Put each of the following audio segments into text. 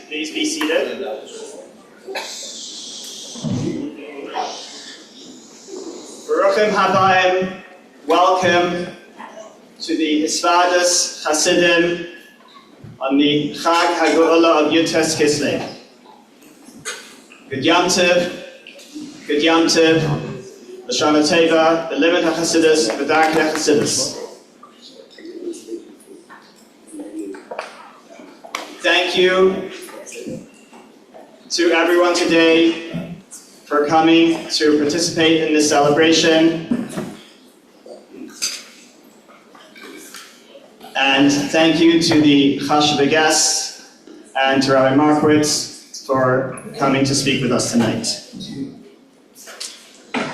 Please be seated. Baruchim Habayim, welcome to the Hisvadas Chassidim on the Chag HaGeula of Yud Tess Kislev. Good Yom Tov, Good Yom Tov, L'Shana Teva, the Limit HaChassidus, the Dark HaChassidus. Thank you to everyone today for coming to participate in this celebration. And thank you to the chassidus guests and to Rabbi Markowitz for coming to speak with us tonight.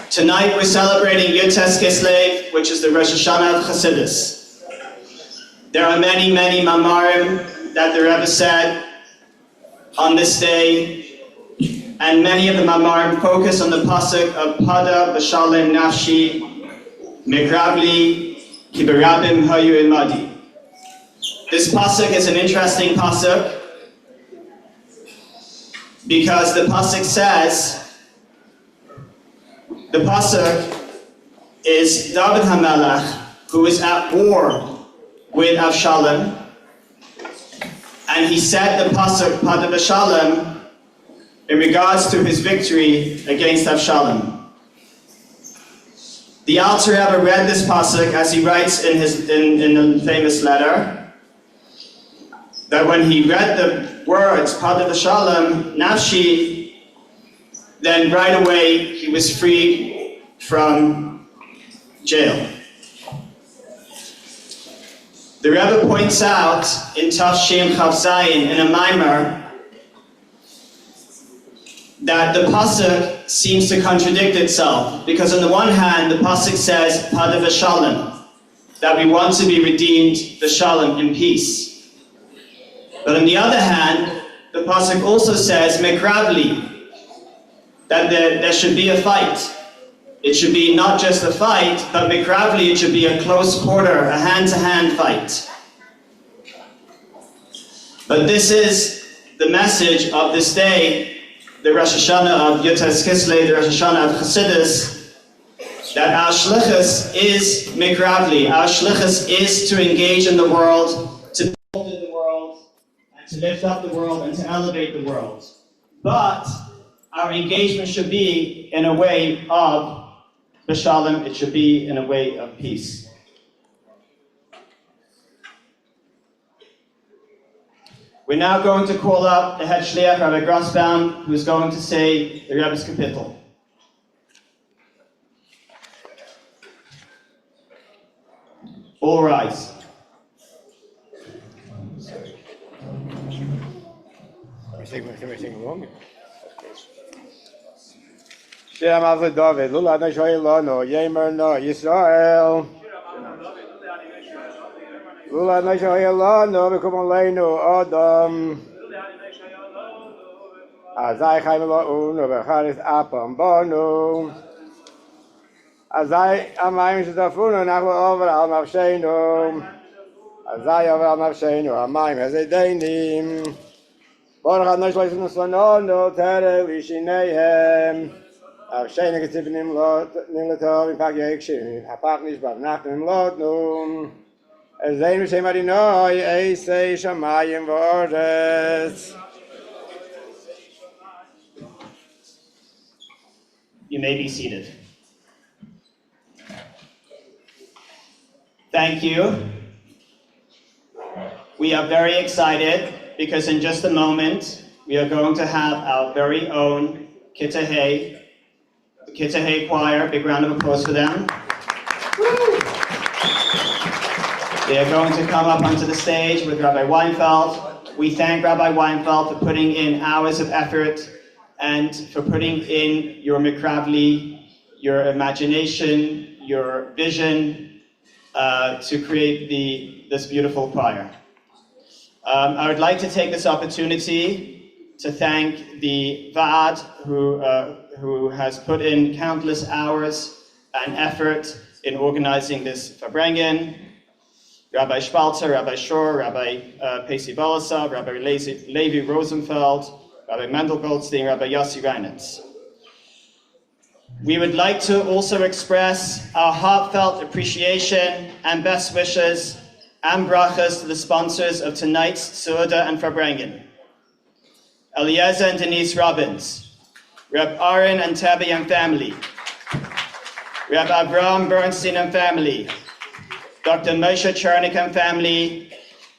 Tonight we're celebrating Yud Tess Kislev, which is the Rosh Hashanah of Chassidus. There are many, many mamarim that the Rebbe said on this day, and many of the mamarim focus on the pasuk of Pada b'shalem nafshi mikrabli ki berabim hayu imadi. This pasuk is an interesting pasuk because the pasuk says, the pasuk is David HaMelech, who is at war with Avshalom, and he said the pasuk Pada b'shalem in regards to his victory against Avshalom. The Alter Rebbe read this pasuk as he writes in the famous letter, that when he read the words, Pada v'shalom, nafshi, then right away he was freed from jail. The Rebbe points out in Tafshim Chav Zayin in a mimer that the pasuk seems to contradict itself, because on the one hand the pasuk says Pada v'shalom, that we want to be redeemed v'shalom, in peace. But on the other hand, the pasuk also says mekravli, that there should be a fight. It should be not just a fight, but mekravli, it should be a close quarter, a hand-to-hand fight. But this is the message of this day, the Rosh Hashanah of Yud Tess Kislev, the Rosh Hashanah of chassidus, that our shlichus is mekravli. Our shlichus is to engage in the world, to build in the world, and to lift up the world, and to elevate the world. But our engagement should be in a way of B'Shalom, it should be in a way of peace. We're now going to call up the head shliach, Rabbi Grosbaum, who is going to say the Rebbe's kapitel. All rise. Sing along. Shem Avle David, Lula Nashoilano, Yemer no Yisrael. Lula Nashoilano, Bekumaleinu Adam. Azai Chaimelo Uno, Becharis Apam Bonu. Azai Amayim Shitafunu, Nachlo over Al Nafshenu. Azai over Al Nafshenu, Amayim Hezedainim. Baruch Adonai Shloshim Naslono, Tere Lishinehem. Avshayne getivnim lot nilatov in pagye ekshim hapach nishbar nachnim lot num ezein v'shem adinoi eisei shamayim v'oretz. You may be seated. Thank you. We are very excited because in just a moment we are going to have our very own Kitahei, the Kitahei choir. Big round of applause for them. They are going to come up onto the stage with Rabbi Weinfeld. We thank Rabbi Weinfeld for putting in hours of effort and for putting in your mikravli, your imagination, your vision to create this beautiful choir. I would like to take this opportunity to thank the Vaad who has put in countless hours and effort in organizing this Fabrengen. Rabbi Spalter, Rabbi Shor, Rabbi Pesi Bolasov, Rabbi Levi Rosenfeld, Rabbi Mendel Goldstein, Rabbi Yossi Reinitz. We would like to also express our heartfelt appreciation and best wishes and brachas to the sponsors of tonight's Su'udah and Fabrengen. Eliezer and Denise Robbins, Reb Aaron and Tabby and family, Reb Avraham Bernstein and family, Dr. Moshe Chernik and family,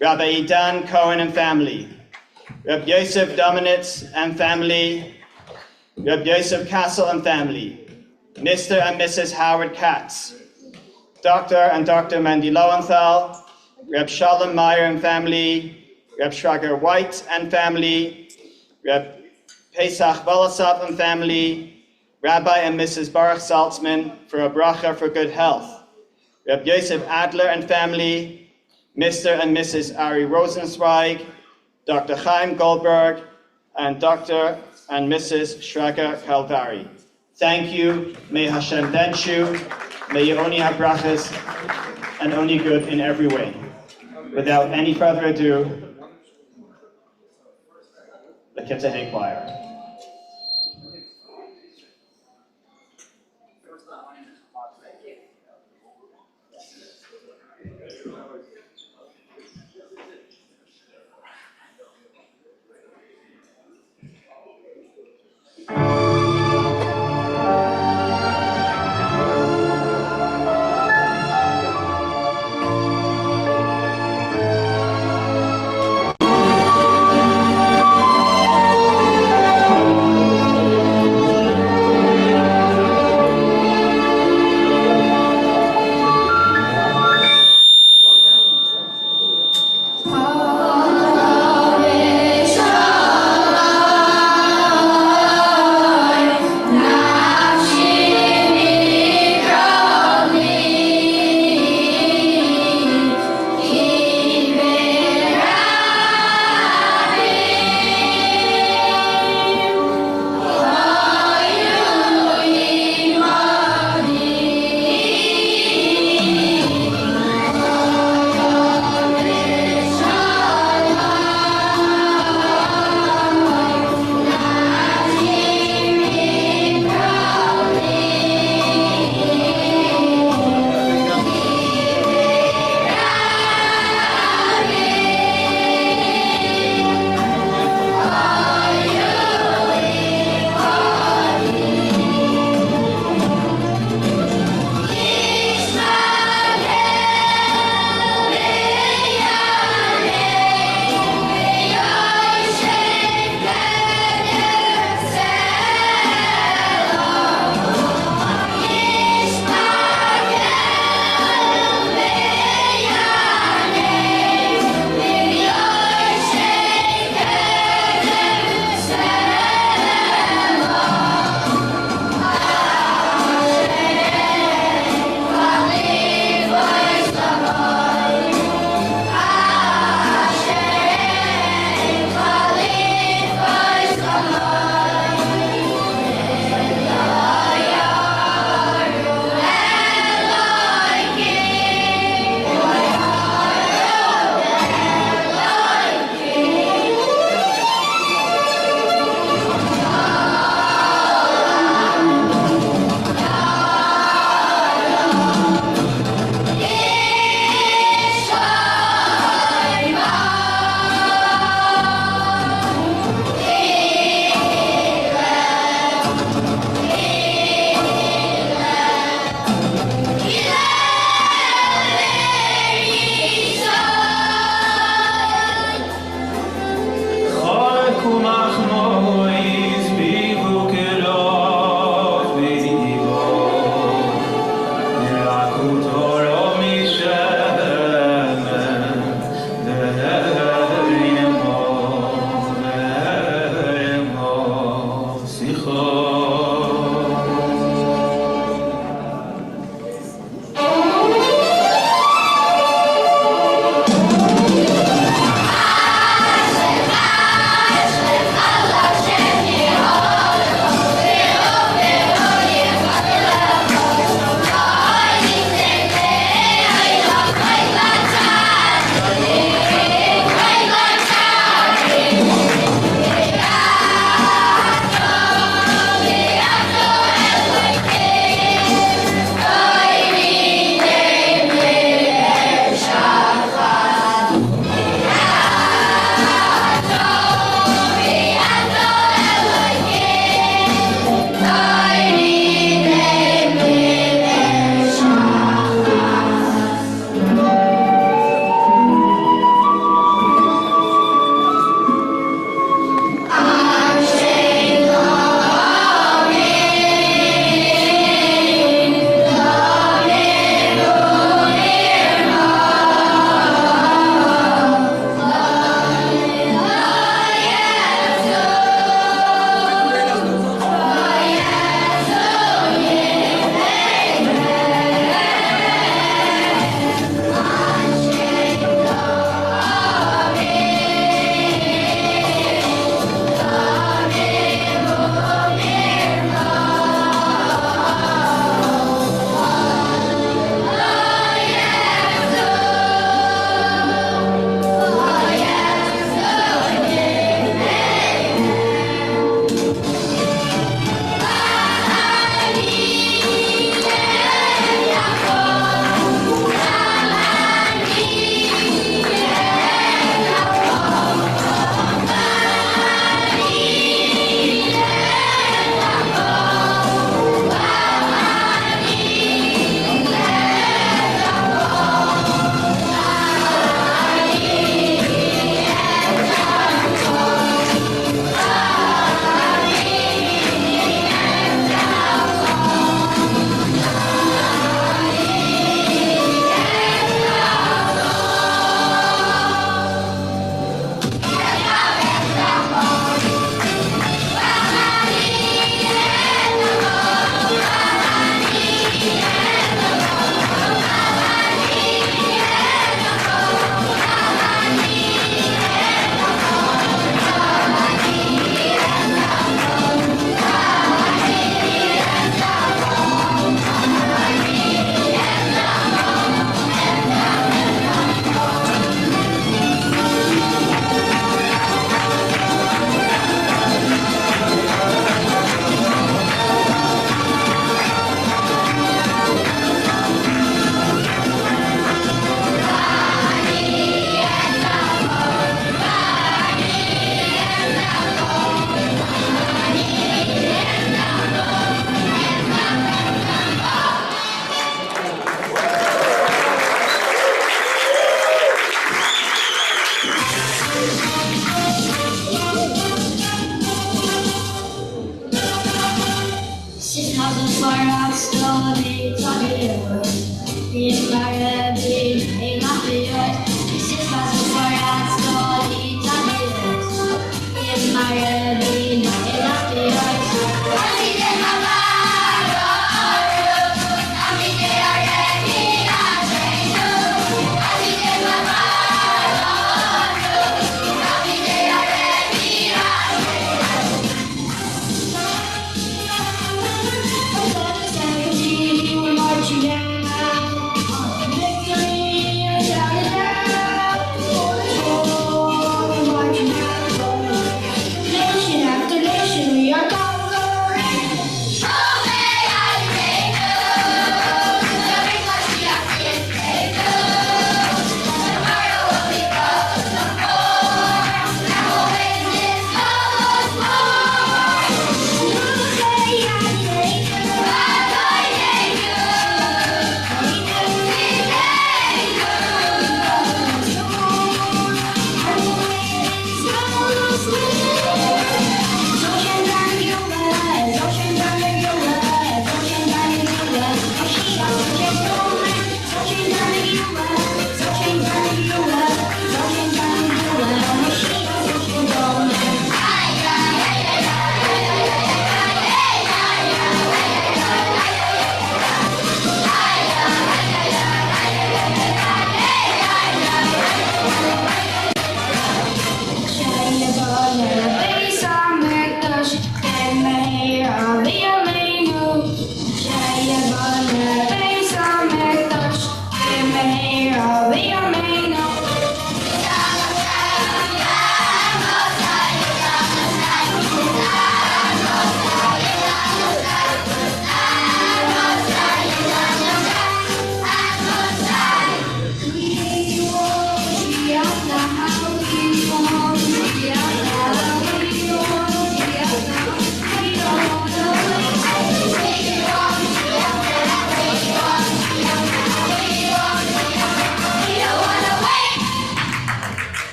Rabbi Idan Cohen and family, Reb Yosef Dominitz and family, Reb Yosef Kassel and family, Mr. and Mrs. Howard Katz, Dr. and Dr. Mandy Lowenthal, Reb Shalom Meyer and family, Reb Shrager White and family, Reb Pesach Bolasov and family, Rabbi and Mrs. Baruch Saltzman for a bracha for good health, Reb Yosef Adler and family, Mr. and Mrs. Ari Rosenzweig, Dr. Chaim Goldberg, and Dr. and Mrs. Shrager Kalvari. Thank you. May Hashem bench you. May you only have brachas and only good in every way. Without any further ado, the Kitahei choir.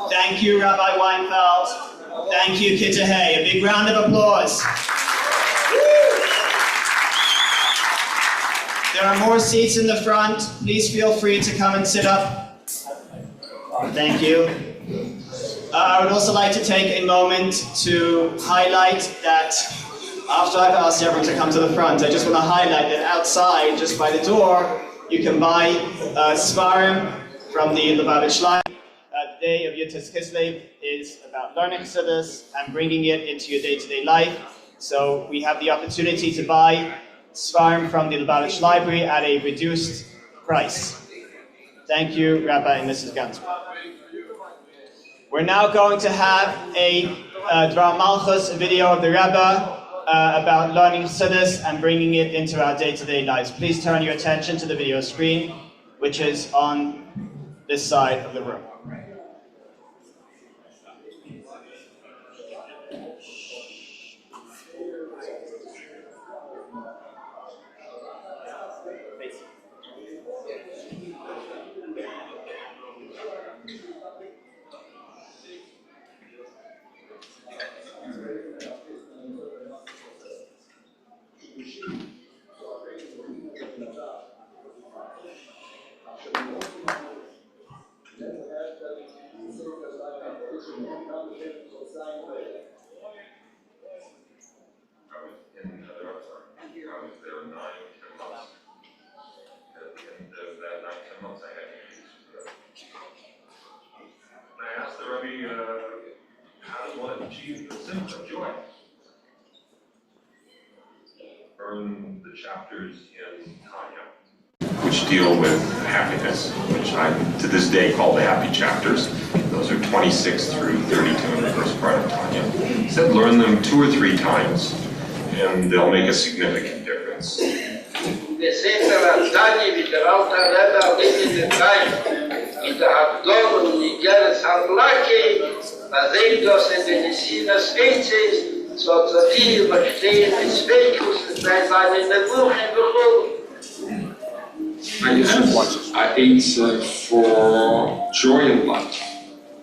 Thank you, Rabbi Weinfeld. Thank you, Kitahey. A big round of applause. There are more seats in the front. Please feel free to come and sit up. Thank you. I would also like to take a moment to highlight that after I've asked everyone to come to the front, I just want to highlight that outside, just by the door, you can buy Svarim from the Lubavitch Leib. The day of Yud Tess Kislev is about learning chassidus and bringing it into your day-to-day life. So we have the opportunity to buy Svarim from the Lubavitch Library at a reduced price. Thank you, Rabbi and Mrs. Gansberg. We're now going to have a Dvar Malchus video of the Rebbe about learning chassidus and bringing it into our day-to-day lives. Please turn your attention to the video screen, which is on this side of the room. achieve the sense of joy. Learn the chapters in Tanya, which deal with happiness, which I, to this day, call the happy chapters. Those are 26 through 32 in the first part of Tanya. He said learn them 2 or 3 times, and they'll make a significant difference. I ate for joy in life.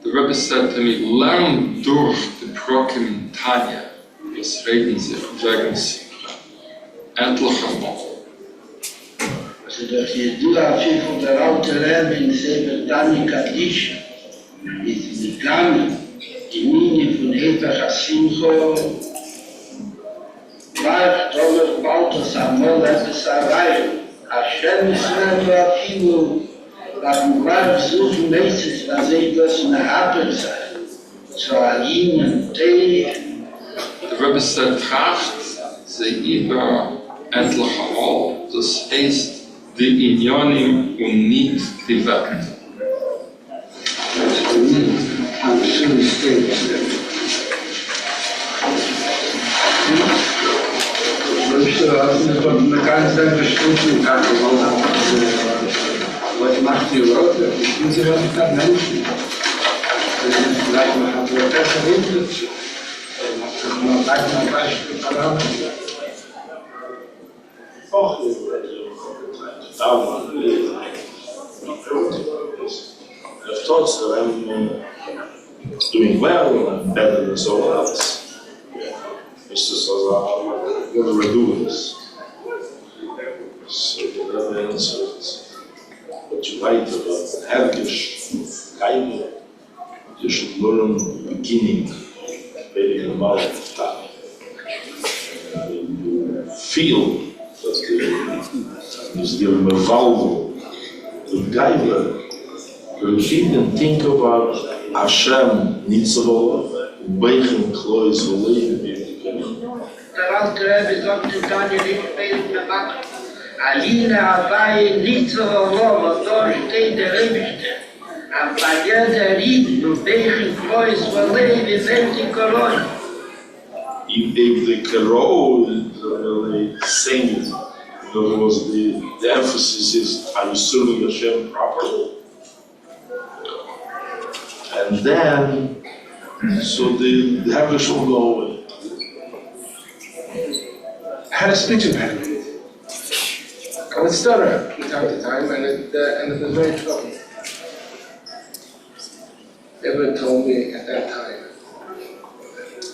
The Rebbe said to me, learn durch the Brocken in Tanya. Jetzt reden sie, sagen sie, endlich einmal. Also durch die Dura-Pfiff von der alte Rebbe in Sefer Tanya Kaddish ist begann die Mini von Eva Chasimcho war Tomer Baltus Amol etwas erreichen. Hashem Israel Afilu beim Leib suchen nächstes, was das eine Happe sei. Zu Alim und Tee. The Rebbe said, tracht sie über endlich einmal, das heißt, die Inyanim und nicht die Welt. Am schönen Steg. Man kann selber Stunden was macht die Leute? Ich muss ja nicht Menschen. Vielleicht man hat man besser hinter. Man sagt mal Beispiel verlangen. Auch I've thought that I'm doing well and better than someone else. It's just what we're doing is. So the answer is what you write about hergish, kind, you should learn the beginning, maybe in the mouth of time. And you feel that there's the mevalvo, the gaiva, you feel and think about Hashem, Nitzvah, Beichen, Klois, Leib. Der alte Rebbe sagt in Tanya nicht mehr gemacht. Aline Hawaii nicht so erlaubt, da steht der Rebbe. Aber bei jeder Ried, nur Beichen, Klois, Leib, wie sind die Kolonien. If the karo really sing it, in other words, the emphasis is, are you serving Hashem properly? And then, so the Hergish will go away. I had a speech impediment. I would stutter from time to time, and it was very troubling. Everyone told me at that time,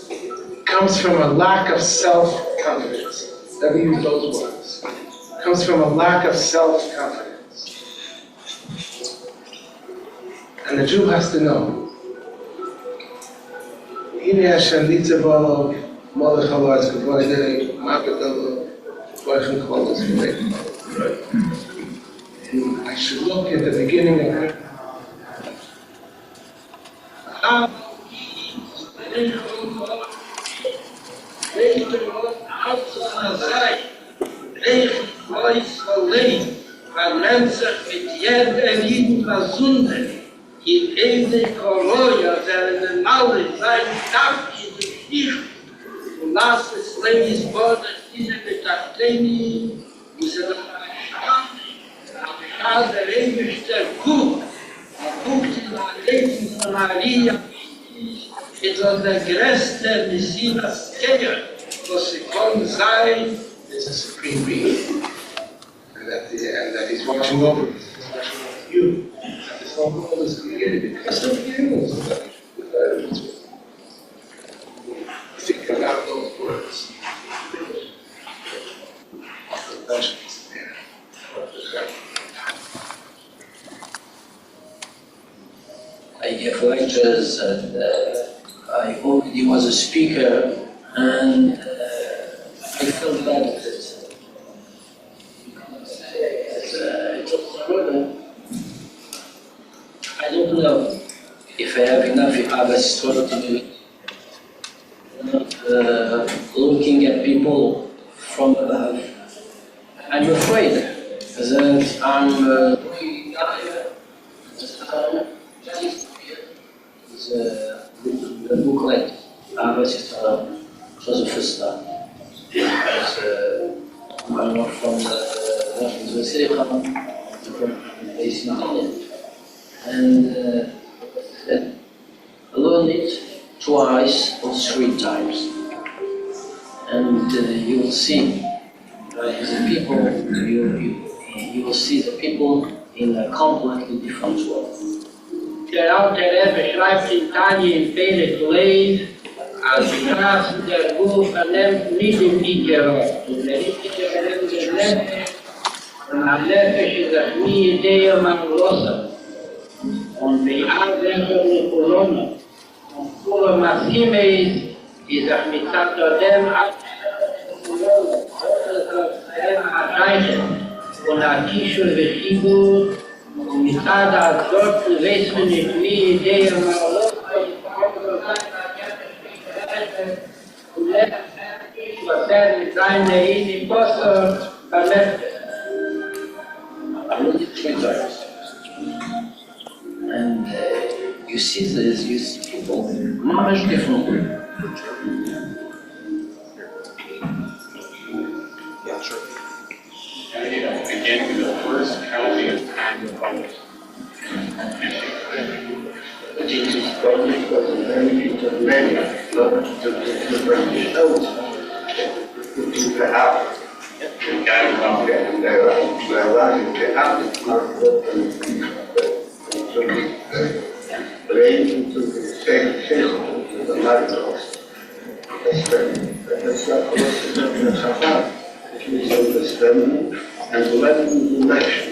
it comes from a lack of self-confidence. Never use those words. It comes from a lack of self-confidence. And the Jew has to know, Hine Hashem Nitzavol, Mordechai, Kavod, Makadol, Boichem Kolos, and I should look at the beginning of it. In every Koloya, there is a knowledge, like Tafki, the Fish, who last the slave's border, is a Betachteni, is a Shad, the Rabish, the Cook, cooked in the ladies of Maria, it was the größte Messias Kenya, was the Kon Zai, There's a supreme being, and that he's watching over us, you. This whole world is created because of you. Think about those words. I gave lectures and I already was a speaker and I felt bad at it. I don't know if I have enough Abbas to do it. looking at people from above. I'm afraid that I'm looking at the booklet. Was the first time. I'm not from Lexier, from based in and I learned it twice or three times. And you will see the people, you will see the people in a completely different world. Der alte Rebbe schreibt in Tanje in Pelet Leib, als die Straßen der Guf vernimmt nicht im Ikerot. Und der Ikerot vernimmt den Leib, und am Lefisch ist das nie Idee am Großen. Und die Anwendung der Kolonne, und Kolo Massime ist das mit dem und Akishu Vechibu, und mit Tada dort weiß man nicht, wie Idee am und was mit seiner in Poster verletzt. I read it three times. And you see this, you see people much differently. Again, the first county is time of public. It is probably because of many people, many and let them do action.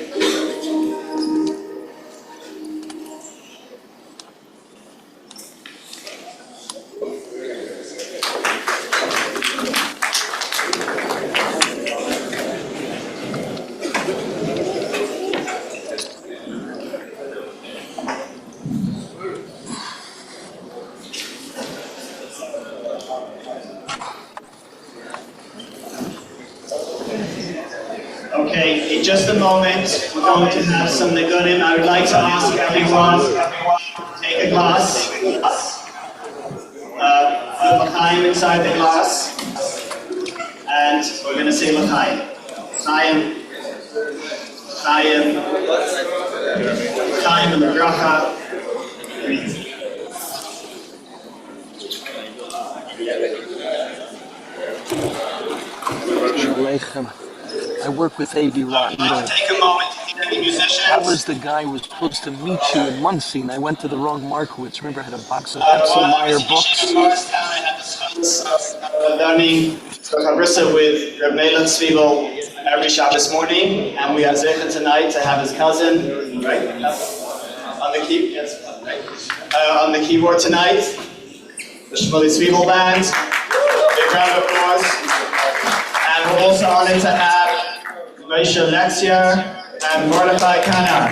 Okay, in just a moment, we're going to have some nigunim. I would like to ask everyone to take a glass, put l'chaim inside the glass, and we're going to say l'chaim. L'chaim, l'chaim, l'chaim and l'bracha. I work with A.B. Rotten. Take a moment to meet any musicians. That was the guy who was supposed to meet you in Muncie, and I went to the wrong Markowitz. Remember, I had a box of Meyer books. I had discussed learning Chabrissa with Reb Zweibel every Shabbos morning, and we have Zecher tonight to have his cousin, right? On the on the keyboard tonight, the Shmiely Zweibel band. Big round of applause. And we're also honored to have Moshe Lexier and Mordechai Kana.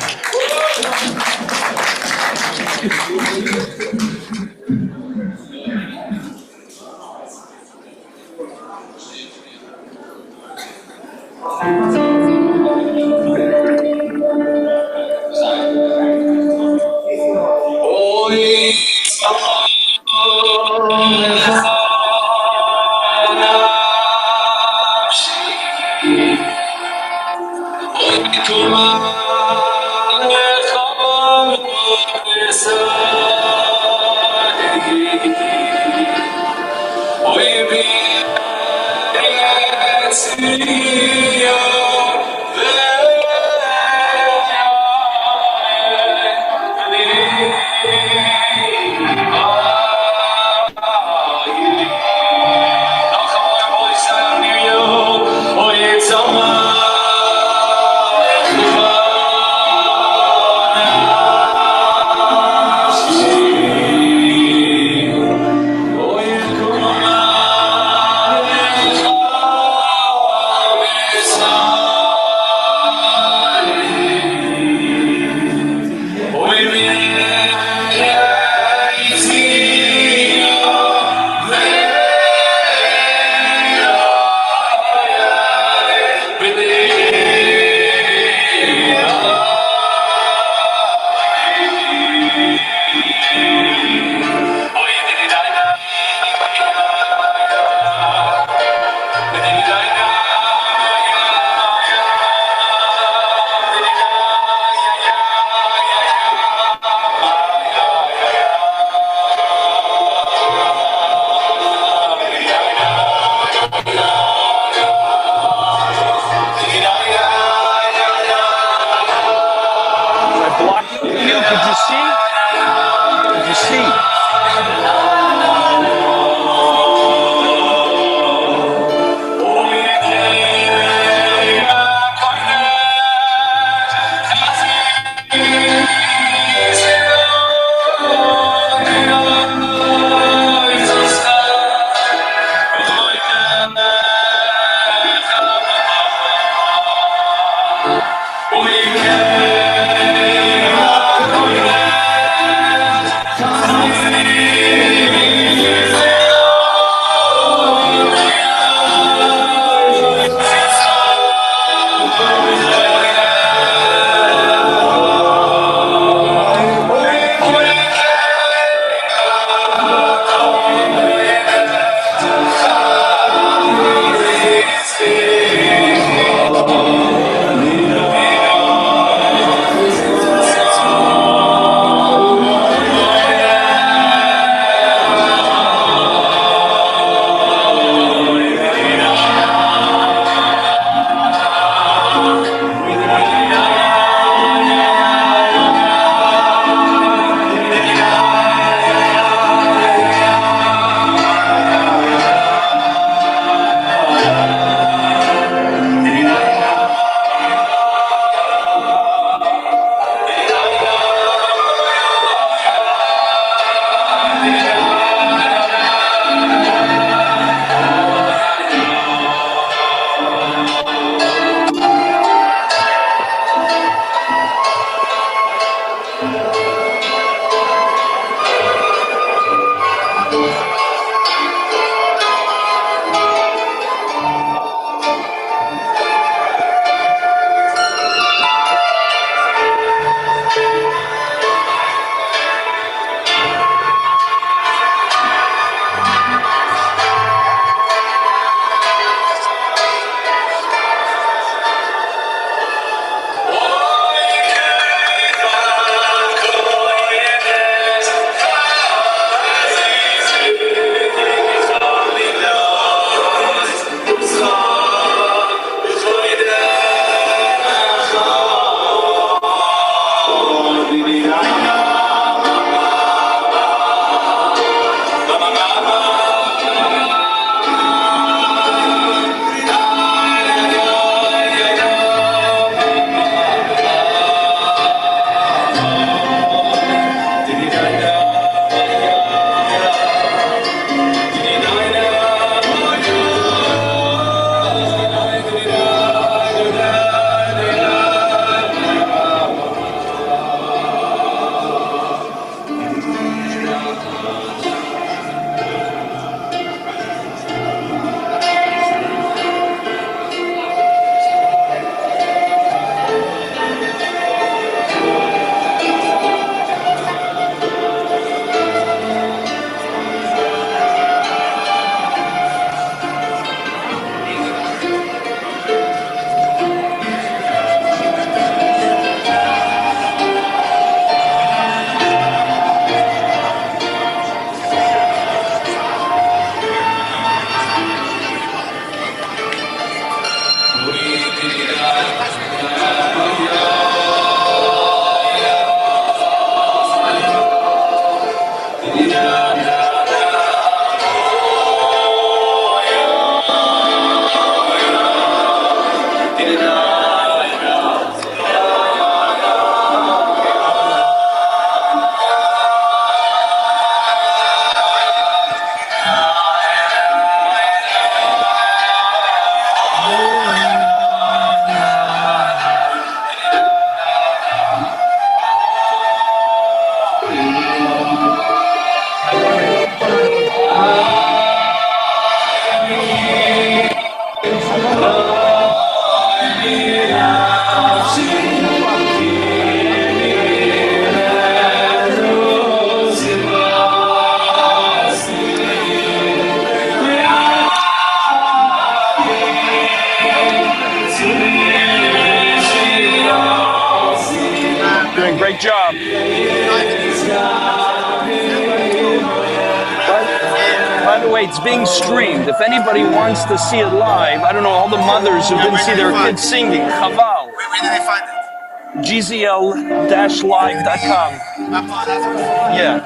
job. By the way, it's being streamed. If anybody wants to see it live, I don't know, all the mothers who didn't see their kids singing, Chaval. Where did I find it? gzl-live.com. Yeah.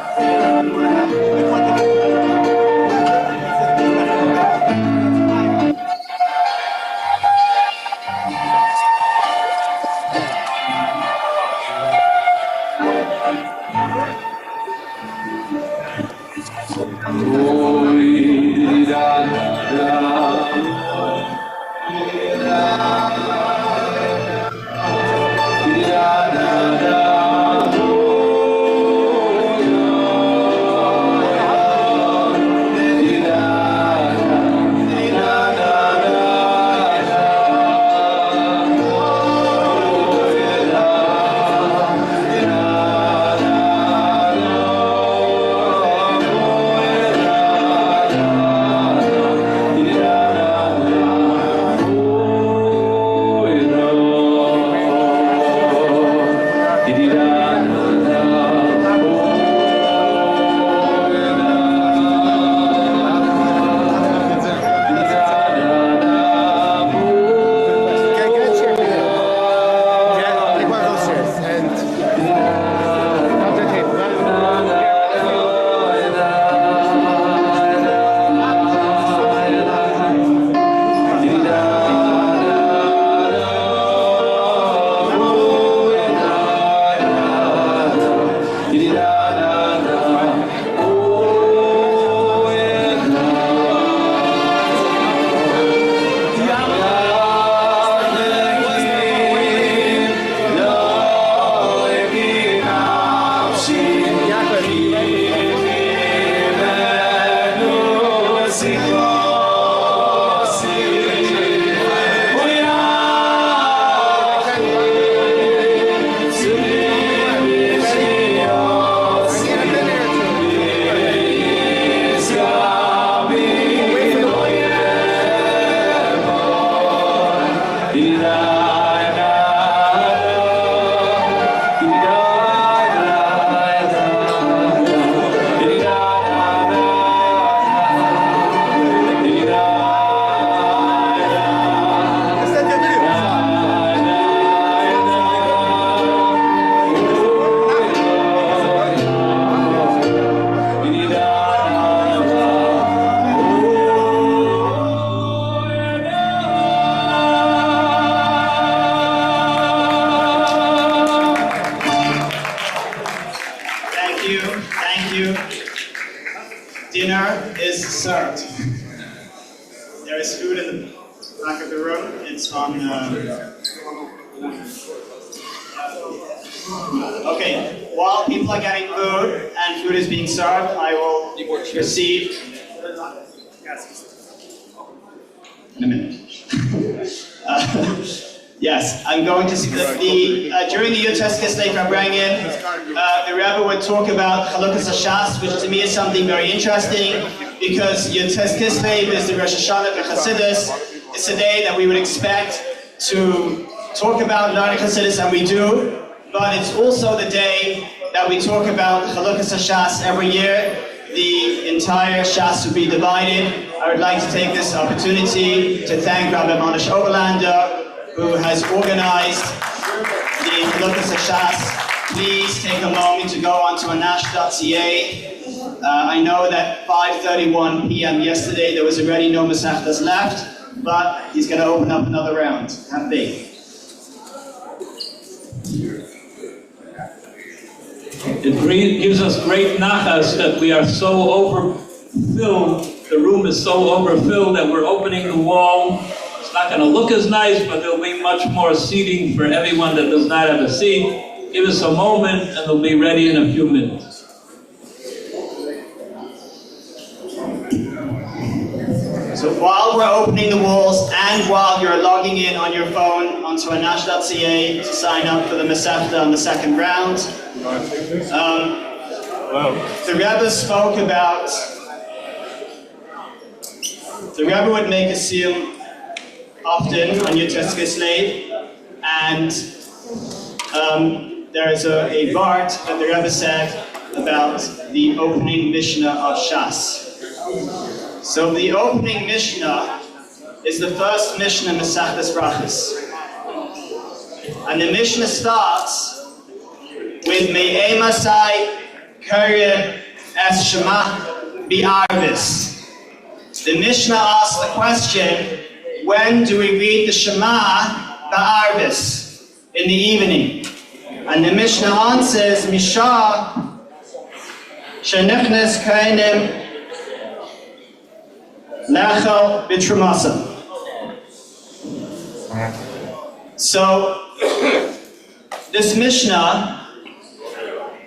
Dinner is served. There is food in the back of the room. It's on. Okay, while people are getting food and food is being served, I will receive. In a minute. Yes, I'm going to see during the Yud Tess Kislev Fabrengen, the Rebbe would talk about Chalukas HaShas, which to me is something very interesting, because Yud Tess Kislev is the Rosh Hashanah of the chassidus. It's a day that we would expect to talk about learning chassidus, and we do, but it's also the day that we talk about Chalukas HaShas every year. The entire Shas would be divided. I would like to take this opportunity to thank Rabbi Moshe who has organized the Chalukas HaShas. Please take a moment to go onto anash.ca. I know that 5:31 p.m. yesterday there was already no Masechtas left, but he's going to open up another round. Have faith. It gives us great nachas that we are so overfilled, the room is so overfilled that we're opening the wall. It's not going to look as nice, but there'll be much more seating for everyone that does not have a seat. Give us a moment and they'll be ready in a few minutes. So while we're opening the walls and while you're logging in on your phone onto anash.ca to sign up for the Masechta on the second round, the Rebbe spoke about, the Rebbe would make a seal often on Yud Tess Kislev, and there is a Bart that the Rebbe said about the opening Mishnah of Shas. So the opening Mishnah is the first Mishnah in Masechtas Brachos. And the Mishnah starts with Me'ei Masai Karim Es Shema Bi'arvis. The Mishnah asks the question, when do we read the Shema Ba'arvis? In the evening. And the Mishnah answers, Misha Shenichnes Kainim Lechel B'Trumasa. So, this Mishnah,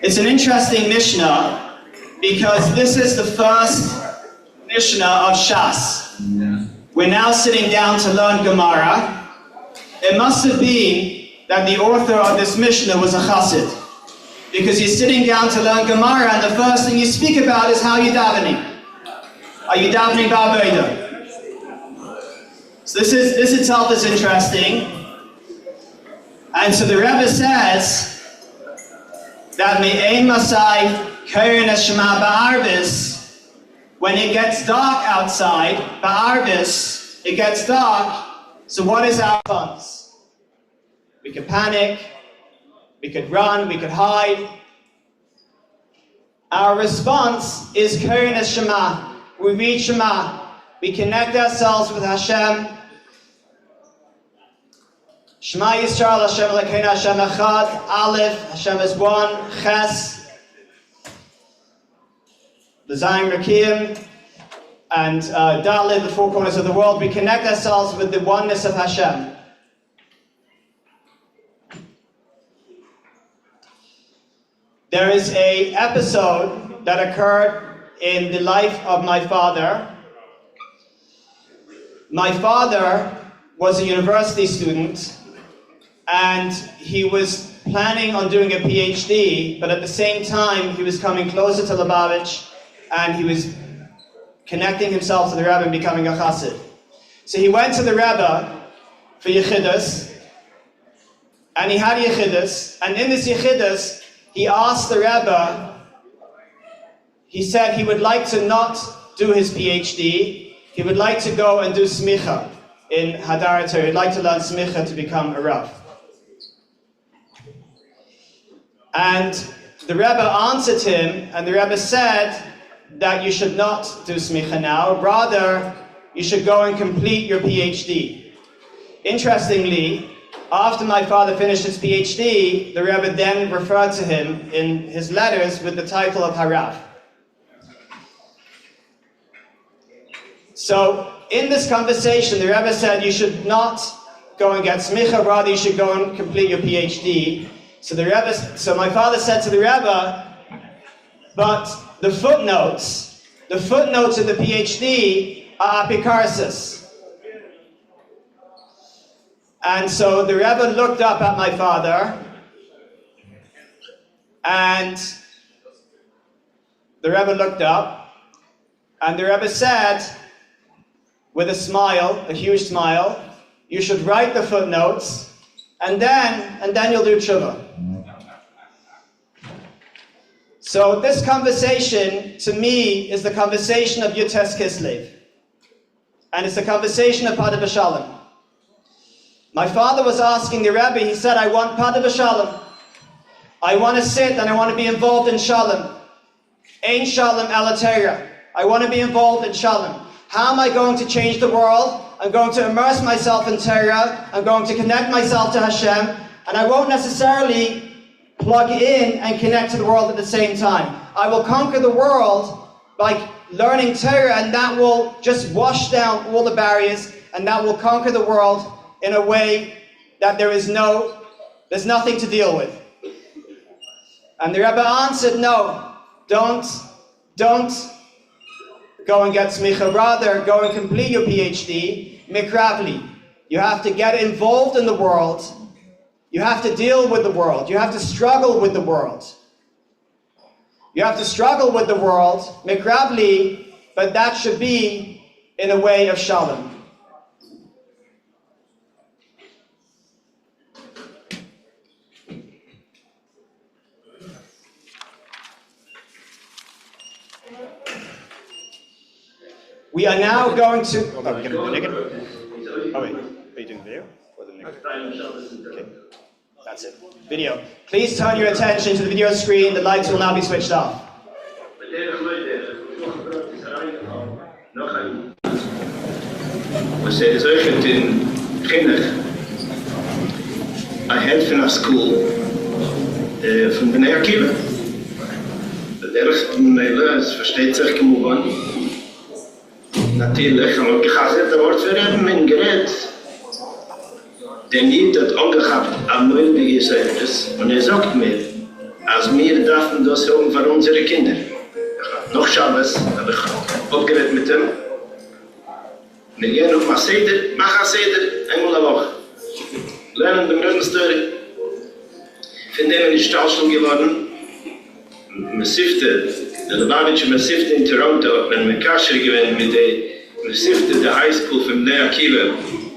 it's an interesting Mishnah because this is the first Mishnah of Shas. We're now sitting down to learn Gemara. It must have been that the author of this Mishnah was a chassid, because you're sitting down to learn Gemara and the first thing you speak about is how you're davening. Are you davening ba'avodah? So this itself is interesting. And so the Rebbe says that Me'ein Masai Keren Shema Ba'arvis, when it gets dark outside, Ba'arvis, it gets dark, so what is our response? We could panic, we could run, we could hide. Our response is Keren Shema. We read Shema, we connect ourselves with Hashem. Shema Yisrael, Hashem Elokeinu, Hashem Echad, Aleph, Hashem is one, Ches, the Zayin Rekiim, and Dalet, the four corners of the world. We connect ourselves with the oneness of Hashem. There is an episode that occurred in the life of my father. My father was a university student, and he was planning on doing a PhD, but at the same time he was coming closer to Lubavitch, and he was connecting himself to the Rebbe and becoming a chassid. So he went to the Rebbe for Yechidus, and he had Yechidus, and in this Yechidus, he asked the Rebbe, he said he would like to not do his PhD, he would like to go and do smicha in Hadar Torah. He'd like to learn smicha to become a Rav. And the Rebbe answered him, and the Rebbe said that you should not do smicha now, rather you should go and complete your PhD. Interestingly, after my father finished his PhD, the Rebbe then referred to him in his letters with the title of Harav. So, in this conversation, the Rebbe said you should not go and get smicha, rather you should go and complete your PhD. So my father said to the Rebbe, but the footnotes of the PhD are apikarsis. And so the Rebbe looked up at my father, and the Rebbe looked up, and the Rebbe said, with a smile, a huge smile, you should write the footnotes, and then you'll do tshuva. So this conversation, to me, is the conversation of Yud Tess Kislev. And it's the conversation of Pada B'Shalom. My father was asking the Rebbe, he said, I want Pada B'Shalom. I want to sit and I want to be involved in Shalom. Ein Shalom Ela Torah. I want to be involved in Shalom. How am I going to change the world? I'm going to immerse myself in Torah. I'm going to connect myself to Hashem. And I won't necessarily plug in and connect to the world at the same time. I will conquer the world by learning Torah, and that will just wash down all the barriers, and that will conquer the world in a way that there's nothing to deal with. And the Rebbe answered, no, don't go and get smicha, rather go and complete your PhD, mikravli. You have to get involved in the world. You have to deal with the world. You have to struggle with the world. You have to struggle with the world, mikravli, but that should be in a way of shalom. We are now going to... Oh, we're going to do the naked? Oh, wait. Are you doing video? Or the naked? Okay. That's it. Video. Please turn your attention to the video screen. The lights will now be switched off. Was is urgent in Kinder. I head from school from the Lexier. Der ersten Mailers versteht sich gewonnen. Natürlich, aber ich habe das Wort verreden, mein Gerät. Der Lied hat angehabt am Möbel ist und sagt mir, als wir dürfen das haben für unsere Kinder. Noch Schabbat habe ich abgeredet mit ihm. Wir gehen noch mal Seder, machen Seder, einmal eine Woche. Lernen den Rödensteuer. Von dem ist Stahlschul geworden. Mesifte, der Lubavitch Mesifte in Toronto, wenn wir Kasher gewinnen mit der Mesifte, der High School von Lexier,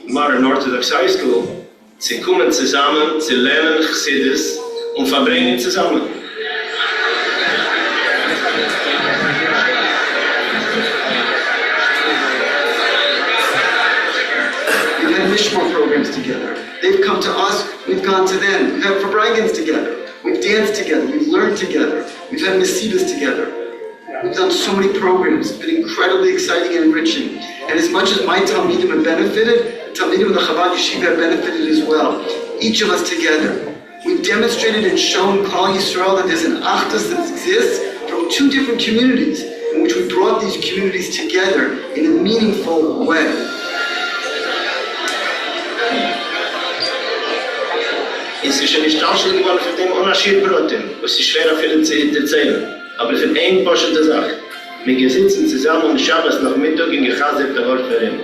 Modern Orthodox High School, sie kommen zusammen, sie lernen chassidus und Fabrengen zusammen. We've had Mishmar programs together. They've come to us, we've gone to them. We've had Fabrengens together. We've danced together, we've learned together, we've had chassidus together. We've done so many programs. It's been incredibly exciting and enriching. And as much as my Talmidim have benefited, the Talmidim of the Chabad Yeshiva have benefited as well. Each of us together. We've demonstrated and shown Klal Yisrael that there's an achdus that exists from two different communities, in which we brought these communities together in a meaningful way. Es ist schon nicht anschluss geworden für den Unterschiedbroten, was ist schwerer für die zu erzählen. Aber für eine bestimmte Sache. Wir sitzen zusammen am Schabbat nach Mittag in Gechazet der Wort für ihn.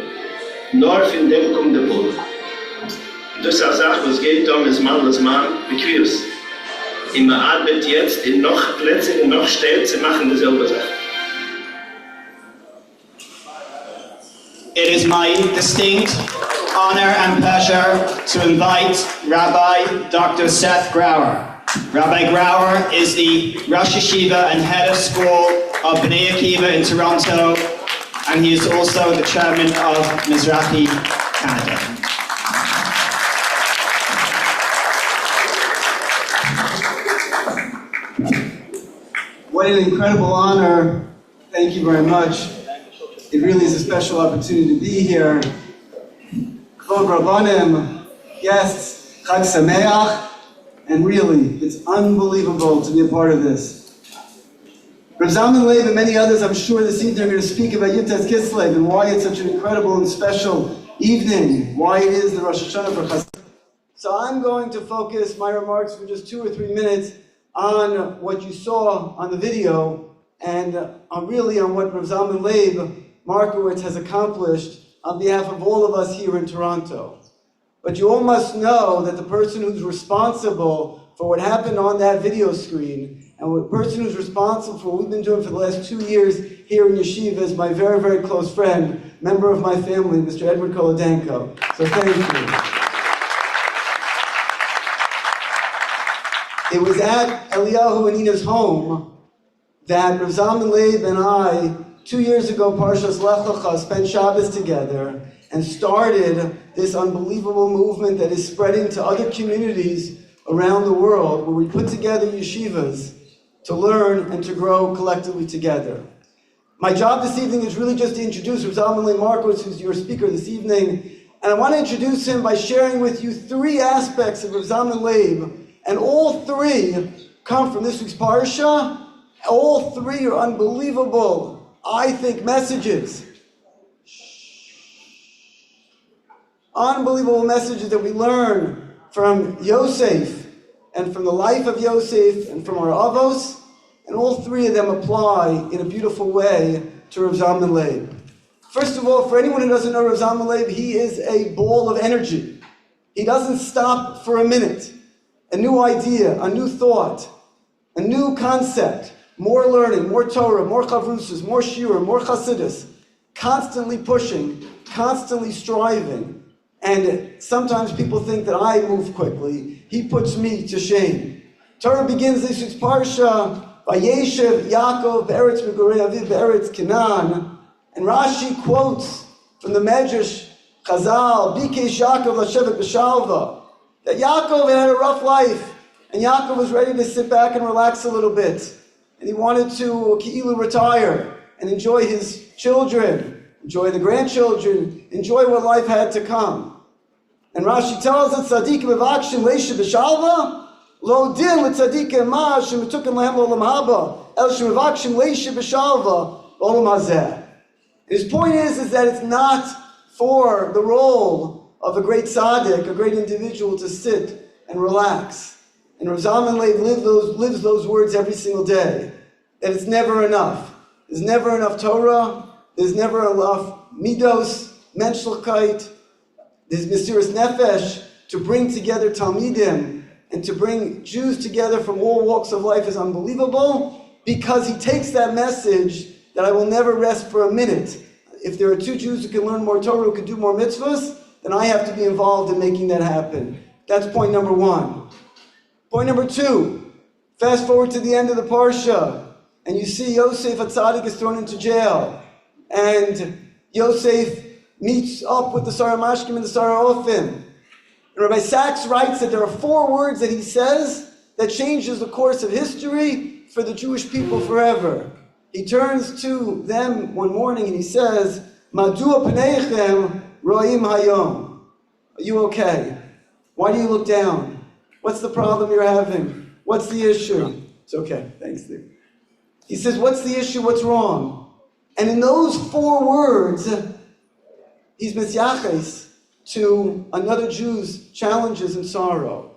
Nur von dem kommt der Buch. Das ist eine Sache, was geht um das Mann, bequems. Und man arbeitet jetzt in noch Plätzen, in noch Städten, sie machen dieselbe Sache. It is my distinct honor and pleasure to invite Rabbi Dr. Seth Grauer. Rabbi Grauer is the Rosh Yeshiva and head of school of Bnei Akiva in Toronto, and he is also the chairman of Mizrahi Canada. What an incredible honor. Thank you very much. It really is a special opportunity to be here. Kvod Rabbanim, guests, Chag Sameach, and really, it's unbelievable to be a part of this. Rav Zalman Leib and many others, I'm sure this evening are going to speak about Yud Tess Kislev and why it's such an incredible and special evening, why it is the Rosh Hashanah for chassidus. So I'm going to focus my remarks for just 2 or 3 minutes on what you saw on the video and really on what Rav Zalman Leib Markowitz has accomplished on behalf of all of us here in Toronto. But you all must know that the person who's responsible for what happened on that video screen and the person who's responsible for what we've been doing for the last 2 years here in Yeshiva is my very, very close friend, member of my family, Mr. Edward Kolodenko. So thank you. It was at Eliyahu and Ina's home that Rav Zalman Leib and I, 2 years ago, Parshas Lech Lecha, spent Shabbos together and started this unbelievable movement that is spreading to other communities around the world, where we put together yeshivas to learn and to grow collectively together. My job this evening is really just to introduce Rav Zalman Leib Markowitz, who's your speaker this evening, and I want to introduce him by sharing with you 3 aspects of Rav Zalman Leib, and all 3 come from this week's parsha. All 3 are unbelievable, I think, messages. Unbelievable messages that we learn from Yosef and from the life of Yosef and from our avos, and all 3 of them apply in a beautiful way to Rav Zalman Leib. First of all, for anyone who doesn't know Rav Zalman Leib, he is a ball of energy. He doesn't stop for a minute. A new idea, a new thought, a new concept, more learning, more Torah, more chavrusas, more shiur, more chassidus, constantly pushing, constantly striving. And sometimes people think that I move quickly. He puts me to shame. Torah begins this week's parsha, Vayeshev Yaakov Be'eretz Megorei Aviv Be'eretz Canaan, And Rashi quotes from the Medrash Chazal, Bikesh Yaakov Lashevet B'Shalva, that Yaakov had a rough life, and Yaakov was ready to sit back and relax a little bit. And he wanted to Ki'ilu retire and enjoy his children, enjoy the grandchildren, enjoy what life had to come. And Rashi tells us, Tzadikim Evakshin Leisha B'Shalva, Lo Din L'Tzadikim Ma Shemitukim Lahem L'Olam Haba, El Shemevakshim Leisha B'Shalva, L'Olam Hazeh. His point is that it's not for the role of a great tzaddik, a great individual, to sit and relax. And Rav Zalman Leib lives those words every single day. That it's never enough. There's never enough Torah. There's never enough midos, menschlichkeit. There's Mesiras Nefesh to bring together Talmidim and to bring Jews together from all walks of life is unbelievable, because he takes that message that I will never rest for a minute. If there are two Jews who can learn more Torah, who can do more mitzvahs, then I have to be involved in making that happen. That's point number one. Point number two, fast forward to the end of the Parsha, and you see Yosef HaTzadik is thrown into jail, and Yosef meets up with the Sarah Mashkim and the Sarah Ophim. And Rabbi Sachs writes that there are 4 words that he says that changes the course of history for the Jewish people forever. He turns to them one morning and he says, Madua Paneichem Roim Hayom. Are you okay? Why do you look down? What's the problem you're having? What's the issue? It's okay, thanks, Steve. He says, what's the issue? What's wrong? And in those 4 words, he's misyaches to another Jew's challenges and sorrow.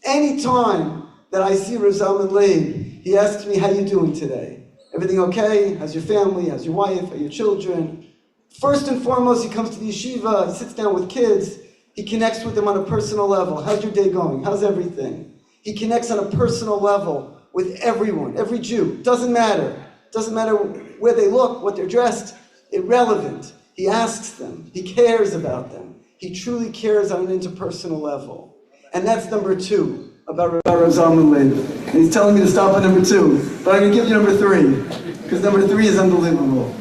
Any time that I see Rav Zalman Leib, he asks me, how you doing today? Everything okay? How's your family? How's your wife? How are your children? First and foremost, he comes to the yeshiva, he sits down with kids, he connects with them on a personal level. How's your day going? How's everything? He connects on a personal level with everyone, every Jew. Doesn't matter. Doesn't matter where they look, what they're dressed, irrelevant. He asks them, he cares about them. He truly cares on an interpersonal level. And that's number 2. About Rav Zalman Leib. And he's telling me to stop at number 2. But I'm going to give you number 3. Because number 3 is unbelievable.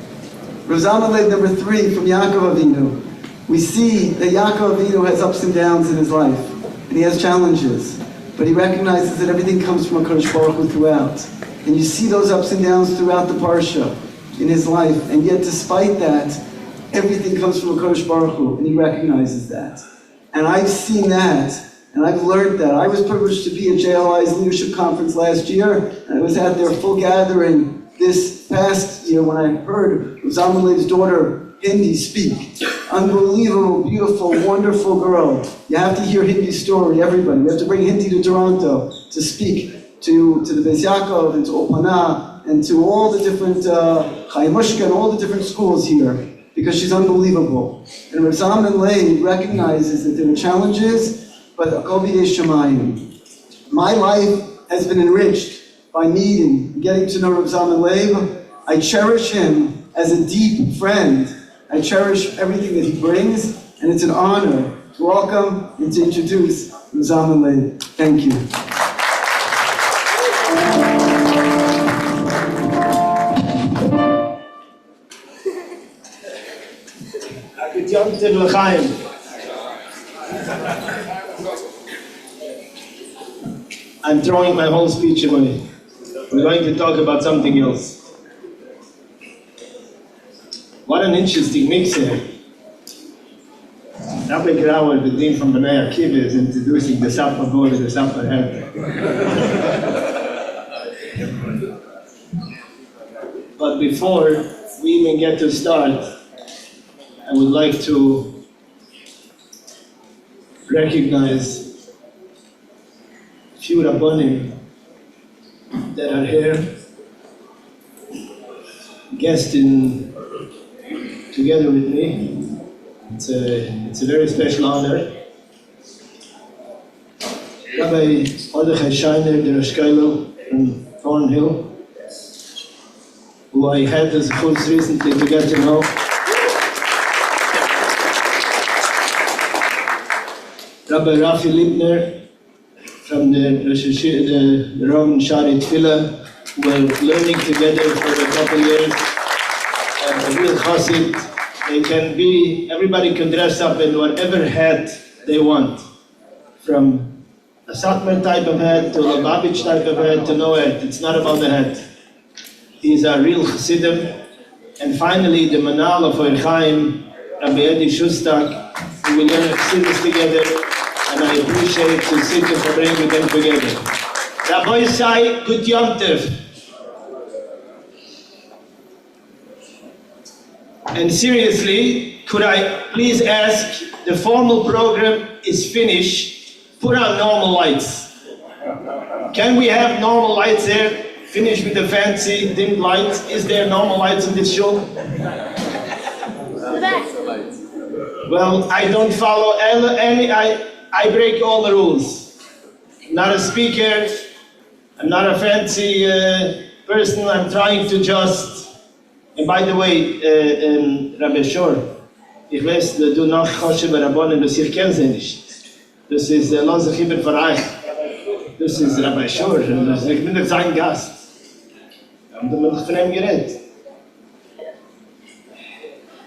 Rav Zalman Leib, number 3, from Yaakov Avinu. We see that Yaakov Avinu has ups and downs in his life. And he has challenges. But he recognizes that everything comes from HaKadosh Baruch Hu throughout. And you see those ups and downs throughout the Parsha in his life. And yet despite that, everything comes from HaKadosh Baruch Hu. And he recognizes that. And I've seen that. And I've learned that. I was privileged to be at JLI's leadership conference last year, and I was at their full gathering this past year when I heard Zalman Leib's daughter, Hindi, speak. Unbelievable, beautiful, wonderful girl. You have to hear Hindi's story, everybody. We have to bring Hindi to Toronto to speak to the Beis Yaakov and to Opana and to all the different Chayimushka and all the different schools here, because she's unbelievable. And Rav Zalman Leib recognizes that there are challenges, but my life has been enriched by meeting and getting to know Rav Zalman Leib. I cherish him as a deep friend. I cherish everything that he brings, and it's an honor to welcome and to introduce Rav Zalman Leib. Thank you. Yud Tess I'm throwing my whole speech away. We're going to talk about something else. What an interesting mix here. Rabbi Grauer, the dean from Bnei Akiva, is introducing the Sapa Boy to the Sapa Head. But before we even get to start, I would like to recognize few Rabbanim that are here, guesting together with me. It's a very special honor. Rabbi Mordechai the Rosh Kollel from Thornhill, who I had the zechus recently to get to know. Rabbi Rafi Liebner from the Roman Shari Tefillah, who were learning together for a couple of years. a real chassid. They can be, everybody can dress up in whatever hat they want. From a Satmar type of hat to a Lubavitch type of hat to no hat. It's not about the hat. These are real chassidim. And finally, the manal of Ohr Chaim, Rabbi Edi Shustak, we will learn chassidus together, and I appreciate to sit and Fabrengen with them together. Rabbi Sai, good Yom Tov. And seriously, could I please ask, the formal program is finished, put on normal lights. Can we have normal lights there? Finish with the fancy dim lights. Is there normal lights in this show? Well, I don't follow any, I break all the rules. I'm not a speaker, I'm not a fancy person, I'm trying to just. And by the way, Rabbi Shor, ich weiß, du noch Choshev Rabbonim, das ich kenne sie nicht. Das ist Lonze Chibber Vereich. Das ist Rabbi Shor, ich bin doch sein Gast. I'm doch von ihm geredet.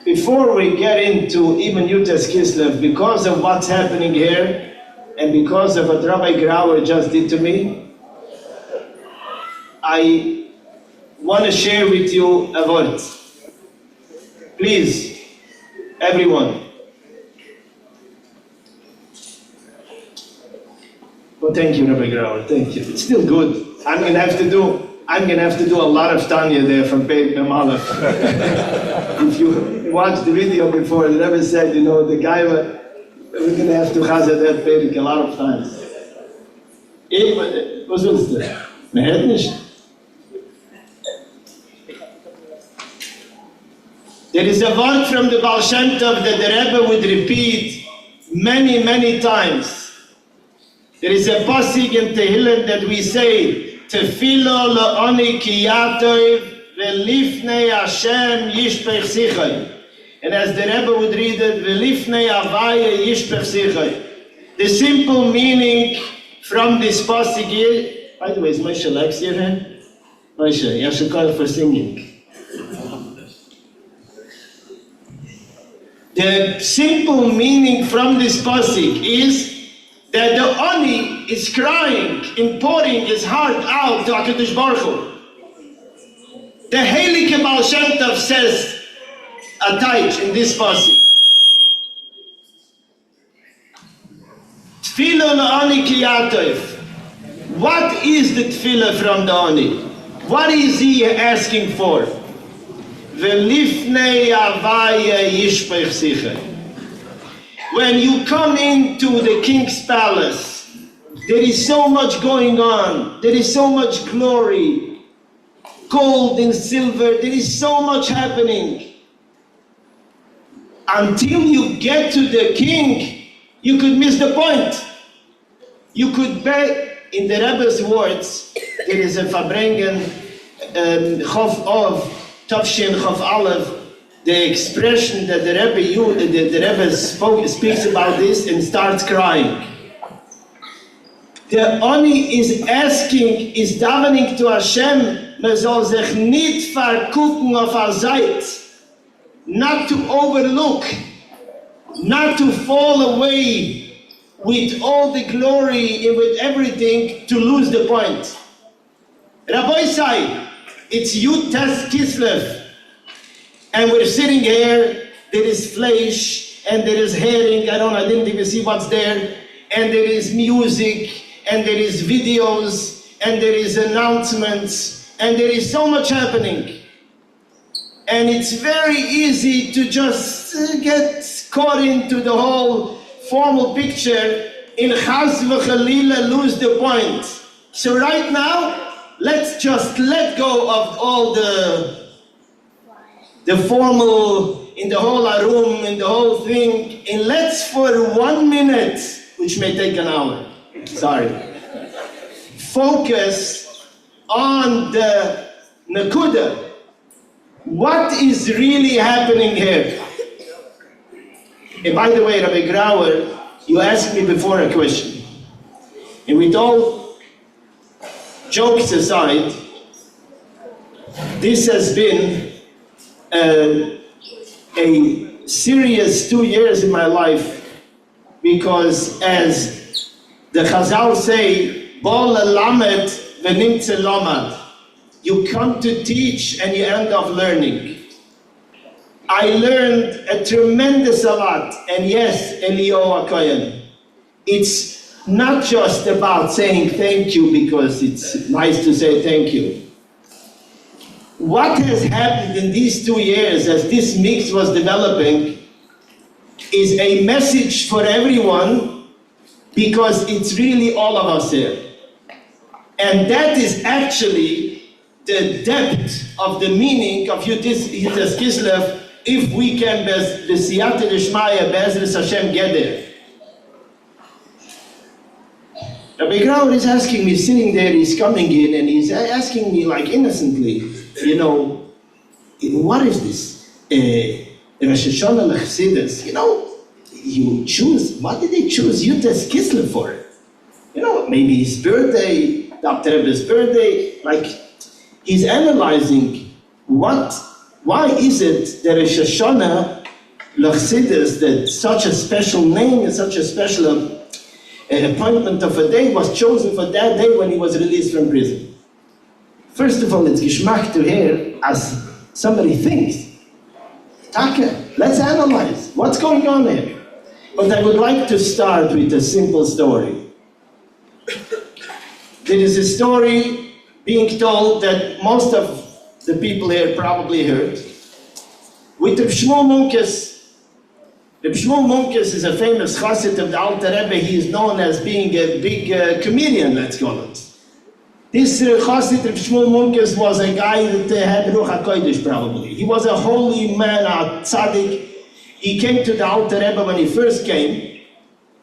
Before we get into even Yud Tess Kislev, because of what's happening here, and because of what Rabbi Grauer just did to me, I want to share with you a word. Please, everyone. Well, thank you, Rabbi Grauer, thank you. It's still good. I'm going to have to do a lot of Tanya there from Pei Aleph. If you watched the video before, the Rebbe said, you know, the guy, we're going to have to chazad that Perek a lot of times. Was willst du? Man hört nicht. There is a word from the Baal Shem Tov that the Rebbe would repeat many, many times. There is a pasuk in Tehillim that we say, Tefilo la'oni ki yatov ve'lifnei Hashem yishpech sichai. And as the Rebbe would read it, ve'lifnei Havaya yishpech sichai. The simple meaning from this pasuk is, by the way, is Moshe Lexier here? Moshe, you should call for singing. The simple meaning from this pasuk is that the Oni is crying and pouring his heart out to HaKadosh Baruch Hu. The Heilige Baal Shem Tov says a taich in this pasuk. Tefillah la'oni ki yatov. What is the tefillah from the Oni? What is he asking for? Ve'lifnei Havaya yishpech sichai. When you come into the king's palace, there is so much going on. There is so much glory. Gold and silver. There is so much happening. Until you get to the king, you could miss the point. You could bet, in the Rebbe's words, there is a Fabrengen, Chof Ov, Tavshin Chof Aleph, the expression that the Rebbe speaks about this and starts crying. The Oni is asking, is davening to Hashem, man soll sich nicht vergucken auf a Zeit, not to overlook, not to fall away with all the glory and with everything to lose the point. Rabbi Sai, it's Yud Tess Kislev. And we're sitting here, there is flesh, and there is herring, I didn't even see what's there, and there is music, and there is videos, and there is announcements, and there is so much happening. And it's very easy to just get caught into the whole formal picture, in chas v'chalila lose the point. So right now, let's just let go of all the formal, in the whole room, in the whole thing, and let's for 1 minute, which may take an hour, focus on the Nakuda. What is really happening here? And by the way, Rabbi Grauer, you asked me before a question, and with all jokes aside, this has been a serious 2 years in my life, because as the Chazal say, Bo lelamed v'nimtze lomad. You come to teach and you end up learning. I learned a tremendous amount, and yes, Eliyahu HaKohen, it's not just about saying thank you because it's nice to say thank you. What has happened in these 2 years as this mix was developing is a message for everyone, because it's really all of us here. And that is actually the depth of the meaning of Yud Tess Kislev, if we can, b'siyata d'shmaya, b'ezras Hashem, get there. Rabbi Grauer is asking me, sitting there, he's coming in, and he's asking me like innocently, you know, what is this? Rosh Hashanah chassidus, you know, you choose, what did they choose Yud Tess Kislev for? You know, maybe his birthday, Dr. Rebbe's birthday, like, he's analyzing why is it that Rosh Hashanah Chassidus, that such a special name and such a special appointment of a day was chosen for that day when he was released from prison? First of all, it's geschmack to hear as somebody thinks. Taka, let's analyze what's going on here. But I would like to start with a simple story. There is a story being told that most of the people here probably heard. With Reb Shmuel Munkes. Reb Shmuel Munkes is a famous chassid of the Alter Rebbe. He is known as being a big comedian, let's call it. This chassid, Reb Shmuel Munkes, was a guy that had Ruach HaKodesh probably. He was a holy man, a tzaddik. He came to the Alter Rebbe when he first came,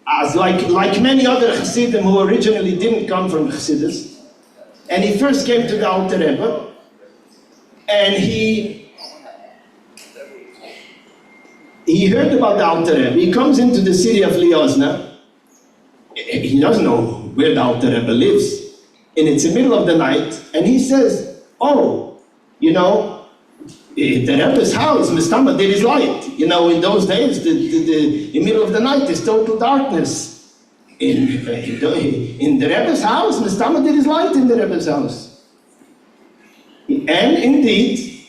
as like many other chassidim who originally didn't come from chassidus. And he first came to the Alter Rebbe, and he heard about the Alter Rebbe. He comes into the city of Liozna. He doesn't know where the Alter Rebbe lives. And it's the middle of the night, and he says, oh, you know, the Rebbe's house, Mistama, there is light. You know, in those days, the middle of the night is total darkness. In the Rebbe's house, Mistama, there is light in the Rebbe's house. And indeed,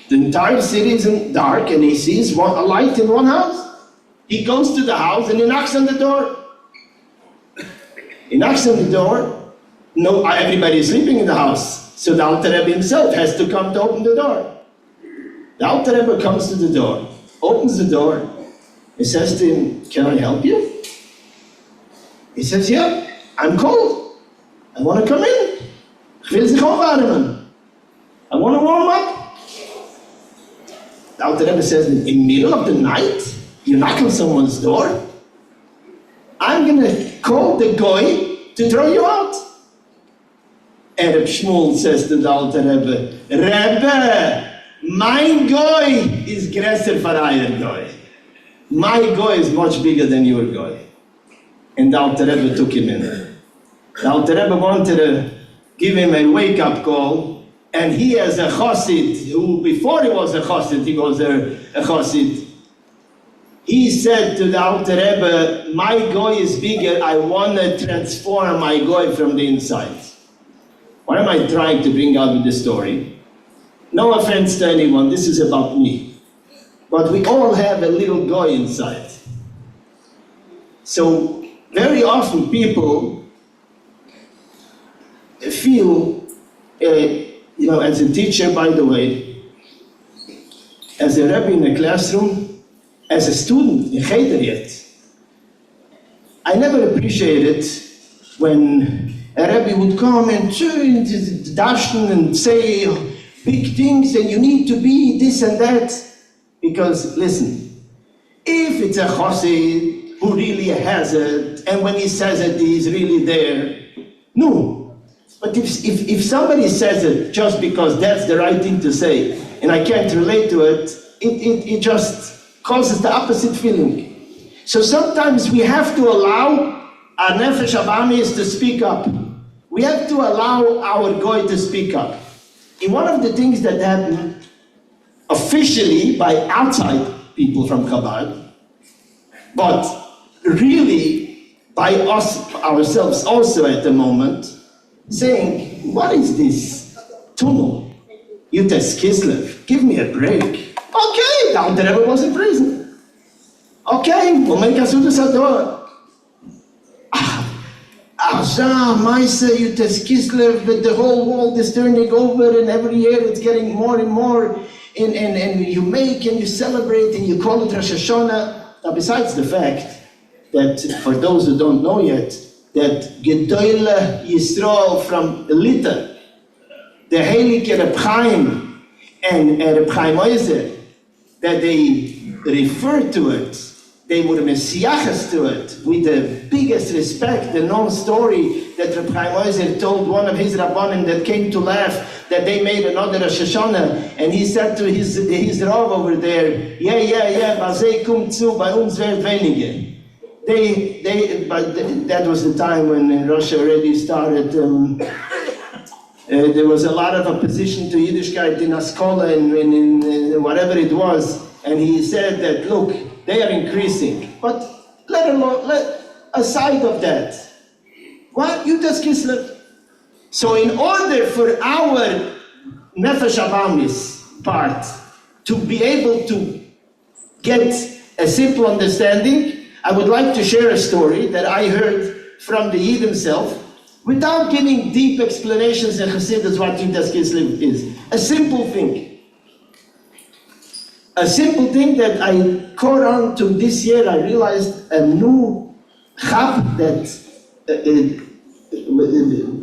the entire city is dark, and he sees a light in one house. He goes to the house and he knocks on the door. He knocks on the door. No, everybody is sleeping in the house, so the Alter Rebbe himself has to come to open the door. The Alter Rebbe comes to the door, opens the door, he says to him, can I help you? He says, yeah, I'm cold. I want to come in. Ich will sich aufwärmen. I want to warm up. The Alter Rebbe says, in the middle of the night, you knock on someone's door? I'm going to call the goy to throw you out. And Reb Shmuel says to the Alter Rebbe, Rebbe, my goy is größer for your goy. My goy is much bigger than your goy. And the Alter Rebbe took him in. The Alter Rebbe wanted to give him a wake-up call, and he as a chassid, who before he was a chassid, he was a chassid, he said to the Alter Rebbe, my goy is bigger, I want to transform my goy from the inside. What am I trying to bring out with this story? No offense to anyone, this is about me. But we all have a little goy inside. So very often people feel, you know, as a teacher, by the way, as a rabbi in a classroom, as a student in Cheder yet, I never appreciated when a rabbi would come and darshan and say big things, and you need to be this and that. Because listen, if it's a chassid who really has it, and when he says it, he's really there, no. But if somebody says it just because that's the right thing to say, and I can't relate to it, it just causes the opposite feeling. So sometimes we have to allow our nefesh abamis to speak up. We have to allow our goy to speak up. And one of the things that happened officially by outside people from Chabad, but really by us ourselves also at the moment, saying, what is this tunnel? Yud Tess Kislev, give me a break. Okay, now the Rebbe was in prison. Okay, we'll make a Sudas Ador. Moshe, Yud Tess Kislev, but the whole world is turning over, and every year it's getting more and more, and you make and you celebrate and you call it Rosh Hashanah. Now, besides the fact that, for those who don't know yet, that Gedoyle Yisrael from Lita, the Heilige Reb Chaim and Reb Chaim Oizer, that they refer to it, they were messiachas to it, with the biggest respect, the known story that Reb Chaim Oizer told one of his Rabbanim that came to laugh that they made another Rosh Hashanah, and he said to his Rav over there, bazei kommt zu, bei uns wird weniger. But that was the time when Russia already started, there was a lot of opposition to Yiddishkeit in Askola and in whatever it was, and he said that, look, they are increasing, but aside of that, what? Yud Tess Kislev. So in order for our Nefesh Abamis part to be able to get a simple understanding, I would like to share a story that I heard from the Yid himself, without giving deep explanations and chassidus what Yud Tess Kislev is. A simple thing. A simple thing that I caught on to this year. I realized a new chap that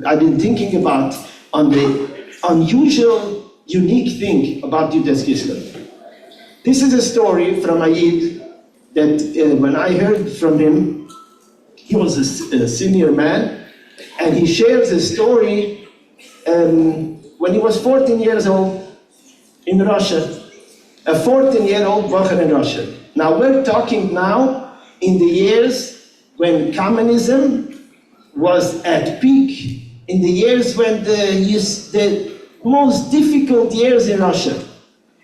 I've been thinking about on the unusual, unique thing about Yud Tess Kislev. This is a story from a Yid that when I heard from him, he was a senior man, and he shares a story when he was 14 years old in Russia, a 14-year-old bacher in Russia. Now we're talking now in the years when communism was at peak, in the years when the most difficult years in Russia.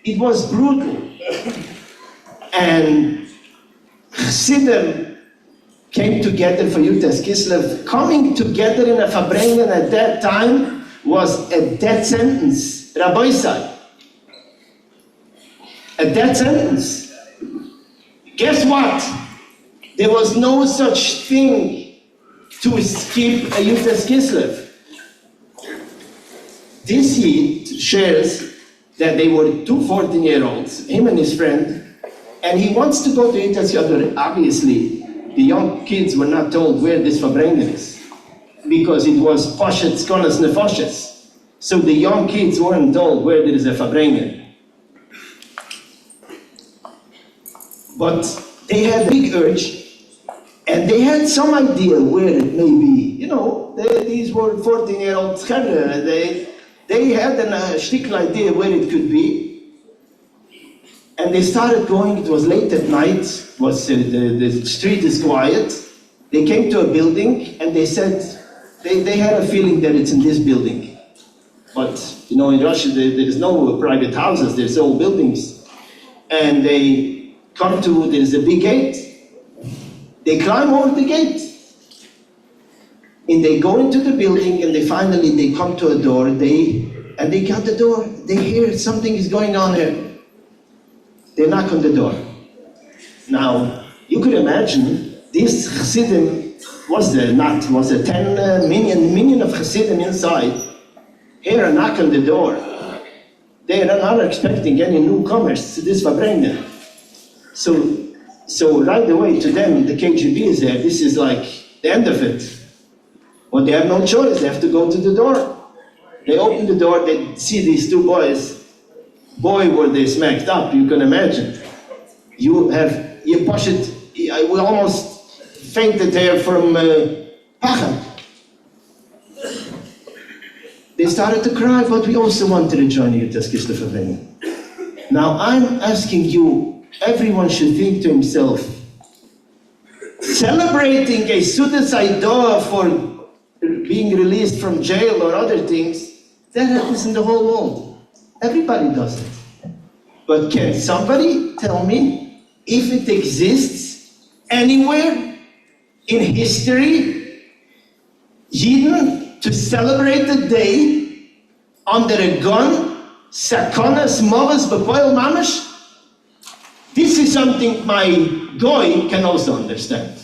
It was brutal. And Chassidim came together for Yud Tess Kislev. Coming together in a Fabrengen at that time was a death sentence. Rabbi said, a death sentence. Guess what? There was no such thing to skip a Yud Tess Kislev. This Yid shares that they were two 14-year-olds, him and his friend, and he wants to go to Yud Tess Kislev. Obviously, the young kids were not told where this Fabrengen is, because it was Poshet Skonas Nefoshes. So the young kids weren't told where there is a Fabrengen. But they had a big urge, and they had some idea where it may be. You know, these were 14-year-old children. They had a shtickl idea where it could be. And they started going. It was late at night, the street is quiet. They came to a building, and they said, they had a feeling that it's in this building. But, you know, in Russia, there is no private houses, there's all buildings. And they come to, there's a big gate. They climb over the gate. And they go into the building, and they come to a door, and they got the door. They hear something is going on here. They knock on the door. Now, you could imagine, this Chassidim was a 10 million of Chassidim inside. Here a knock on the door. They are not expecting any newcomers to this Fabrengen. So right away to them, the KGB is there. This is like the end of it. Well, they have no choice. They have to go to the door. They open the door. They see these two boys. Boy, were they smacked up, you can imagine. We almost fainted there from pachad. They started to cry, but we also wanted to join Yud Tess Kislev. Now I'm asking you, everyone should think to himself, celebrating a Sudas Aidah for being released from jail or other things, that happens in the whole world. Everybody does it. But can somebody tell me if it exists anywhere in history, Yidden to celebrate the day under a gun, sakonas movas b'poel mamash? This is something my goy can also understand.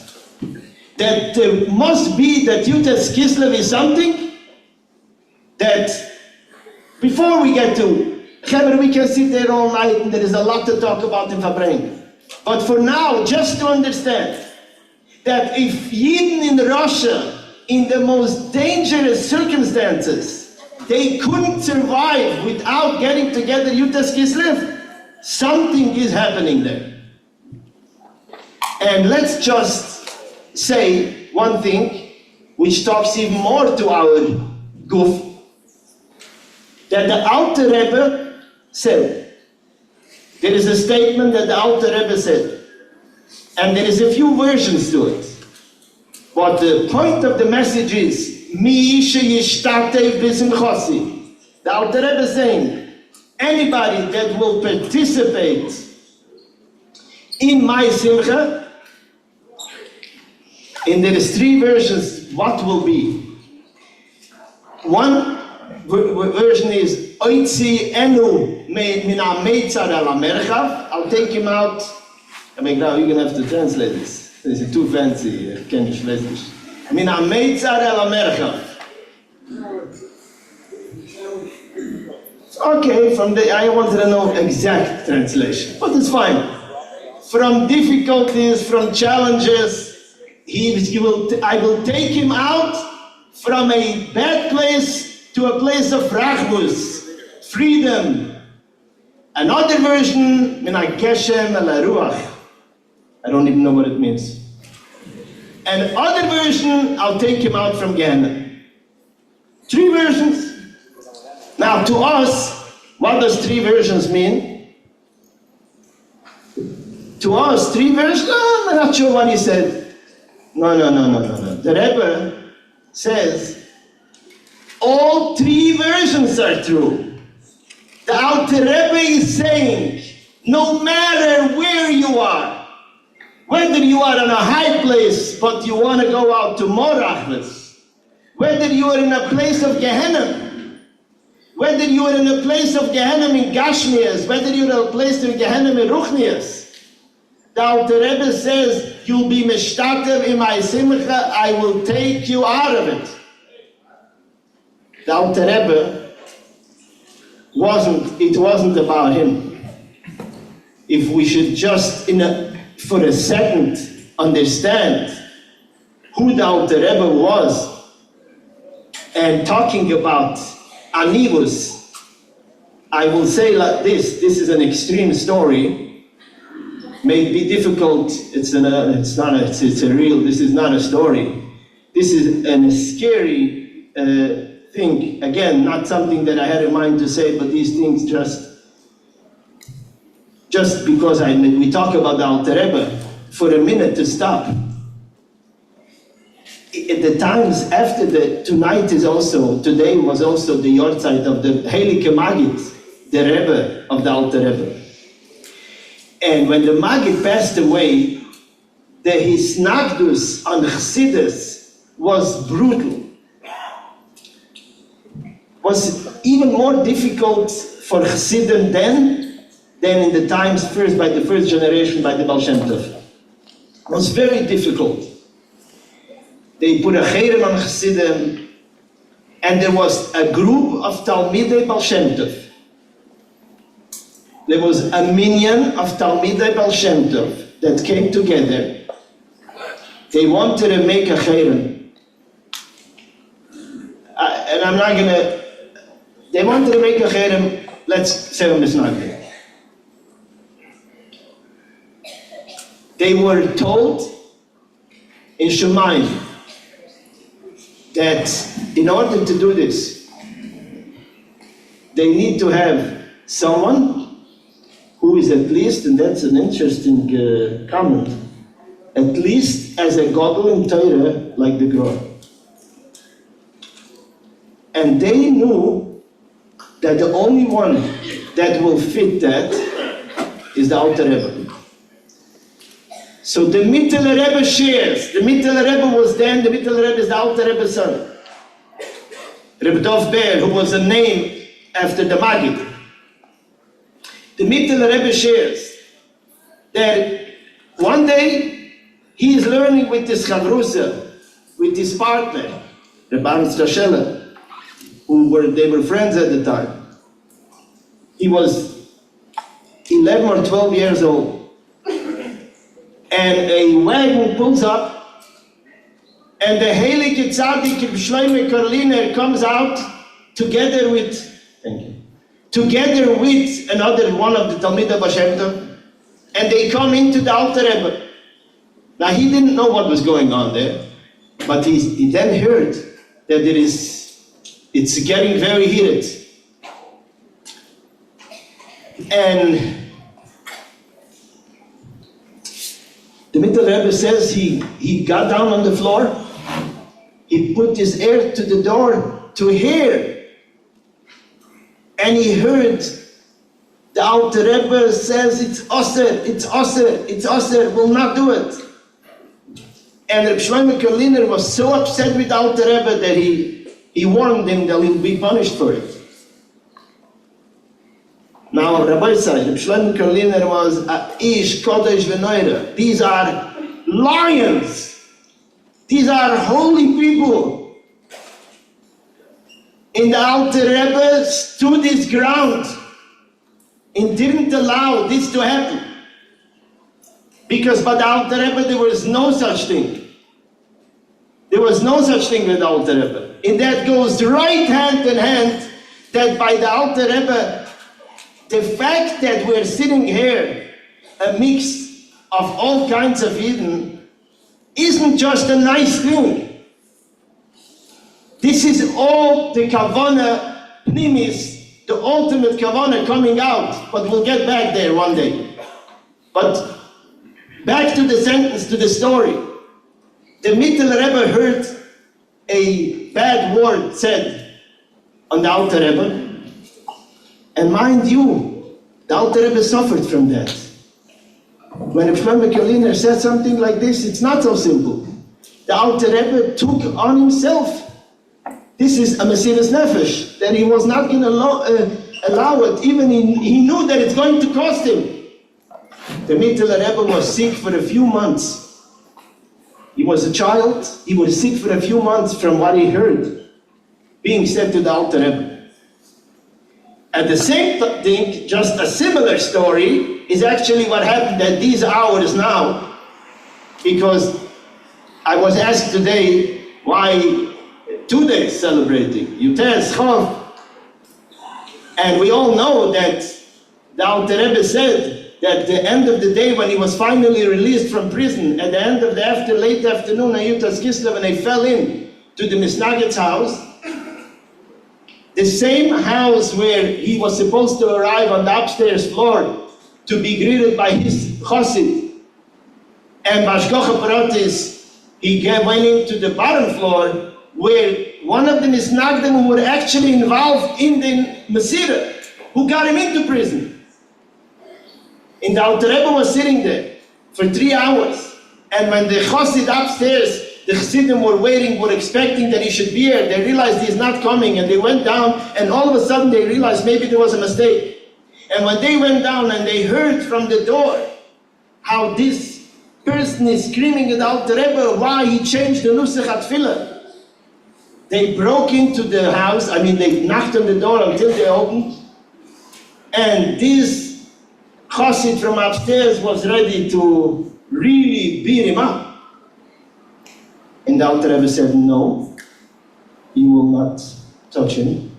That there must be that Yud Tess Kislev is something that before we get to Chabad, we can sit there all night and there is a lot to talk about in Fabrengen. But for now, just to understand that if Yidden in Russia, in the most dangerous circumstances, they couldn't survive without getting together Yud Tess Kislev, something is happening there. And let's just say one thing, which talks even more to our guf, that the Alter Rebbe said. There is a statement that the Alter Rebbe said, and there is a few versions to it. But the point of the message is, Mi sheyishtatev b'simchosi. The Alter Rebbe is saying, anybody that will participate in my simcha, and there is three versions, what will be? One version is, Oitzi enu min ha-meitzar el ha-merchav. I'll take him out. I mean, now you're going to have to translate this. This is too fancy. I can't translate this. Min ha-meitzar el ha-merchav. Okay, I wanted to know exact translation, but it's fine. From difficulties, from challenges, I will take him out from a bad place to a place of rachmus, freedom. Another version, min ha-geshem el ha-ruach. I don't even know what it means. And other version, I'll take him out from Gehenna. Three versions. Now, to us, what does three versions mean? To us, three versions? I'm not sure what he said. No. The Rebbe says, all three versions are true. The Alter Rebbe is saying, no matter where you are, whether you are in a high place, but you want to go out to more rachmas, whether you are in a place of Gehenna, whether you are in a place of Gehenna in Gashmias, whether you're in a place of Gehenna in Ruchnias, the Alter Rebbe says, you'll be mishtatev in my simcha, I will take you out of it. The Alter Rebbe wasn't about him. If we should just, for a second, understand who the Alter Rebbe was, and talking about Anivus, I will say like this is an extreme story, may be difficult, this is not a story. This is a scary thing, again, not something that I had in mind to say, but these things just because we talk about the Alter Rebbe, for a minute to stop. At the times after today was also the yortzeit of the Heilige Magid, the Rebbe of the Alter Rebbe. And when the Magid passed away, the hisnagdus on chassidus was brutal. Was even more difficult for chassidim then than in the times by the first generation by the Baal Shem Tov. It was very difficult. They put a cherem on chassidim, and there was a group of Talmidei Baal Shem Tov. There was a minyan of Talmidei Baal Shem Tov that came together. They wanted to make a cherem. They wanted to make a cherem, let's say on this night. They were told in Shmiely that in order to do this, they need to have someone who is at least, and that's an interesting comment, at least as a gadol in Torah like the Gra. And they knew that the only one that will fit that is the Alter Rebbe. So the Mittler Rebbe shares. The Mittler Rebbe was then, the Mittler Rebbe is the Alter Rebbe's son. Rebbe Dov Ber, who was a name after the Maggid. The Mittler Rebbe shares that one day he is learning with his chavrusa, with his partner, Rebbe Aaron Strashela, they were friends at the time. He was 11 or 12 years old. And a wagon pulls up, and the Heilige Tzaddik Shlomo Karliner comes out together with another one of the Talmidei Bashem Tov, and they come into the Alter Rebbe. Now he didn't know what was going on there, but he then heard that it's getting very heated. And the Mittler Rebbe says he got down on the floor, he put his ear to the door to hear, and he heard the Alter Rebbe says, it's Osir, will not do it. And Reb Shlomo Karliner was so upset with the Alter Rebbe that he warned him that he'll be punished for it. Now, Rabbi said, Reb Shlomo Karliner was a ish kodesh v'noira. These are lions. These are holy people. And the Alter Rebbe stood his ground and didn't allow this to happen. Because by the Alter Rebbe there was no such thing. There was no such thing with the Alter Rebbe. And that goes right hand in hand that by the Alter Rebbe, the fact that we're sitting here, a mix of all kinds of Eden, isn't just a nice thing. This is all the Kavanah Pnimis, the ultimate Kavanah coming out, but we'll get back there one day. But back to the sentence, to the story. The Mittler Rebbe heard a bad word said on the Alter Rebbe. And mind you, the Alter Rebbe suffered from that. When Reb Shlomo Karliner said something like this, it's not so simple. The Alter Rebbe took on himself. This is a Mesiras Nefesh, that he was not going to allow it, even he knew that it's going to cost him. The Mittler Rebbe was sick for a few months. He was a child, he was sick for a few months from what he heard being said to the Alter Rebbe. At the same thing, just a similar story, is actually what happened at these hours now, because I was asked today why 2 days celebrating Yud Tess Kislev, and we all know that the Alter Rebbe said that at the end of the day, when he was finally released from prison, at the end of the late afternoon on Yud Tess Kislev, and they fell in to the Misnagid's house, the same house where he was supposed to arrive on the upstairs floor to be greeted by his chassid, and Bashkocha Pratis, he went into the bottom floor where one of the Misnagdim who were actually involved in the Mesira, who got him into prison. And the Alter Rebbe was sitting there for 3 hours. And when the chassid upstairs, the chassidim were waiting, were expecting that he should be here, they realized he's not coming, and they went down, and all of a sudden they realized maybe there was a mistake. And when they went down and they heard from the door how this person is screaming at the Alter Rebbe why he changed the Nusach HaTfilah, they broke into the house, they knocked on the door until they opened, and this chassid from upstairs was ready to really beat him up. And the Alter Rebbe said, no, you will not touch him.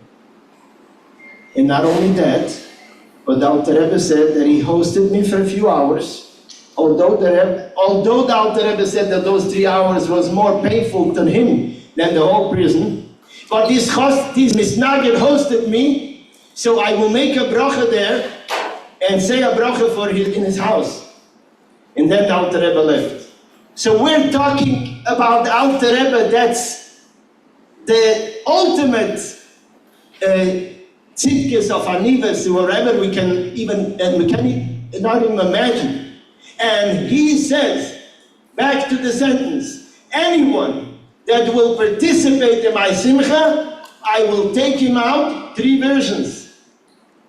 And not only that, but the Alter Rebbe said that he hosted me for a few hours. Although the Alter Rebbe said that those 3 hours was more painful to him than the whole prison, but this Misnagid hosted me, so I will make a bracha there and say a bracha in his house. And then the Alter Rebbe left. So we're talking about the Alter Rebbe, that's the ultimate tzidkes of Anivas, wherever we can not even imagine. And he says, back to the sentence, anyone that will participate in my simcha, I will take him out. 3 versions.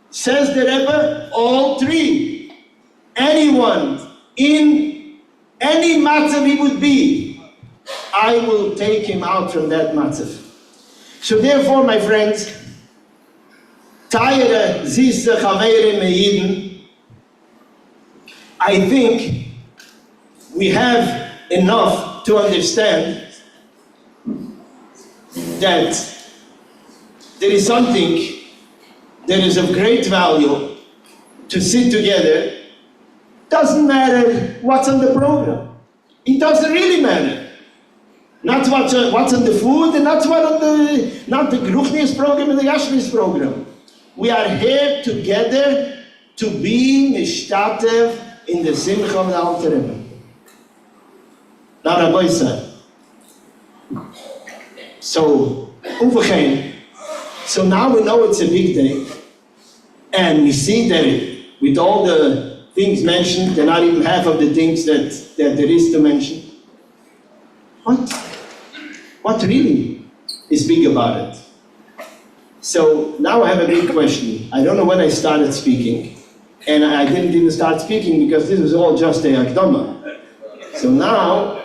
Says the Rebbe, all 3. Anyone in any matzav he would be, I will take him out from that matzav. So therefore, my friends, Tayere Zise Chavere Meiden, I think we have enough to understand that there is something that is of great value to sit together. Doesn't matter what's on the program. It doesn't really matter. Not what's on the food, and not the Gruchnius program and the Yashmi's program. We are here together to be mishtatev in the simcha of the Alter Rebbe. Now, Rabbi said. So now we know it's a big day, and we see that with all the things mentioned, they're not even half of the things that there is to mention. What really is big about it? So now I have a big question. I don't know when I started speaking, and I didn't even start speaking because this was all just a akdama. So now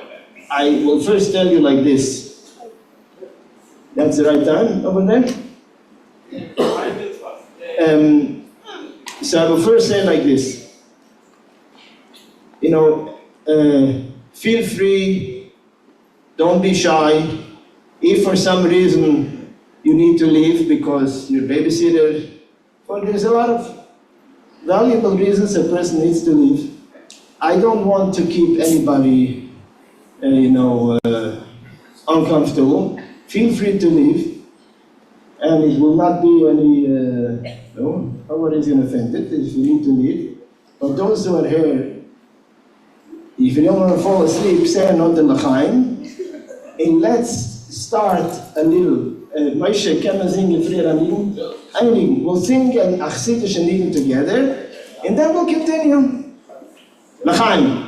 I will first tell you like this. That's the right time over there? So I will first say like this. Feel free, don't be shy. If for some reason you need to leave because your babysitter, well, there's a lot of valuable reasons a person needs to leave. I don't want to keep anybody, uncomfortable. Feel free to leave, and it will not be any, nobody's going to offend it if you need to leave. But those who are here, if you don't want to fall asleep, say not the L'chaim, and let's start a little. Moshe, can we sing Einigen? We'll sing an chassidus Nigen together, and then we'll continue. L'chaim.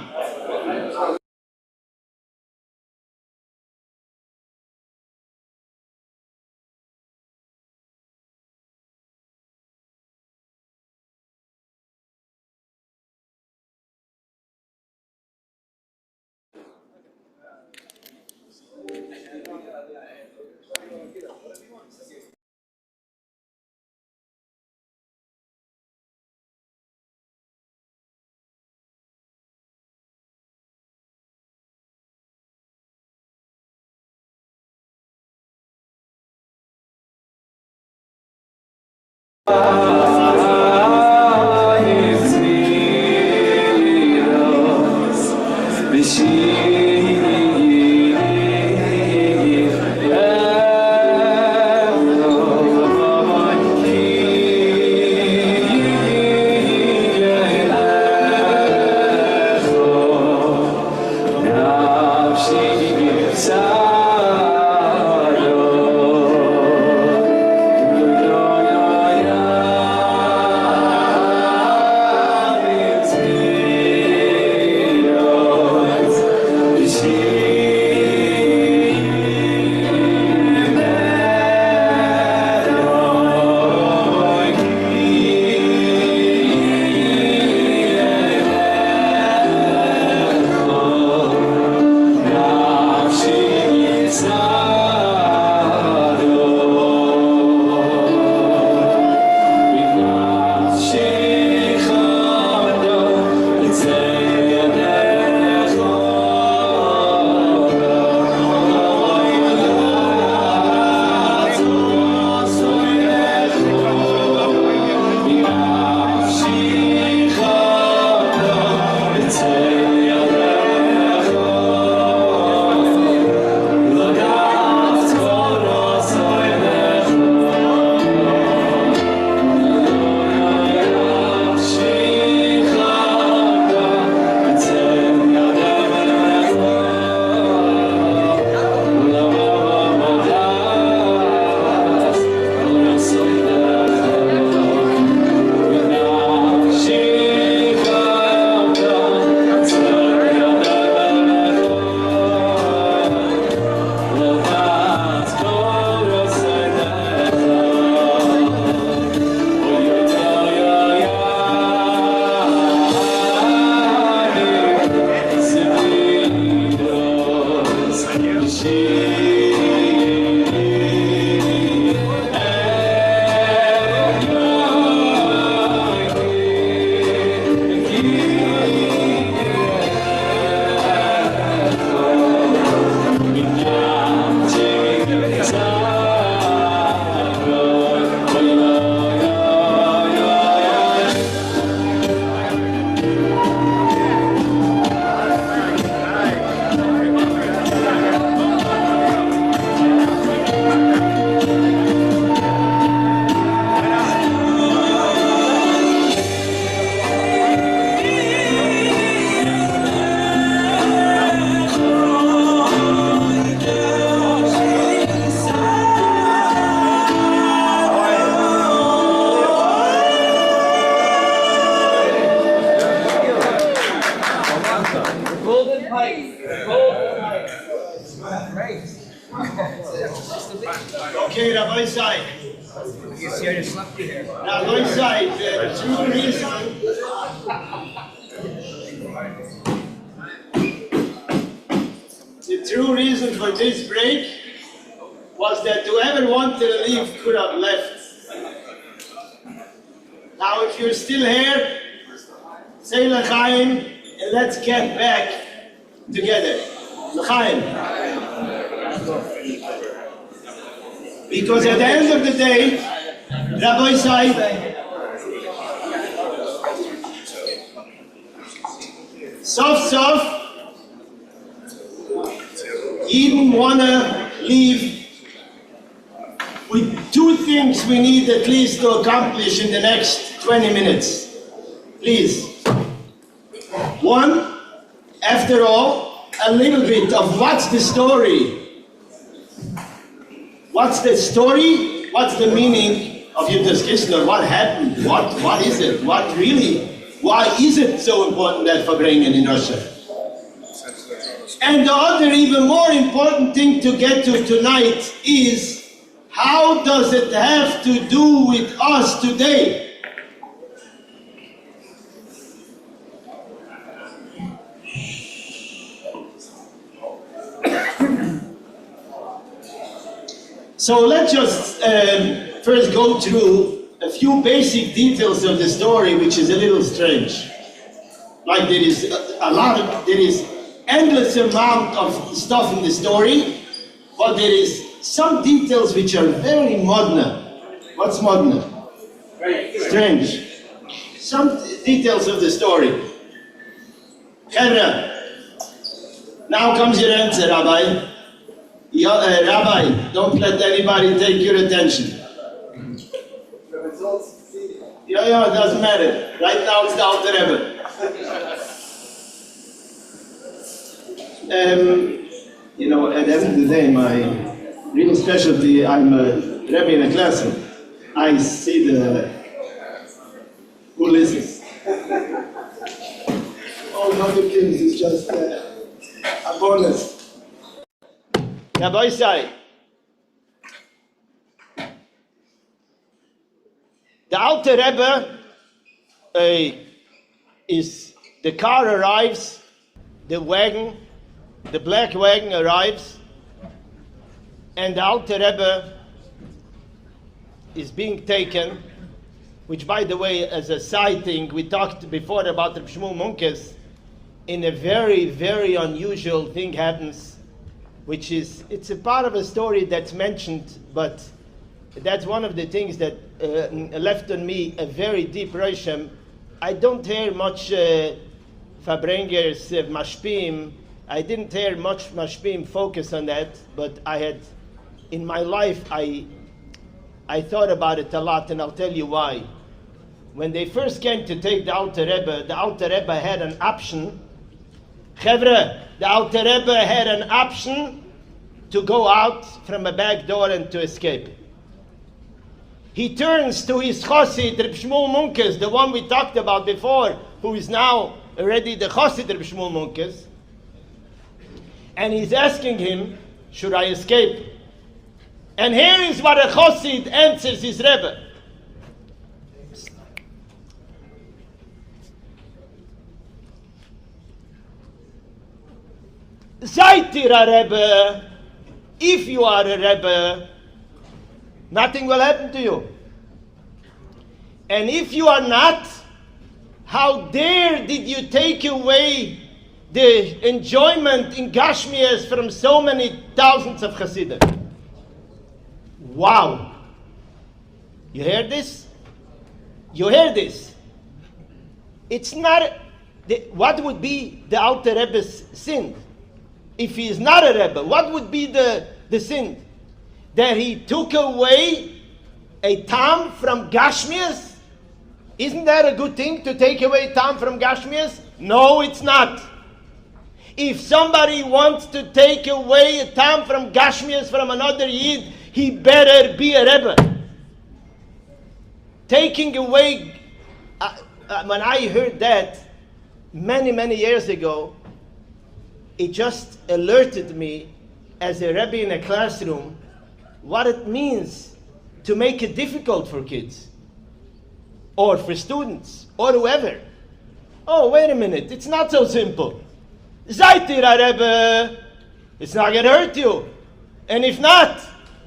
Okay, Rabbi Sai. Rabbi Sai, the true reason. The true reason for this break was that whoever wanted to leave could have left. Now, if you're still here, say L'chaim, and let's get back together. L'chaim. Because at the end of the day, Rabbi Sai, soft, Eden wanna leave with two things we need at least to accomplish in the next 20 minutes. Please. One, after all, a little bit of what's the story. What's the story? What's the meaning of Yud Tess Kislev? What happened? What is it? What really? Why is it so important that Fabrengen in Russia? And the other even more important thing to get to tonight is, how does it have to do with us today? So let's just first go through a few basic details of the story, which is a little strange. Like there is endless amount of stuff in the story, but there is some details which are very modern. What's modern? Strange. Some details of the story. Chevra, now comes your answer, Rabbi. Rabbi, don't let anybody take your attention. Yeah, it doesn't matter. Right now it's the Alter Rebbe. At the end of the day, my real specialty, I'm a Rebbe in a classroom. I see who listens. All the other things is just a bonus. Rabbi Sai, the Alter Rebbe the car arrives, the black wagon arrives, and the Alter Rebbe is being taken, which, by the way, as a side thing, we talked before about Reb Shmuel Munkes, in a very, very unusual thing happens, which is, it's a part of a story that's mentioned, but that's one of the things that left on me a very deep roshem. I don't hear much Fabrenger's mashpim. I didn't hear much mashpim focus on that, but I had, in my life, I thought about it a lot, and I'll tell you why. When they first came to take the Alter Rebbe had an option. Chevre, the Alter Rebbe had an option to go out from a back door and to escape. He turns to his chassid, Reb Shmuel Munkes, the one we talked about before, who is now already the chassid Reb Shmuel Munkes, and he's asking him, should I escape? And here is what a chassid answers his Rebbe. Seid ihr a Rebbe? If you are a Rebbe, nothing will happen to you. And if you are not, how dare did you take away the enjoyment in Gashmias from so many thousands of chassidim? Wow. You hear this? You hear this? It's not, what would be the Alter Rebbe's sin? If he is not a Rebbe, what would be the sin? That he took away a tam from Gashmias? Isn't that a good thing to take away tam from Gashmias? No, it's not. If somebody wants to take away a tam from Gashmias from another Yid, he better be a Rebbe. Taking away, when I heard that many, many years ago, it just alerted me as a rabbi in a classroom what it means to make it difficult for kids or for students or whoever. Oh, wait a minute, it's not so simple. Seid ihr a Rebbe? It's not going to hurt you. And if not,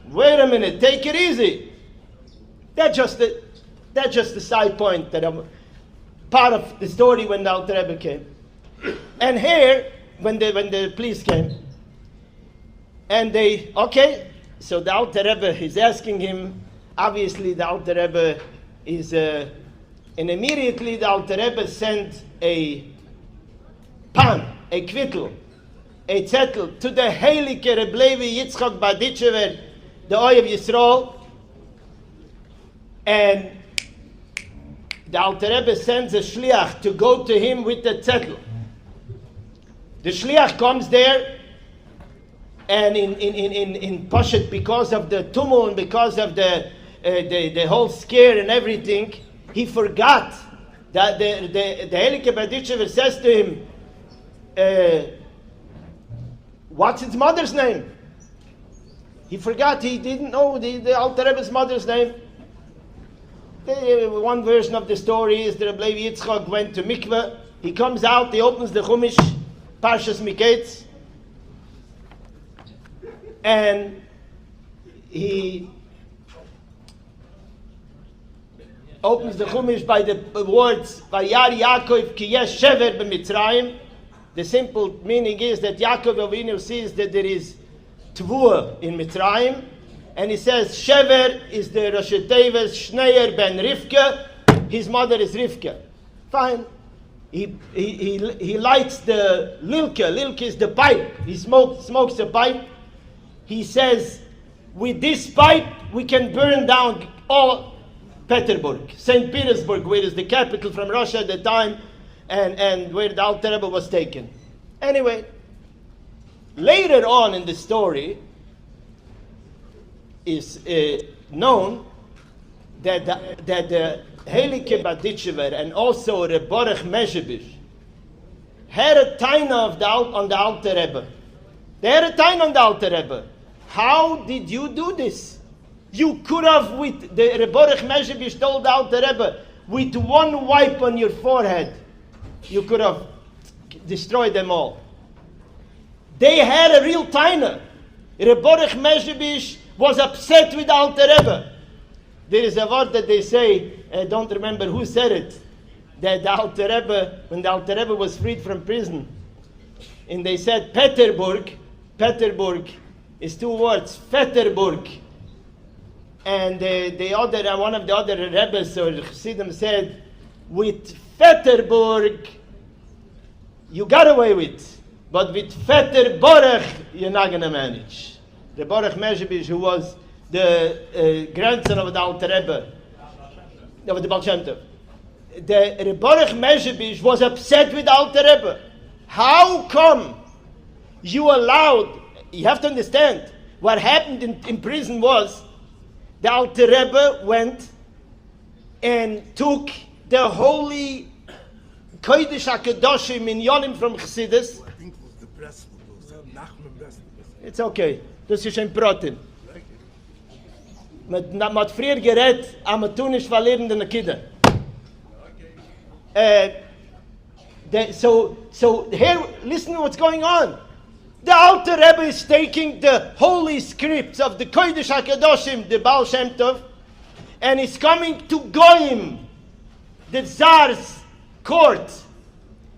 wait a minute, take it easy. That's just the side point that I'm part of the story when the Alter Rebbe came. And here, when the police came, and so the Alter Rebbe is asking him, obviously the Alter Rebbe is, and immediately the Alter Rebbe sent a pan, a kvittel, a zettel to the heilige Reb Levi Yitzchak Baditchever, the Oyev Yisrael, and the Alter Rebbe sends a shliach to go to him with the zettel. The shliach comes there, and in Poshet, because of the tumult and because of the whole scare and everything, he forgot that the Heilige Baditchever says to him, what's his mother's name? He forgot, he didn't know the Alter Rebbe's mother's name. One version of the story is that Reb Levi Yitzchak went to mikveh. He comes out, he opens the Chumash, Parshas Miketz, and he opens the Chumash by the words, Vayar Yaakov ki yesh shever b'Mitzrayim. The simple meaning is that Yaakov Avinu sees that there is Tvua in Mitzrayim, and he says Shever is the Rosh Teves Shneir ben Rivka. His mother is Rivka. Fine. He lights the lilka. Lilka is the pipe. He smokes a pipe. He says, with this pipe we can burn down all Petersburg, St. Petersburg, where is the capital from Russia at the time, and where the Alter Rebbe was taken. Anyway, later on in the story is known that the Heilige Baditchever and also Reb Baruch Mezhebish had a taina on the Alter Rebbe. They had a taina on the Alter Rebbe. How did you do this? You could have, with the Reb Baruch Mezhebish told the Alter Rebbe, with one wipe on your forehead, you could have destroyed them all. They had a real taina. Reb Baruch Mezhebish was upset with the Alter Rebbe. There is a word that they say, I don't remember who said it, that the Alter Rebbe, when the Alter Rebbe was freed from prison, and they said Peterburg is two words, Fetterburg. And one of the other Rebbes or Chassidim said, with Fetterburg, you got away with, but with Vetter Baruch, you're not going to manage. The Baruch Mezhebish, who was the grandson of the Alter Rebbe, of the Baal Shem Tov. The Baruch Mezhebish was upset with the Alter Rebbe. How come you allowed, you have to understand, what happened in prison was, the Alter Rebbe went and took the holy Kodesh HaKadoshim in Yonim from chassidus. It's okay. Das ist ein Protein. Man hat früher gerät, aber man tun nicht verlieren den Kinder. So here, listen to what's going on. The Alter Rebbe is taking the holy scripts of the Kodesh HaKadoshim, the Baal Shem Tov, and is coming to Goyim, the Tsar's court,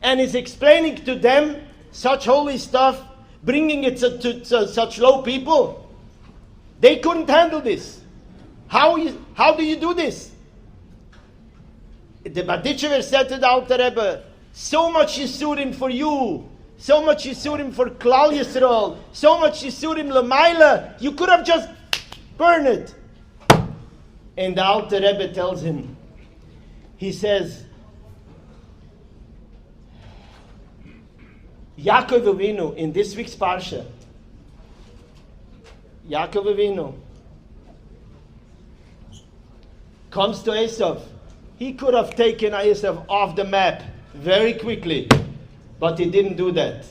and is explaining to them such holy stuff, bringing it to such low people. They couldn't handle this. How do you do this? The Baditchever said to the Alter Rebbe, so much Yisurim for you, so much Yisurim for Klal Yisrael, so much Yisurim Lamaila, you could have just burned it. And the Alter Rebbe tells him, he says, Yaakov Avinu, in this week's Parsha, Yaakov Avinu comes to Esav. He could have taken Esav off the map very quickly, but he didn't do that.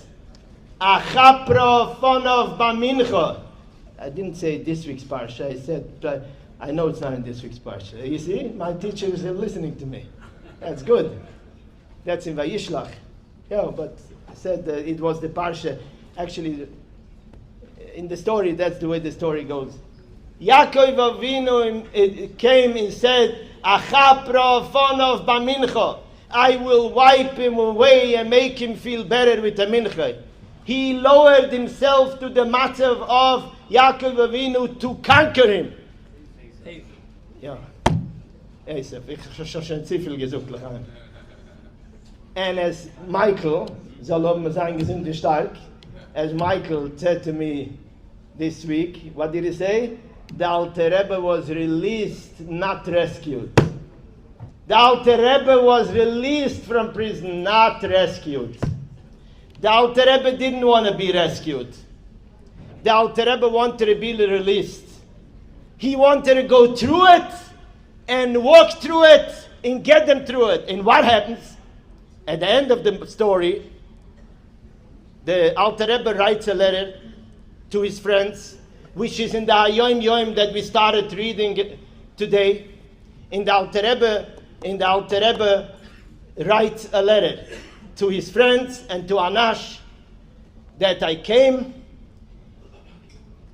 a chapro fonov bamincha. I didn't say this week's parsha. I said, I know it's not in this week's parsha. You see, my teachers are listening to me. That's good. That's in Vayishlach. Yeah, but I said it was the parsha. Actually, in the story, that's the way the story goes. Yaakov Avinu came and said, "Achapro fonov bamincha." I will wipe him away and make him feel better with the mincha. He lowered himself to the matzav of Yaakov Avinu to conquer him. Yeah. Esef, ich habe schon zu viel gesagt. And as Michael, soll haben wir sagen, gesund stark, as Michael said to me this week, what did he say? The Alter Rebbe was released, not rescued. The Alter Rebbe was released from prison, not rescued. The Alter Rebbe didn't want to be rescued. The Alter Rebbe wanted to be released. He wanted to go through it and walk through it and get them through it. And what happens? At the end of the story, the Alter Rebbe writes a letter to his friends, which is in the Hayom Yom that we started reading today. In the Alter Rebbe writes a letter to his friends and to Anash that I came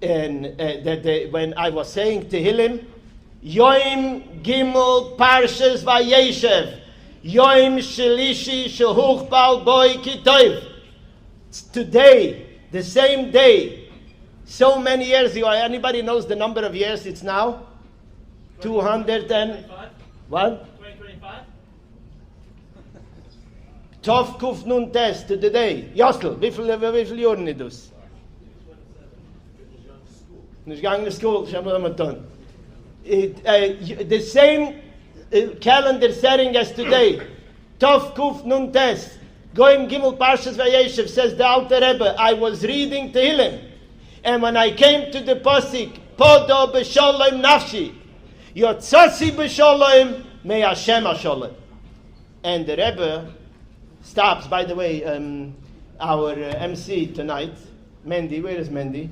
and when I was saying Tehillim, Yom Gimel Parshas Vayeshev, Yom Shelishi Shehuch Bal Boy Kitoiv. Today, the same day, so many years ago. Anybody knows the number of years it's now? 200 and what? 2025. Tov Kuf Nun Tess to the day. Yosel, wie viele Jahren ist das? Nicht gegangen to school, ich habe noch done. The same calendar setting as today. Tov Kuf Nun Tess. Goim Gimel Parshas Vayeshev, says the Alter Rebbe, I was reading Tehillim, and when I came to the pasuk, Podo b'sholem nafshi, Yotzasi b'sholem, may Hashem hasholem. And the Rebbe stops. By the way, our MC tonight, Mendy, where is Mendy?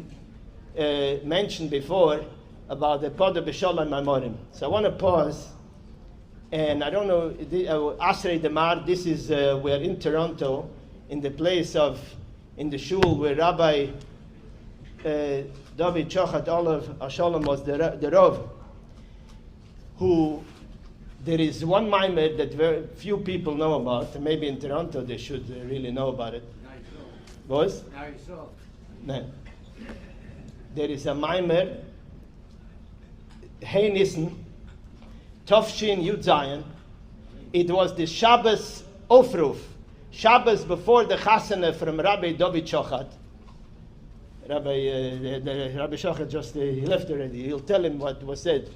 Mentioned before about the Podo b'sholem Mamorim. So I want to pause. And I don't know, Asrei Demar, this is, we're in Toronto, in the place of, in the shul where Rabbi David Chochat Olav Ashalom was the Rav, who, there is one mimer that very few people know about, and maybe in Toronto they should really know about it. Was? No. There is a mimer, Hey Nissen, Tovshin Yud Zayin. It was the Shabbos Ofruf, Shabbos before the Chasana from Rabbi David Chochat. Rabbi Chochat just he left already. He'll tell him what was said.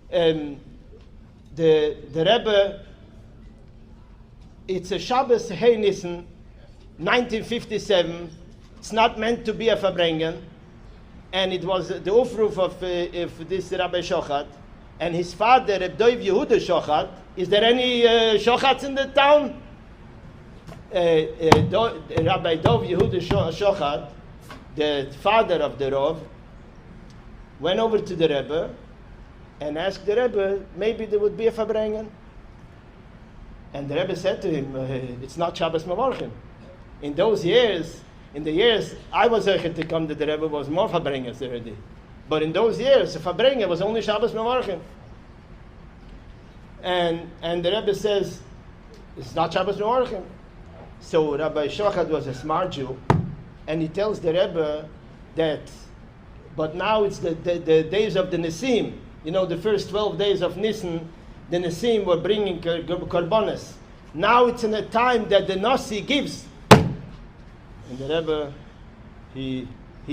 The Rebbe. It's a Shabbos Hey Nissen, 1957. It's not meant to be a Fabrengen, and it was the Ofruf of this Rabbi Chochat. And his father, Rabbi Yehuda Shochat. Is there any Shochats in the town? Rabbi Dov Yehuda Shochat, the father of the Rav, went over to the Rebbe and asked the Rebbe, maybe there would be a Fabrengen. And the Rebbe said to him, it's not Shabbos Mavorchim. In those years, in the years I was able to come to the Rebbe, was more Fabrengens already. But in those years, the Fabrengen was only Shabbos Mevarchim. And the Rebbe says, it's not Shabbos Mevarchim. So Rabbi Shochat was a smart Jew, and he tells the Rebbe that, but now it's the days of the Nisim. You know, the first 12 days of Nisan, the Nisim were bringing korbanos. Now it's in a time that the Nasi gives. And the Rebbe, he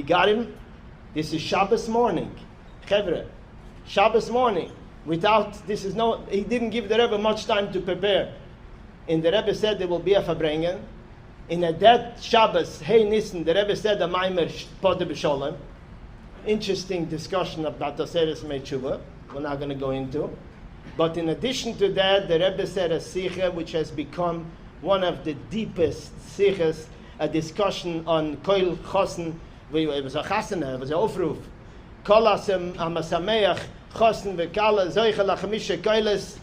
got him. This is Shabbos morning, Chevre. Shabbos morning. He didn't give the Rebbe much time to prepare. And the Rebbe said there will be a Fabrengen. And at that Shabbos, Hey Nissen, the Rebbe said a Maimer Poder B'Sholem. Interesting discussion about Taseres Meitshuva. We're not going to go into. But in addition to that, the Rebbe said a Sikha which has become one of the deepest Sikhas a discussion on Koil Chosen. It was a chasana, it was an aufruf. Kol hamasameach chosen v'kala zoicha lachmisha koiles.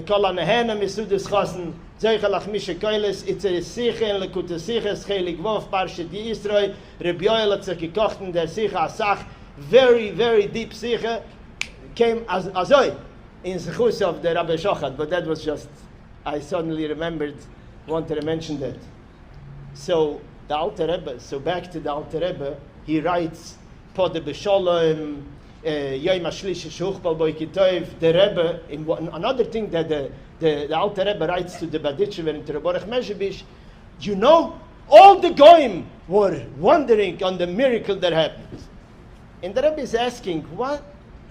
Kol hanehena misudus chosen zoicha lachmisha koiles. It's a siche in lekute siches chelik vof parshat Yisroi. Rabbi Yoel hat sich gekocht in der siche asach. Very, very deep siche. Came as azoi in zechus of the Rabbi Shochat, but that was just, I suddenly remembered, wanted to mention that. So the Alter Rebbe, back to the Alter Rebbe, he writes, Pod B'Sholom, Yom HaShlishi Shuchbal Boi Kitov, the Rebbe, another thing that the Alter Rebbe writes to the Baditchever and to the Baruch Mezhebish, you know, all the Goyim were wondering on the miracle that happened. And the Rebbe is asking, what?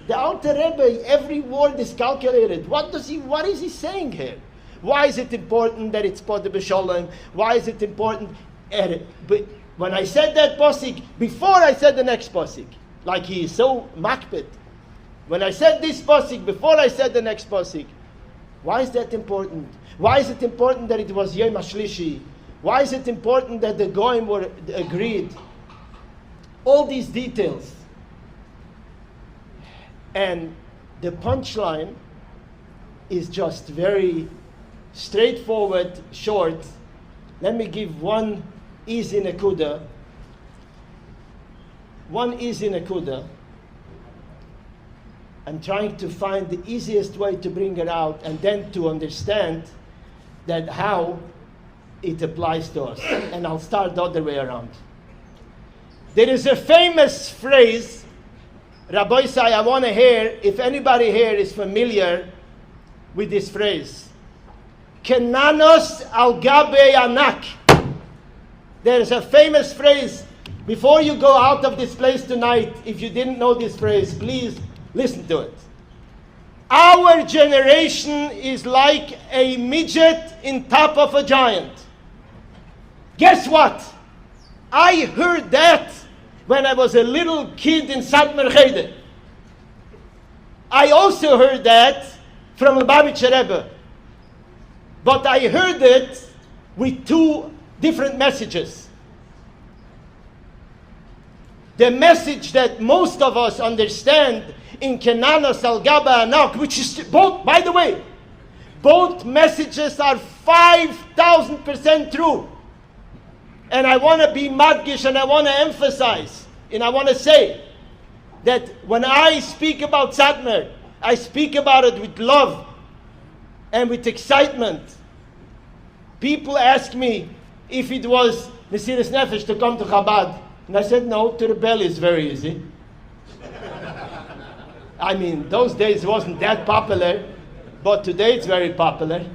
The Alter Rebbe, every word is calculated. What is he saying here? Why is it important that it's Pod B'Sholom? Why is it important? But when I said that posik, before I said the next posik, like he is so makbet, when I said this posik, before I said the next posik, why is that important? Why is it important that it was Yom HaShlishi? Why is it important that the Goyim were agreed? All these details. And the punchline is just very straightforward, short. Let me give one easy nekuda. I'm trying to find the easiest way to bring it out and then to understand that how it applies to us. And I'll start the other way around. There is a famous phrase, Rabbi Say, I want to hear if anybody here is familiar with this phrase. Kenanos al gabe anak. There is a famous phrase. Before you go out of this place tonight, if you didn't know this phrase, please listen to it. Our generation is like a midget in top of a giant. Guess what? I heard that when I was a little kid in Satmar Cheder. I also heard that from a Lubavitch Rebbe. But I heard it with two different messages. The message that most of us understand in Kenanos al Gaba Anak, which is both, by the way, both messages are 5,000% true. And I want to be madgish and I want to emphasize and I want to say that when I speak about Satmar, I speak about it with love and with excitement. People ask me if it was Mesiras Nefesh to come to Chabad. And I said, no, to rebel is very easy. I mean, those days it wasn't that popular, but today it's very popular.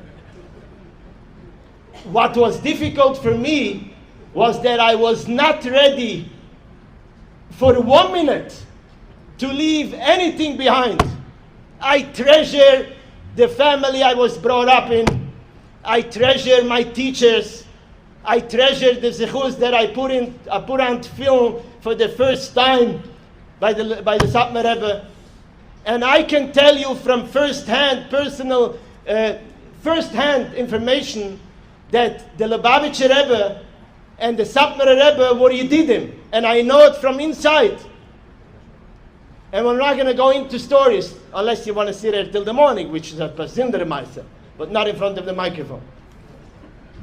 What was difficult for me was that I was not ready for 1 minute to leave anything behind. I treasure the family I was brought up in. I treasure my teachers. I treasure the zechus that I put on film for the first time by the Satmar Rebbe. And I can tell you from first-hand information that the Lubavitch Rebbe and the Satmar Rebbe were Yedidim. And I know it from inside. And we're not going to go into stories unless you want to sit there till the morning, which is a pasindere maisa, but not in front of the microphone.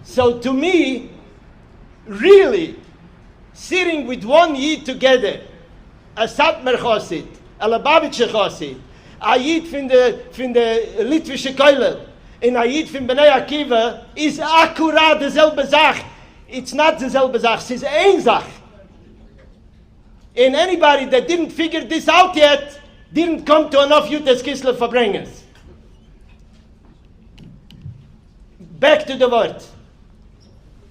So to me, really, sitting with one Yid together, a Satmar Chassid, a Lubavitch Chassid, a Yid from the Litwische Koilel, and a Yid from Bnei Akiva, is akkurat dezelfde Sach. It's not dezelfde Sach, it's ein Sach. And anybody that didn't figure this out yet, didn't come to enough Yud Tess Kislev Fabrengen. Back to the word.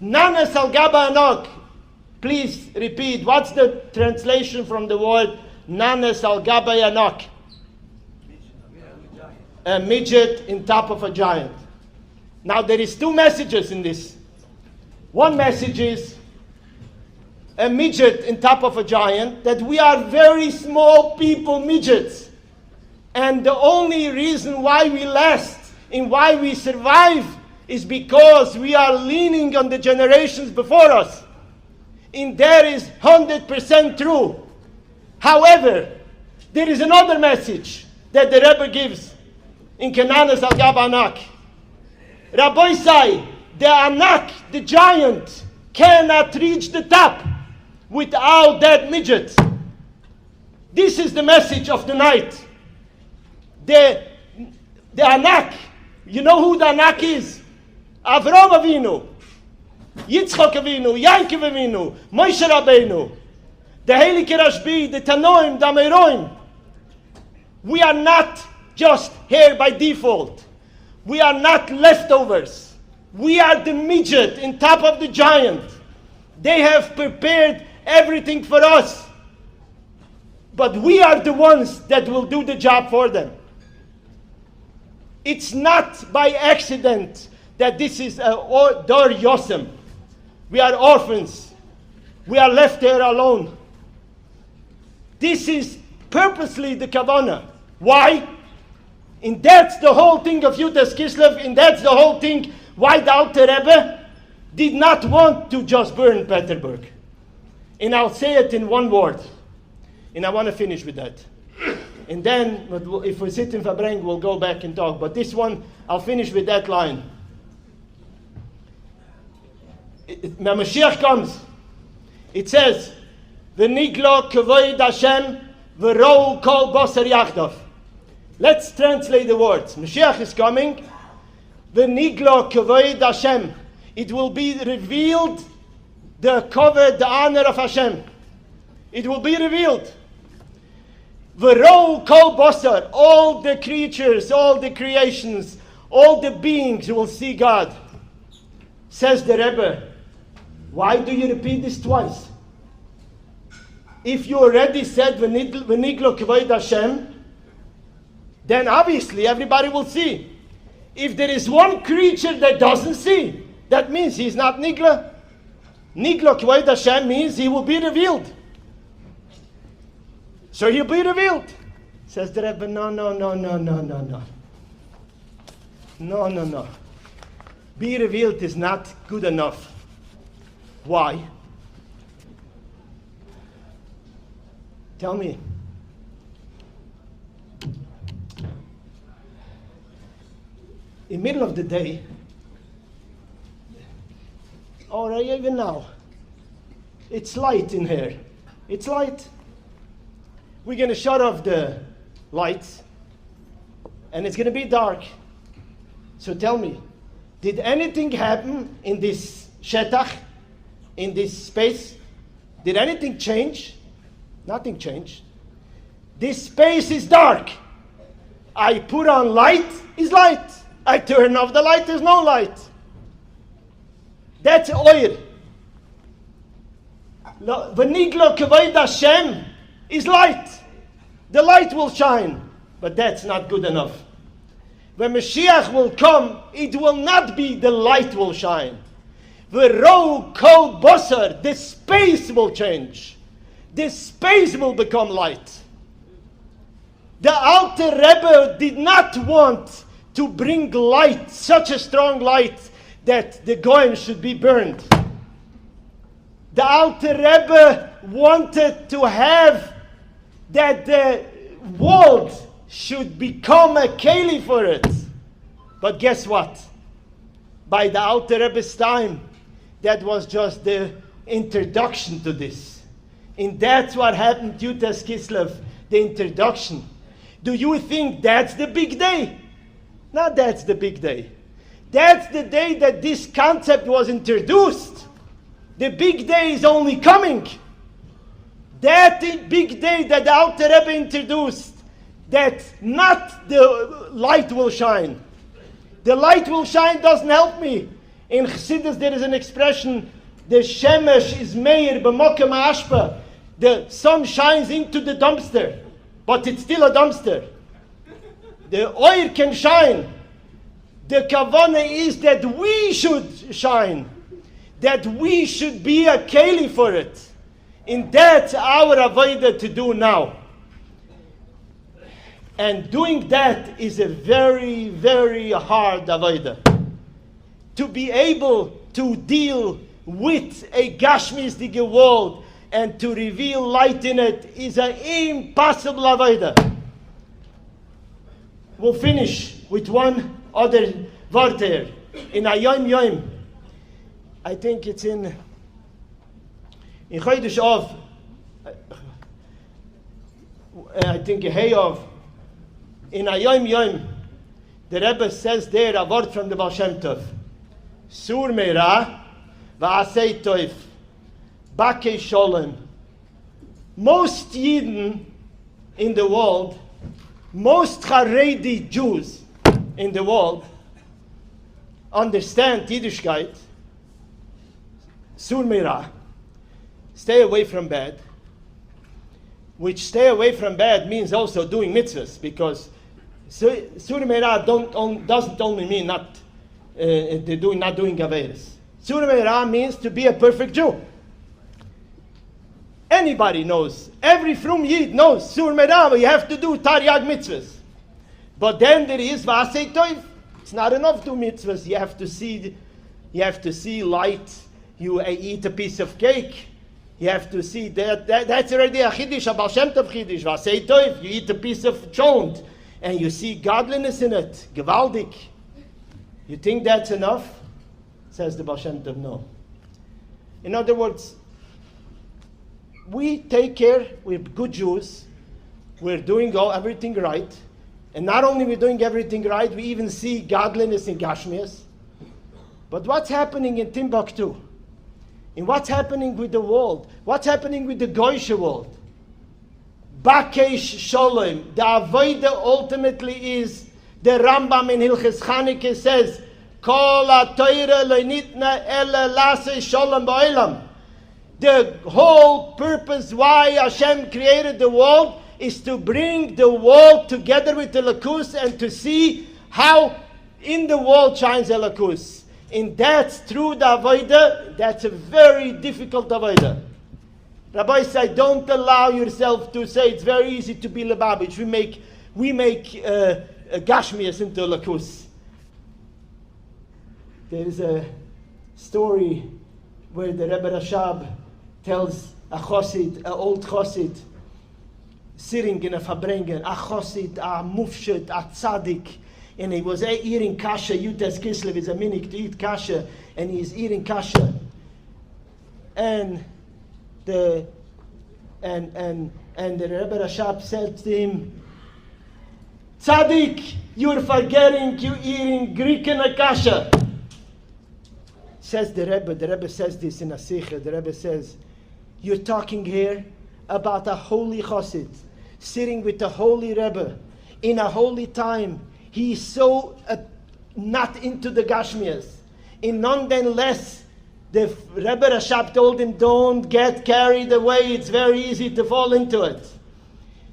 Nanas al Gaba Anok. Please repeat. What's the translation from the word Nanas al Gaba Anok? A midget in top of a giant. Now there is two messages in this. One message is a midget in top of a giant, that we are very small people, midgets. And the only reason why we last and why we survive is because we are leaning on the generations before us. in there is 100% true. However, there is another message that the Rebbe gives in Kenanas al Gab Anak. Rabbi say, the Anak, the giant, cannot reach the top without that midget. This is the message of the night. The Anak, you know who the Anak is? Avram Avinu, Yitzchak Avinu, Yaakov Avinu, Moshe Rabbeinu, the Heilige Rashbi, the Tanoim, the Ameroim. We are not just here by default. We are not leftovers. We are the midget on top of the giant. They have prepared everything for us. But we are the ones that will do the job for them. It's not by accident that this is a Dor Yosem. We are orphans. We are left there alone. This is purposely the Kavanah. Why? And that's the whole thing of Yud Tess Kislev, and that's the whole thing why the Alter Rebbe did not want to just burn Peterburg. And I'll say it in one word. And I want to finish with that. And then, if we sit in Fabrengen, we'll go back and talk. But this one, I'll finish with that line. When Mashiach comes, it says, V'niglo k'void Hashem v'rou kol basar yachdav. Let's translate the words. Mashiach is coming. V'niglo k'void Hashem. It will be revealed, the covet, the honor of Hashem. It will be revealed. V'rou kol basar. All the creatures, all the creations, all the beings will see God. Says the Rebbe, why do you repeat this twice? If you already said V'niglo k'void Hashem, then obviously everybody will see. If there is one creature that doesn't see, that means he's not Nigla. Nigla k'void Hashem means he will be revealed. So he'll be revealed. Says the Rebbe, no. No. Be revealed is not good enough. Why? Tell me. In the middle of the day, or even now, it's light in here. It's light. We're going to shut off the lights, and it's going to be dark. So tell me, did anything happen in this shetach, in this space? Did anything change? Nothing changed. This space is dark. I put on light, is light. I turn off the light, there's no light. That's oil. V'niglo k'void Hashem is light. The light will shine, but that's not good enough. When Mashiach will come, it will not be the light will shine. V'rou kol basar, the space will change. The space will become light. The Alter Rebbe did not want to bring light, such a strong light, that the Goyim should be burned. The Alter Rebbe wanted to have that the world should become a keli for it. But guess what? By the Alter Rebbe's time, that was just the introduction to this. And that's what happened to Yud Tess Kislev, the introduction. Do you think that's the big day? No, that's the big day. That's the day that this concept was introduced. The big day is only coming. That big day that the Alter Rebbe introduced, that not the light will shine. The light will shine doesn't help me. In chassidus there is an expression, the shemesh is meir b'mokem ha'ashpa. The sun shines into the dumpster, but it's still a dumpster. The oil can shine. The kavanah is that we should shine, that we should be a keli for it. And that's our avodah to do now. And doing that is a very, very hard avodah. To be able to deal with a gashmistige world and to reveal light in it is an impossible avodah. We'll finish with one other word here. In Ayom Yom, I think it's in Chodesh Av, I think Hey Av, in Ayom Yom, the Rebbe says there a word from the Baal Shem Tov. Sur Meira, Va'asei Toif, Bakei Sholem. Most Yidden in the world, most Haredi Jews in the world, understand Yiddishkeit, Sur Meira, stay away from bad, which stay away from bad means also doing mitzvahs, because Sur Meira doesn't only mean not doing averes. Sur Meira means to be a perfect Jew. Anybody knows, every frum Yid knows, Sur Meira, you have to do Taryag mitzvahs. But then there is V'asei Toiv. It's not enough to do mitzvahs. You have to see light. You eat a piece of cake. You have to see that's already a chiddush, a Baal Shem Tov chiddush. V'asei Toiv, you eat a piece of xoomed, and you see godliness in it. Gewaldig. You think that's enough? Says the Baal Shem Tov, no. In other words, we take care, we're good Jews, we're doing everything right, and not only we're doing everything right, we even see godliness in Gashmias. But what's happening in Timbuktu? And what's happening with the world? What's happening with the Goyshe world? Bakeish Sholem. The Avodah ultimately is, the Rambam in Hilches Chanukah says, Kol ha-Torah lo nitna ela lasei sholem ba'olam. The whole purpose why Hashem created the world is to bring the world together with the Elokus and to see how in the world shines Elokus. And that's through the Avodah. That's a very difficult Avodah. Rabbi said, don't allow yourself to say it's very easy to be Lubavitch. We make Gashmias into Elokus. There is a story where the Rebbe Rashab tells a chassid, an old chassid, sitting in a Fabrengen, a chassid, a mufshet, a tzaddik, and he was eating kasha. Yud Tess Kislev is a minik to eat kasha, and he's eating kasha. And the Rebbe Rashab said to him, Tzaddik, you're forgetting you're eating Greek and a kasha. Says the Rebbe says this in a sikha. The Rebbe says, you're talking here about a holy chassid sitting with the holy Rebbe in a holy time. He's so not into the Gashmias. In nonetheless, the Rebbe Rashab told him, don't get carried away. It's very easy to fall into it.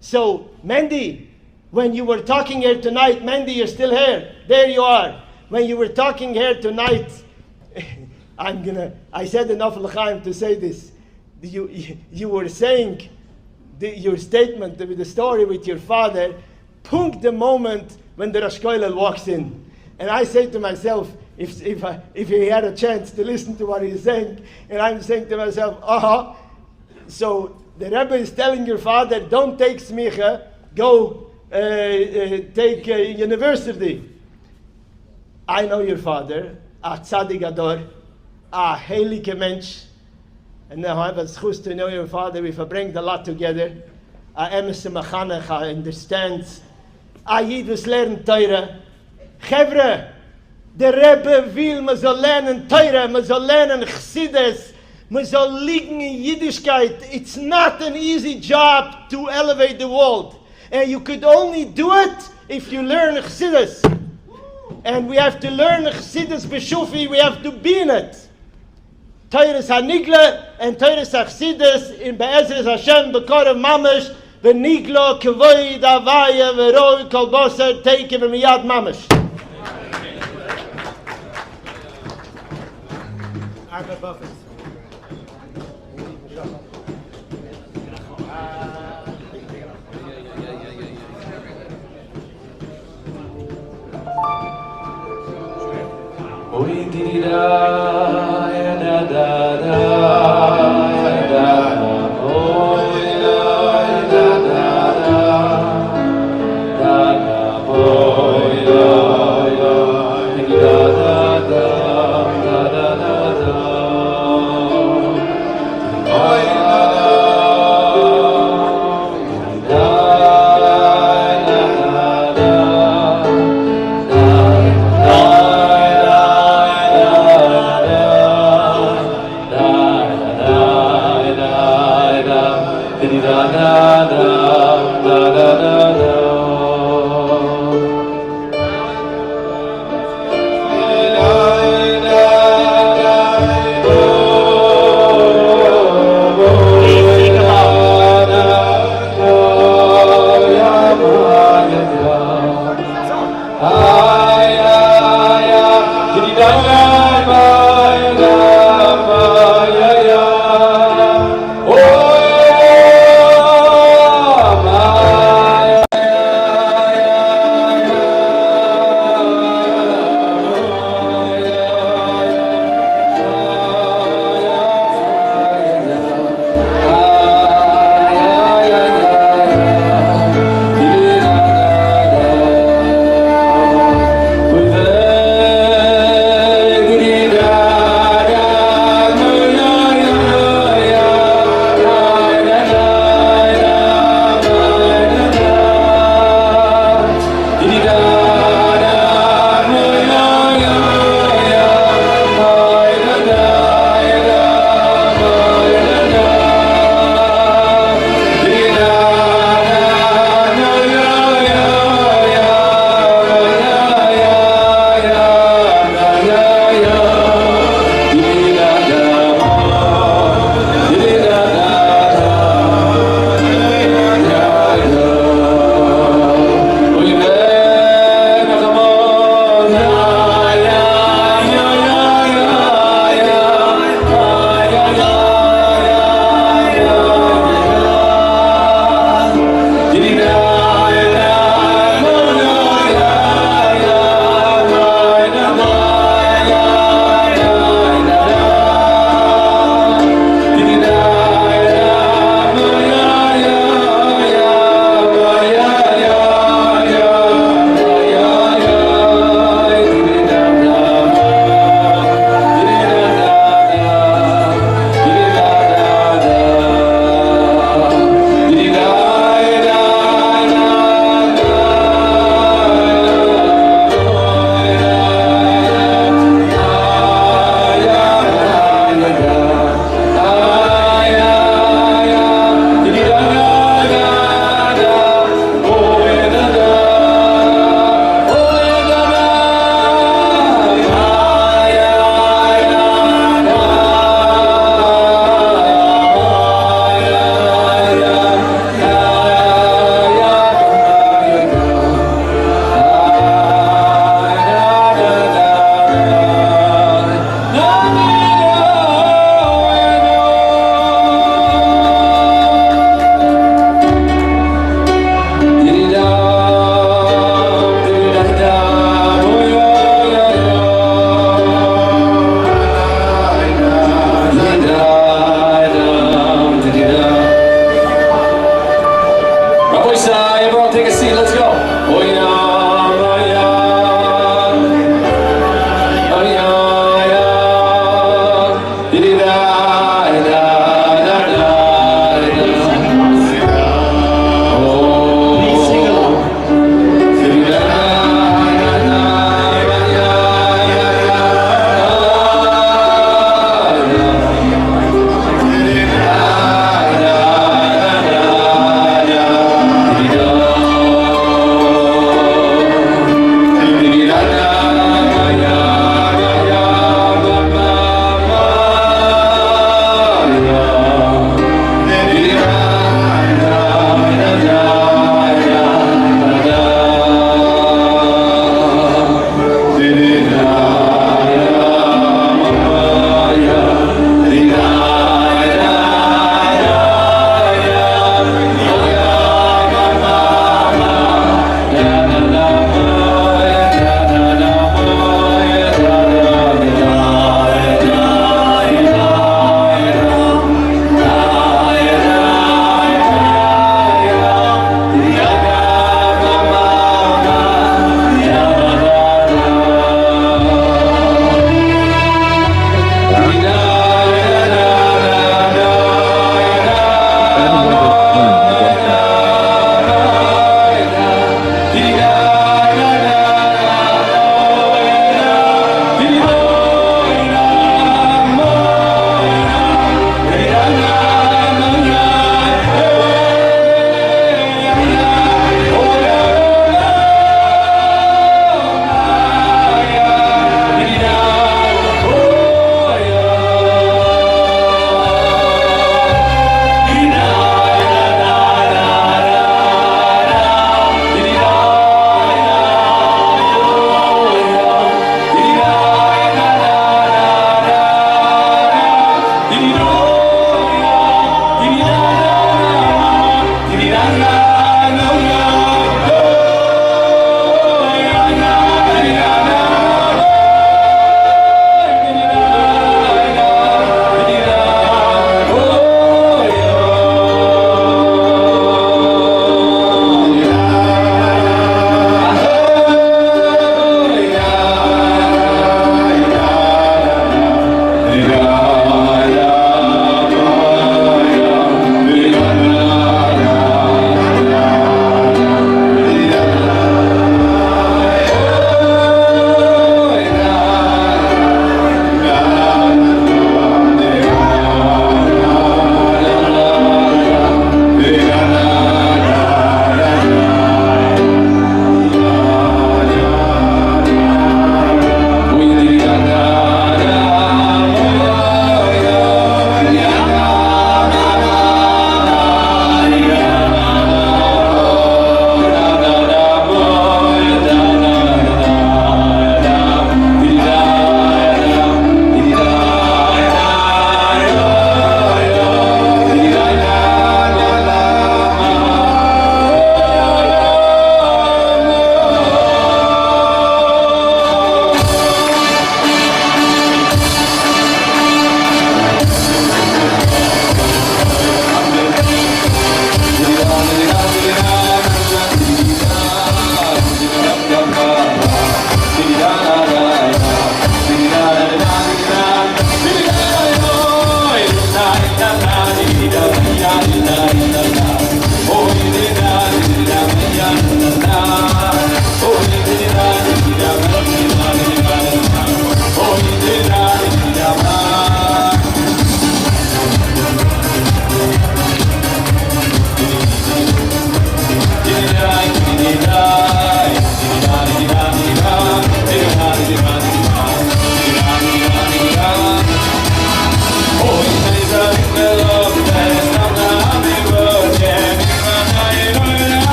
So, Mendy, when you were talking here tonight, Mendy, you're still here. There you are. When you were talking here tonight, I said enough l'chaim to say this. You were saying your statement with the story with your father, punk the moment when the Rosh Kollel walks in. And I say to myself, if he had a chance to listen to what he's saying, and I'm saying to myself, so the Rebbe is telling your father, don't take smicha, go take university. I know your father, a tzaddik ador, a heilige mensch, and now I have a schus to know your father. We verbring a lot together. A emes machanech, I understand. A Yid was lernen Torah. Chevre, the Rebbe will, man soll lernen Torah, man soll lernen chassidus, man soll liegen in Yiddishkeit. It's not an easy job to elevate the world. And you could only do it if you learn chassidus. And we have to learn chassidus b'shufi, we have to be in it. Torah Hanigla and Torah Chassidus in Be'ezras Hashem B'Korav Mamash V'Niglo K'void Avaya V'Roi Kol Boser Take Him Miyad Mamash. Oy dira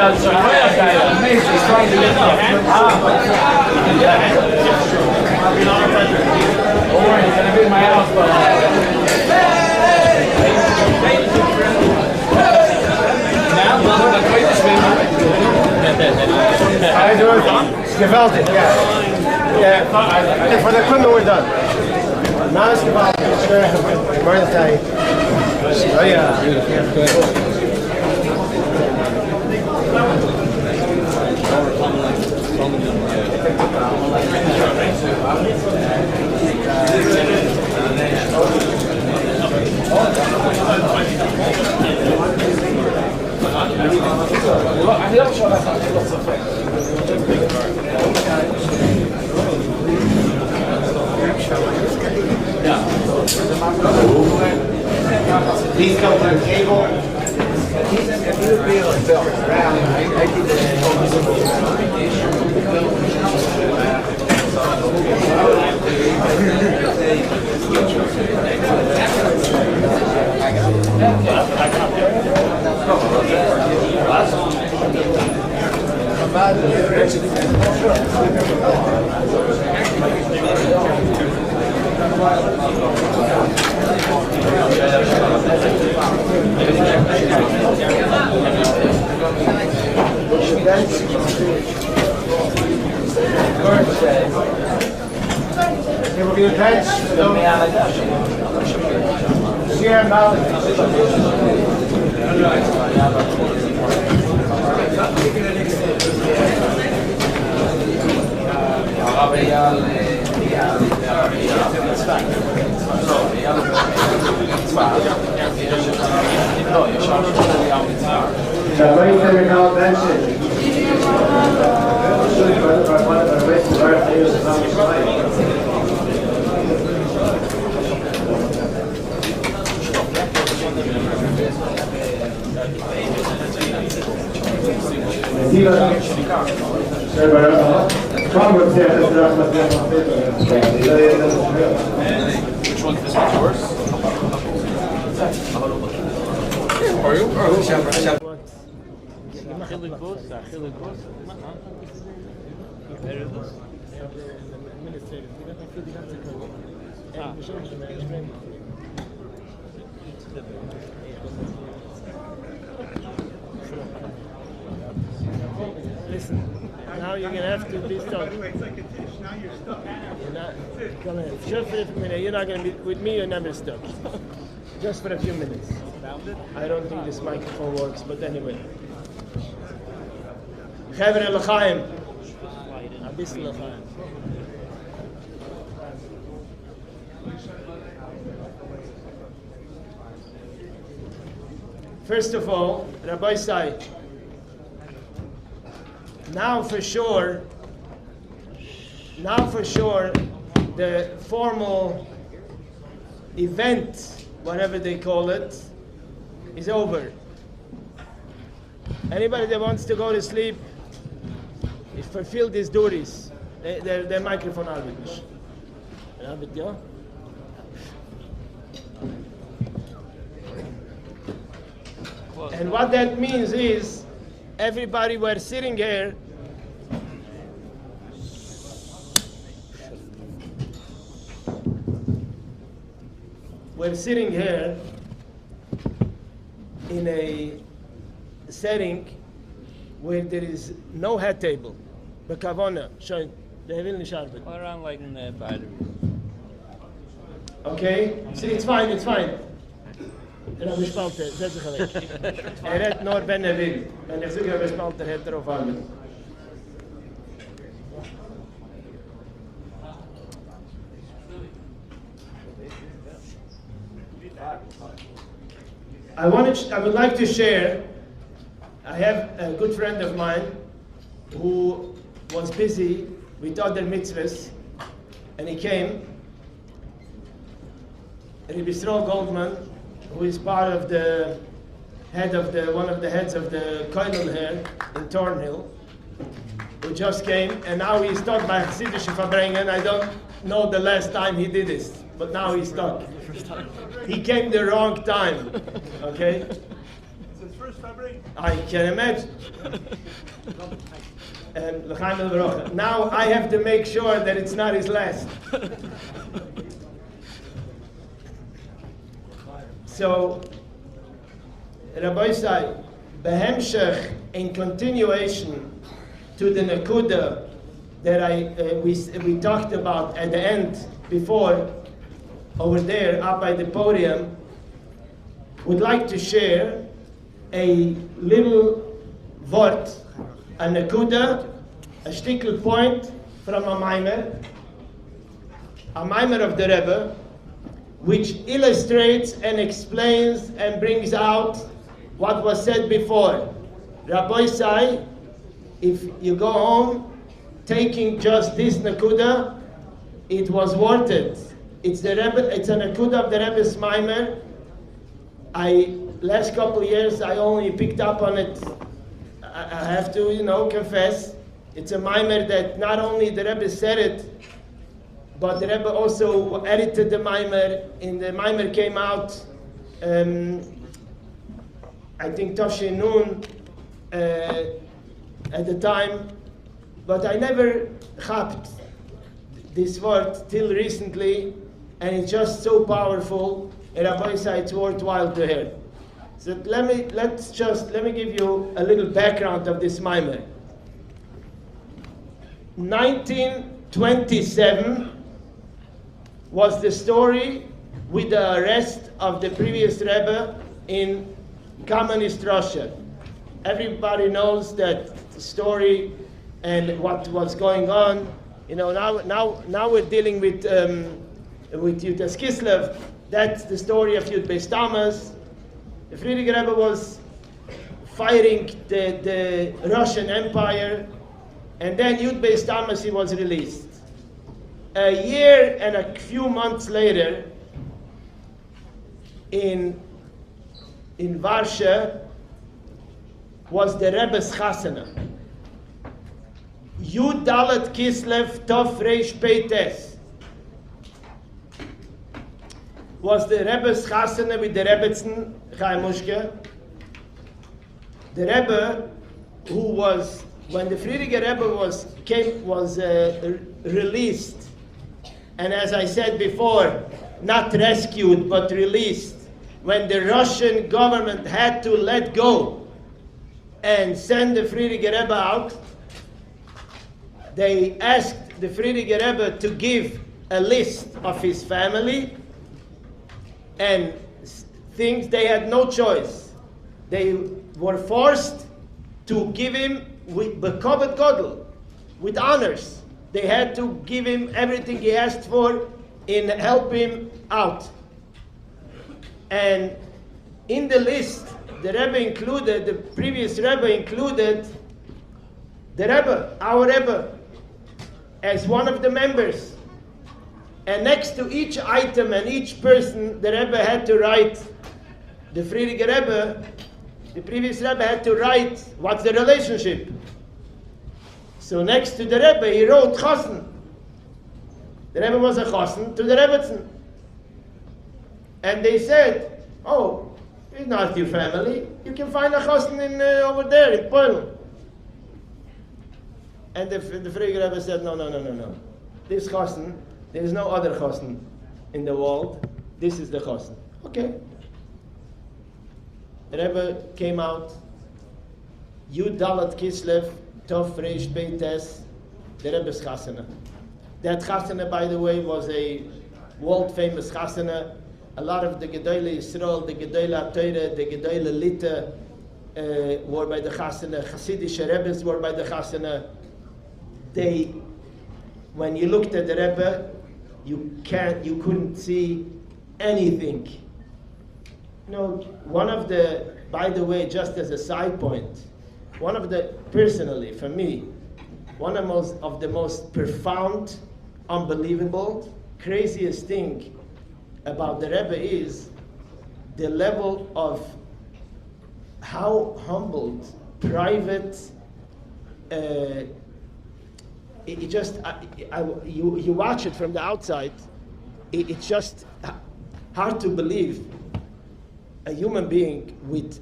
I do it. Geweldig, yeah. Yeah, for the equipment we're done. Now it's geweldig. Mordechai. Oh yeah. Please come to the table. There will be a bench for those share knowledge. Which one? This one's yours? Are you? Listen, now you're going to have to be stuck. It's like a dish. Now you're stuck. You're not going to, just for a minute, you're not going to be, with me, you're never stuck. Just for a few minutes. I don't think this microphone works, but anyway. Chavre l'chaim. Abis l'chaim. First of all, Rabbi Sai, now for sure, the formal event, whatever they call it, is over. Anybody that wants to go to sleep, is fulfilled his duties. Their microphone arbeit. And what that means is, everybody were sitting here in a setting where there is no head table. Bekavona, schön, der will nicht arbeiten. Around like in the battery. Okay? See, it's fine. Rabbi Spalter, setz sich weg. Redt nur, wenn will. Wenn ich sage, Rabbi Spalter, hätte auf arbeiten. I would like to share, I have a good friend of mine who was busy with other mitzvahs, and he came, Rabbi Stroh Goldman, who is part of the one of the heads of the Koilel here in Thornhill, who just came, and now he's stuck by chassidus Fabrengen. I don't know the last time he did this, but now he's stuck. He came the wrong time, okay? I can imagine. Now I have to make sure that it's not his last. So, Rabbi Sai, behemshech, in continuation to the Nakuda that we talked about at the end before, over there, up by the podium, would like to share a little word, a Nakuda, a shtickle point from a Maimer of the Rebbe, which illustrates and explains and brings out what was said before. Rabbi Sai, if you go home taking just this Nakuda, it was worth it. It's a Nakuda of the Rebbe's Maimer. Last couple of years I only picked up on it. I have to, confess. It's a Maimer that not only the Rebbe said it, but the Rebbe also edited the Maimer, and the Maimer came out, I think Toshin Nun at the time, but I never chapped this word till recently, and it's just so powerful, and Rabbi said it's worthwhile to hear. So let me give you a little background of this Maimer. 1927 was the story with the arrest of the previous Rebbe in communist Russia. Everybody knows that story and what was going on. Now we're dealing with Yud Tess Kislev. That's the story of Yud Beis Tammuz. The Frierdiker Rebbe was fighting the Russian Empire, and then Yud Beis Tammuz he was released. A year and a few months later, in Warsaw, was the Rebbe's chasana. Yud Dalet Kislev Tov Reish Peites was the Rebbe's chasana with the Rebbetzin Chaim Mushke. The Rebbe, who was, when the Frierdiker Rebbe was released, and as I said before, not rescued but released, when the Russian government had to let go and send the Frierdiker Rebbe out, they asked the Frierdiker Rebbe to give a list of his family and things. They had no choice. They were forced to give him with makovic godel, with honors. They had to give him everything he asked for and help him out. And in the list, the previous Rebbe included the Rebbe, our Rebbe, as one of the members. And next to each item and each person, the Rebbe had to write, the Frierdiker Rebbe, the previous Rebbe had to write, what's the relationship? So next to the Rebbe, he wrote Chassan. The Rebbe was a Chassan to the Rebbetzin. And they said, oh, it's not your family. You can find a Chassan over there in Poland. And the Frierdiker Rebbe said, no. This Chassan, there is no other Chassan in the world. This is the Chassan. Okay. The Rebbe came out, Yud Dalet Kislev, Tov Reish Peites, the Rebbe's chasana. That chasana, by the way, was a world-famous chasana. A lot of the Gedolei Yisrael, the Gedolei Torah, the Gedolei Lita were by the chasana. Chassidish Rebbes were by the chasana. When you looked at the Rebbe, you couldn't see anything. By the way, just as a side point, personally, for me, one of the most profound, unbelievable, craziest thing about the Rebbe is the level of how humbled, private, you watch it from the outside, it's just hard to believe a human being with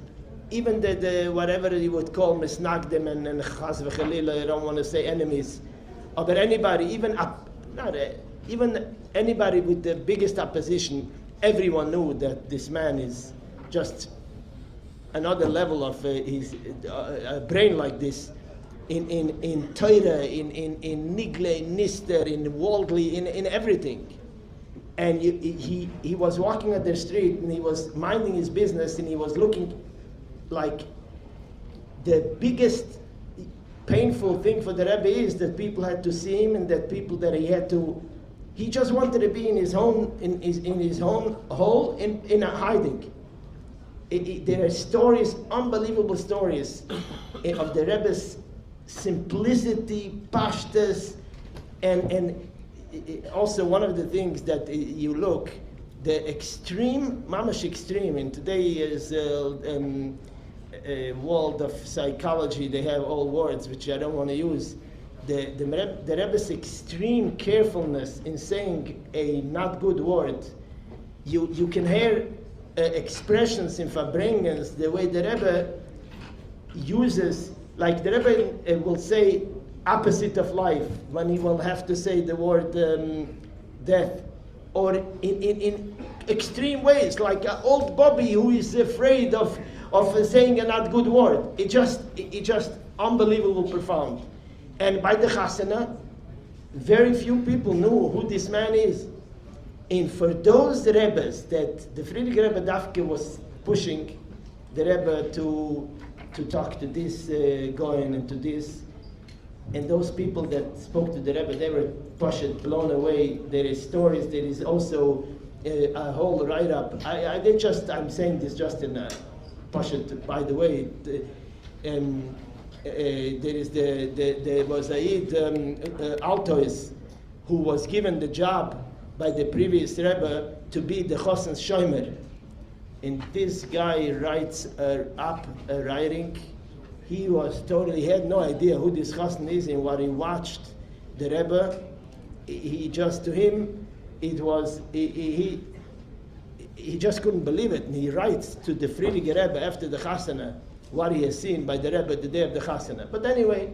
even the whatever you would call misnagdim and chas v'chalila, I don't want to say enemies, but anybody, even anybody with the biggest opposition, everyone knew that this man is just another level of his brain like this. In Torah, in Nigle, Nister, in worldly, in everything. And he was walking on the street and he was minding his business and he was looking like the biggest painful thing for the Rebbe is that people had to see him and that people that he just wanted to be in his own hole in a hiding. There are stories, unbelievable stories of the Rebbe's simplicity, pashtas, and also one of the things that you look, the extreme, mamash extreme, in today's world of psychology, they have all words which I don't want to use. The Rebbe's extreme carefulness in saying a not good word, you can hear expressions in Fabrengen, the way the Rebbe uses. Like the Rebbe will say opposite of life when he will have to say the word death, or in extreme ways, like an old Bobby who is afraid of saying a not good word. It just unbelievable profound. And by the chasana, very few people knew who this man is. And for those Rebbes that the Friedrich Rebbe Dafke was pushing the Rebbe to talk to this Goyen and to this, and those people that spoke to the Rebbe, they were blown away. There is stories. There is also a whole write-up. I'm saying this just in a Pashat. By the way, there is the Mosaid Altois, who was given the job by the previous Rebbe to be the Chosen's Shomer. And this guy writes up a writing. He had no idea who this Chosen is, and what he watched the Rebbe, he just couldn't believe it. And he writes to the Friedrich Rebbe after the Chasana what he has seen by the Rebbe the day of the Chasana. But anyway,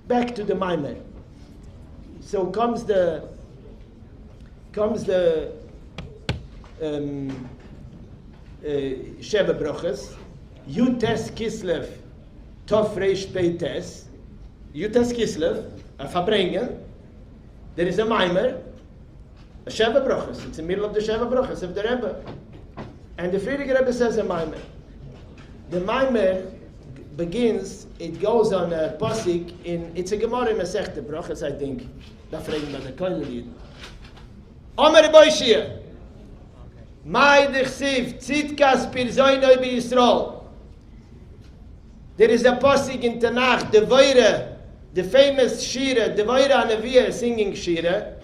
back to the Maimer. So comes the Sheva Broches, Yud Tess Kislev, Tov Reish Pei Tess, Yud Tess Kislev, a Fabrengen. There is a Maimer, a Sheva Broches. It's in the middle of the Sheva Broches of the Rebbe. And the Friedrich Rebbe says a Maimer. The Maimer begins, it goes on a Pasik it's a Gemara in Masechta Broches, I think. Da fragen wir the Koilid. Omer Boishir. Mai dechsiv tzitkas pirzoinoi bi Yisrael. There is a Pasik in Tanakh, the Voira, the famous Shira, the Voira Anavia singing Shira.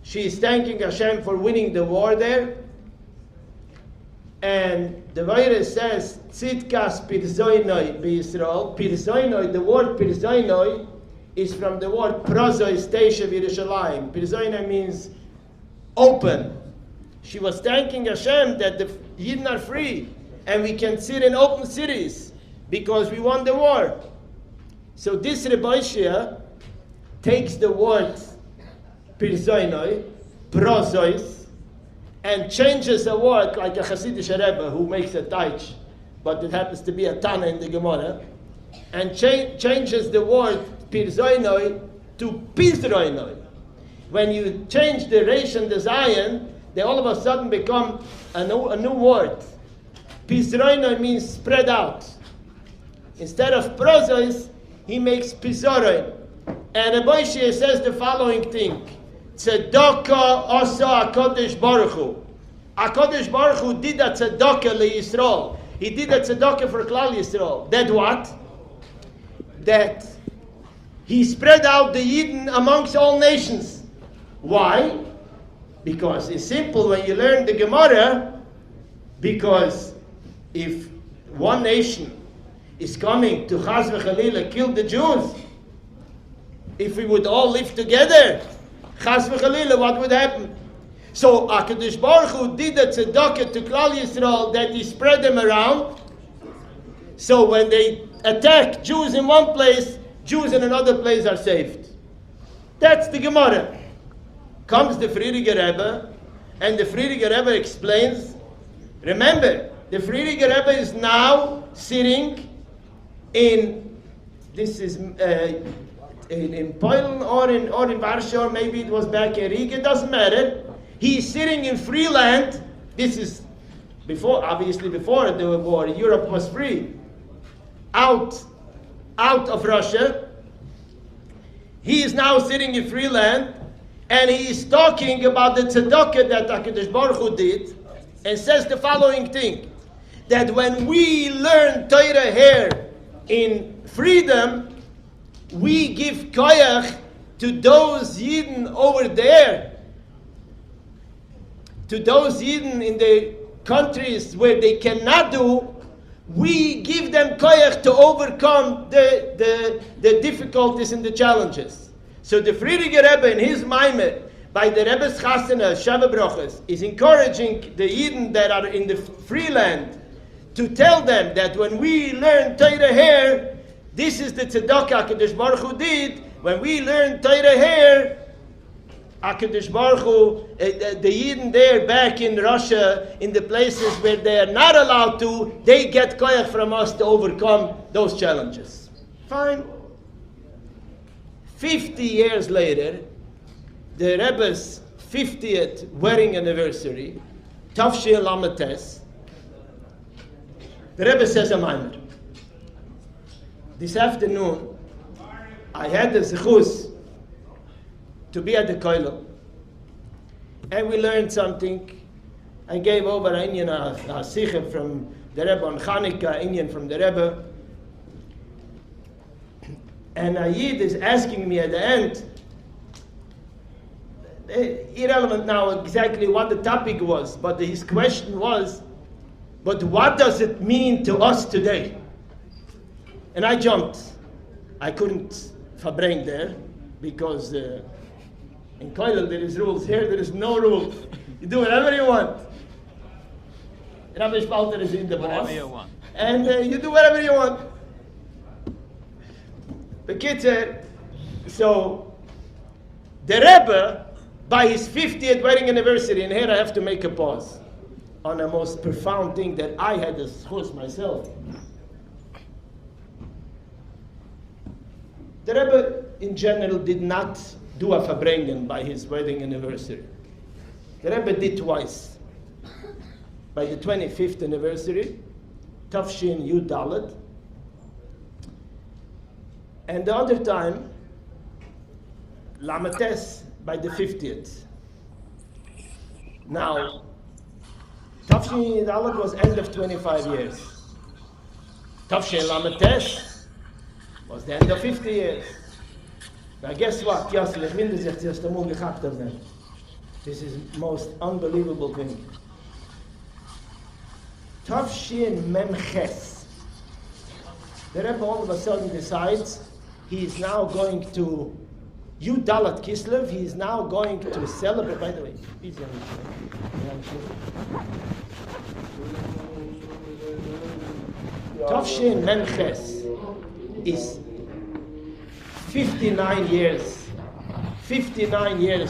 She is thanking Hashem for winning the war there. And the Voira says, tzitkas pirzoinoi bi Yisrael. Pirzoinoi, the word pirzoinoi is from the word prozois teisha v'Yerushalayim. Pirzoinoi means open. She was thanking Hashem that the Yidden are free and we can sit in open cities because we won the war. So this Rebbe Shia takes the word pirzoinoi, prozois, and changes a word like a Hasidic Rebbe who makes a taich, but it happens to be a Tana in the Gemara, and changes the word pirzoinoi to pizroinoi. When you change the Reish and the Zion, they all of a sudden become a new word. Pizroinoi means spread out. Instead of prozois, he makes pizoroin. And Rebbe Shia says the following thing. Tzedakah osa HaKadosh Baruch Hu. HaKadosh Baruch Hu did a tzedakah leYisrael. He did a tzedakah for Klal Yisrael. That what? That he spread out the Yidden amongst all nations. Why? Because it's simple when you learn the Gemara, because if one nation is coming to Chas v'Chalila kill the Jews, if we would all live together, Chas v'Chalila, what would happen? So HaKadosh Baruch Hu did a tzedakah to Klal Yisrael that he spread them around, So when they attack Jews in one place, Jews in another place are saved. That's the Gemara. Comes the Friediger Rebbe, and the Friediger Rebbe explains, remember, the Friediger Rebbe is now sitting in, this is in Poland or in Warsaw, maybe it was back in Riga, it doesn't matter. He's sitting in free land. This is obviously before the war, Europe was free. Out of Russia. He is now sitting in free land, and he is talking about the tzedakah that HaKadosh Baruch Hu did, and says the following thing, that when we learn Torah here in freedom, we give koyach to those Yidden over there, to those Yidden in the countries where they cannot do. We give them koyach to overcome the difficulties and the challenges. So the Friediger Rebbe in his Maimer, by the Rebbe's Chasana, Shava Brochas, is encouraging the Yidden that are in the free land to tell them that when we learn Torah here, this is the tzedakah HaKadosh Baruch Hu did. When we learn Torah here, HaKadosh Baruch Hu, the Yidden there back in Russia, in the places where they are not allowed to, they get koyach from us to overcome those challenges. Fine. 50 years later, the Rebbe's 50th wedding anniversary, Tafshir Lamed Tes, the Rebbe says a maimer. This afternoon, I had the zechus to be at the koilel, and we learned something. I gave over an Indian a sikha from the Rebbe on Chanukah, Indian from the Rebbe, and a Yid is asking me at the end, irrelevant now exactly what the topic was, but his question was, but what does it mean to us today? And I jumped. I couldn't Fabrengen there, because in Koilel there is rules. Here there is no rules. You do whatever you want. Rabbi Spalter is in the boss. Whatever you want. And you do whatever you want. Bekitzer, so the Rebbe, by his 50th wedding anniversary, and here I have to make a pause on a most profound thing that I had as host myself. The Rebbe, in general, did not do a Fabrengen by his wedding anniversary. The Rebbe did twice. By the 25th anniversary, Tafshin-Yud Dalet, and the other time, Lamed Tes, by the 50th. Now, Tafshin-Yud Dalet was end of 25 years. Tafshin Lamed Tes was the end of 50 years. Now guess what? This is the most unbelievable thing. Tafshin Memches. The Rebbe all of a sudden decides he is now going to Yud Tess Kislev. He is now going to celebrate. By the way, Tafshin Memches is 59 years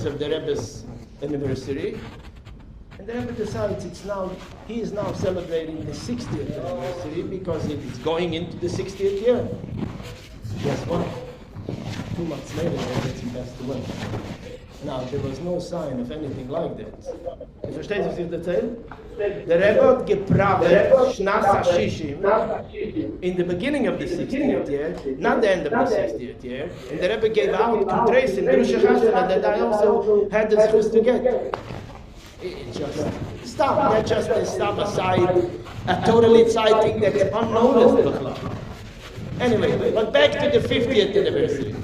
of the Rebbe's anniversary, and the Rebbe decides he is now celebrating the 60th anniversary because it is going into the 60th year. Guess what? 2 months later, the Rebbe passed away. Now, there was no sign of anything like that. You versteht, was ich erzähle? The Rebbe had gepravet Shnas HaShishim in the beginning of the 60th year, not the end of the 60th year, and the Rebbe gave out to Trace in Drusha Chasana that I also had the schus to get. It just stop. That just is stop aside, a totally side thing that's unnoticed. Anyway, but back to the 50th anniversary.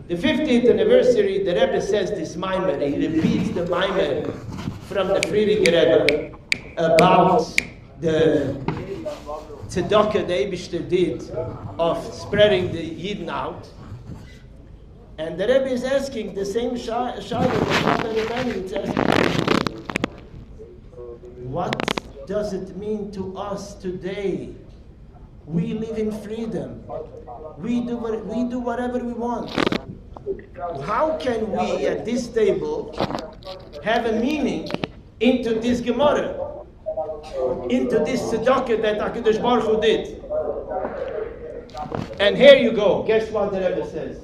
The 50th anniversary, the Rebbe says this Maimer, he repeats the Maimer from the Friediger Rebbe about the tzedakah the Eibishter did of spreading the Yidden out. And the Rebbe is asking the same shayla that the Rebbe is asking. What does it mean to us today We live in freedom. We do whatever we want. How can we at this table have a meaning into this Gemara, into this tzedakah that HaKadosh Baruch Hu did? And here you go. Guess what the Rebbe says?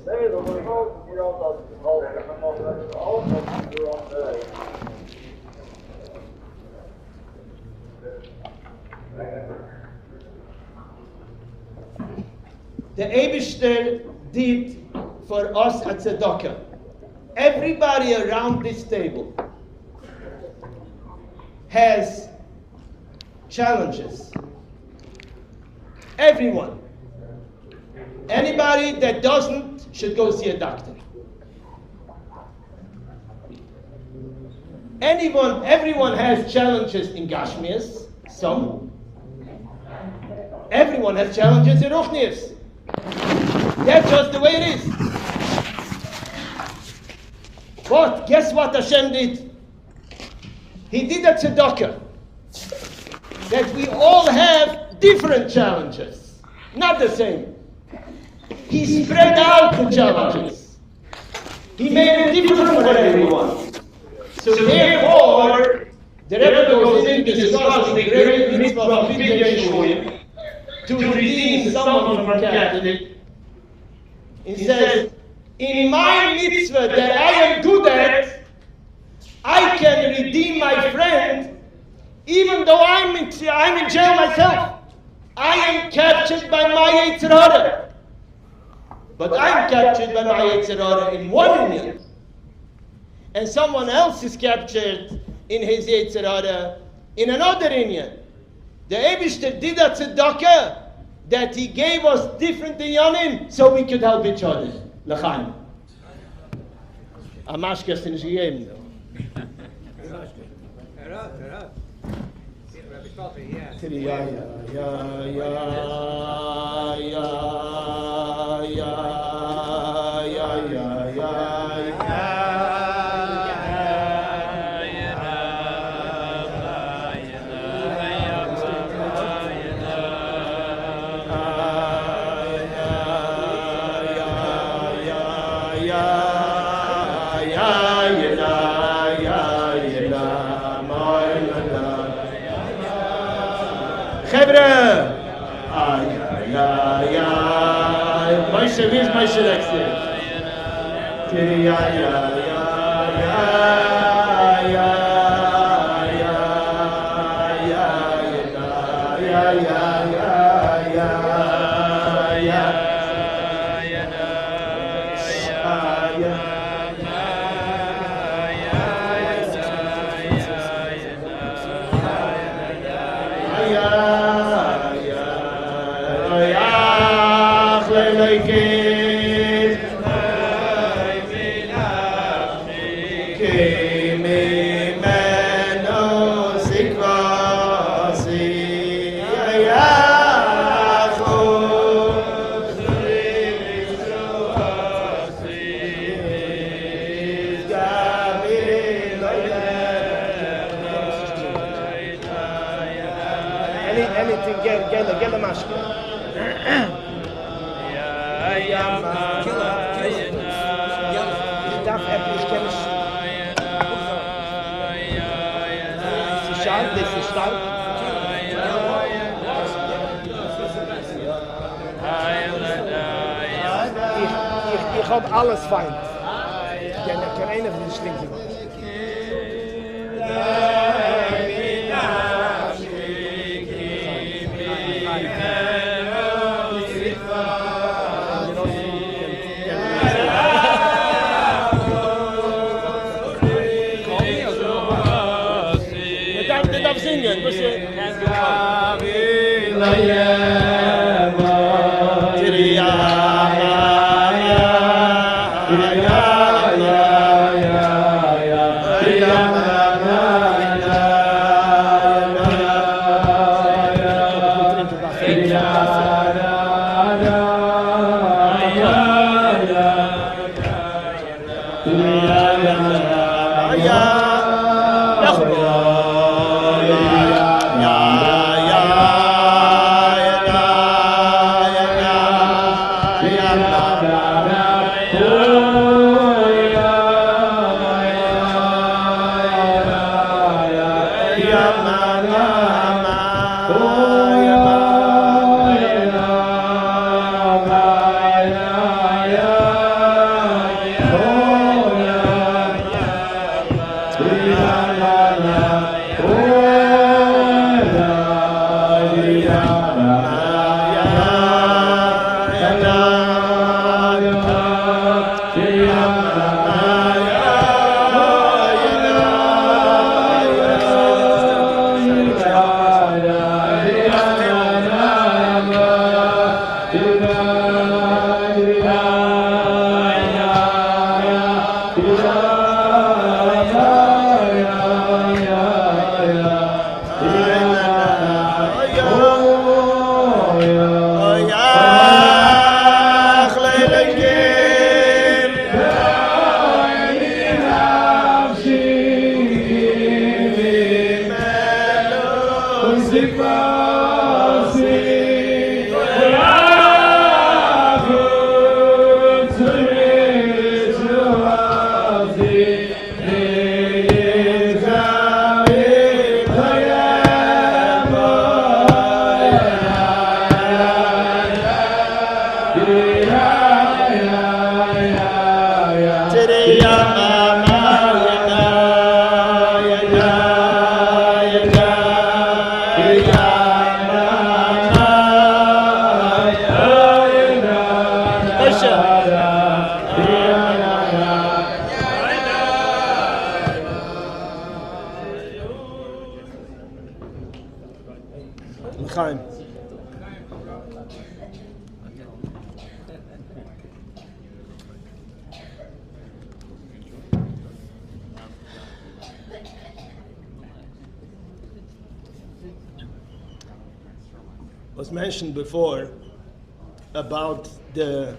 The Eibishter did for us at tzedakah. Everybody around this table has challenges. Everyone. Anybody that doesn't should go see a doctor. Everyone has challenges in Gashmias, some. Everyone has challenges in Ruchnias. That's just the way it is. But guess what Hashem did? He did a tzedakah. That we all have different challenges, not the same. He spread out the challenges. He made it different for everyone. So therefore, the Rebbe goes in to discuss the great mitzvah of Yud to redeem someone from captivity. He says, in my mitzvah that I am good at, I can redeem my friend even though I'm in jail myself. I am captured by my Yetzer Hara. But I'm captured by my Yetzer Hara in one union. And someone else is captured in his Yetzer Hara in another union. The Eibishter did a tzedakah that he gave us different inyanim so we could help each other. L'chaim. Amash gestern ist gegeben. Moshe, wie ist Moshe Lexier? Get the mask. This is stark. Ich hab alles fein. Ich kann einer von den Stinken. was mentioned before about the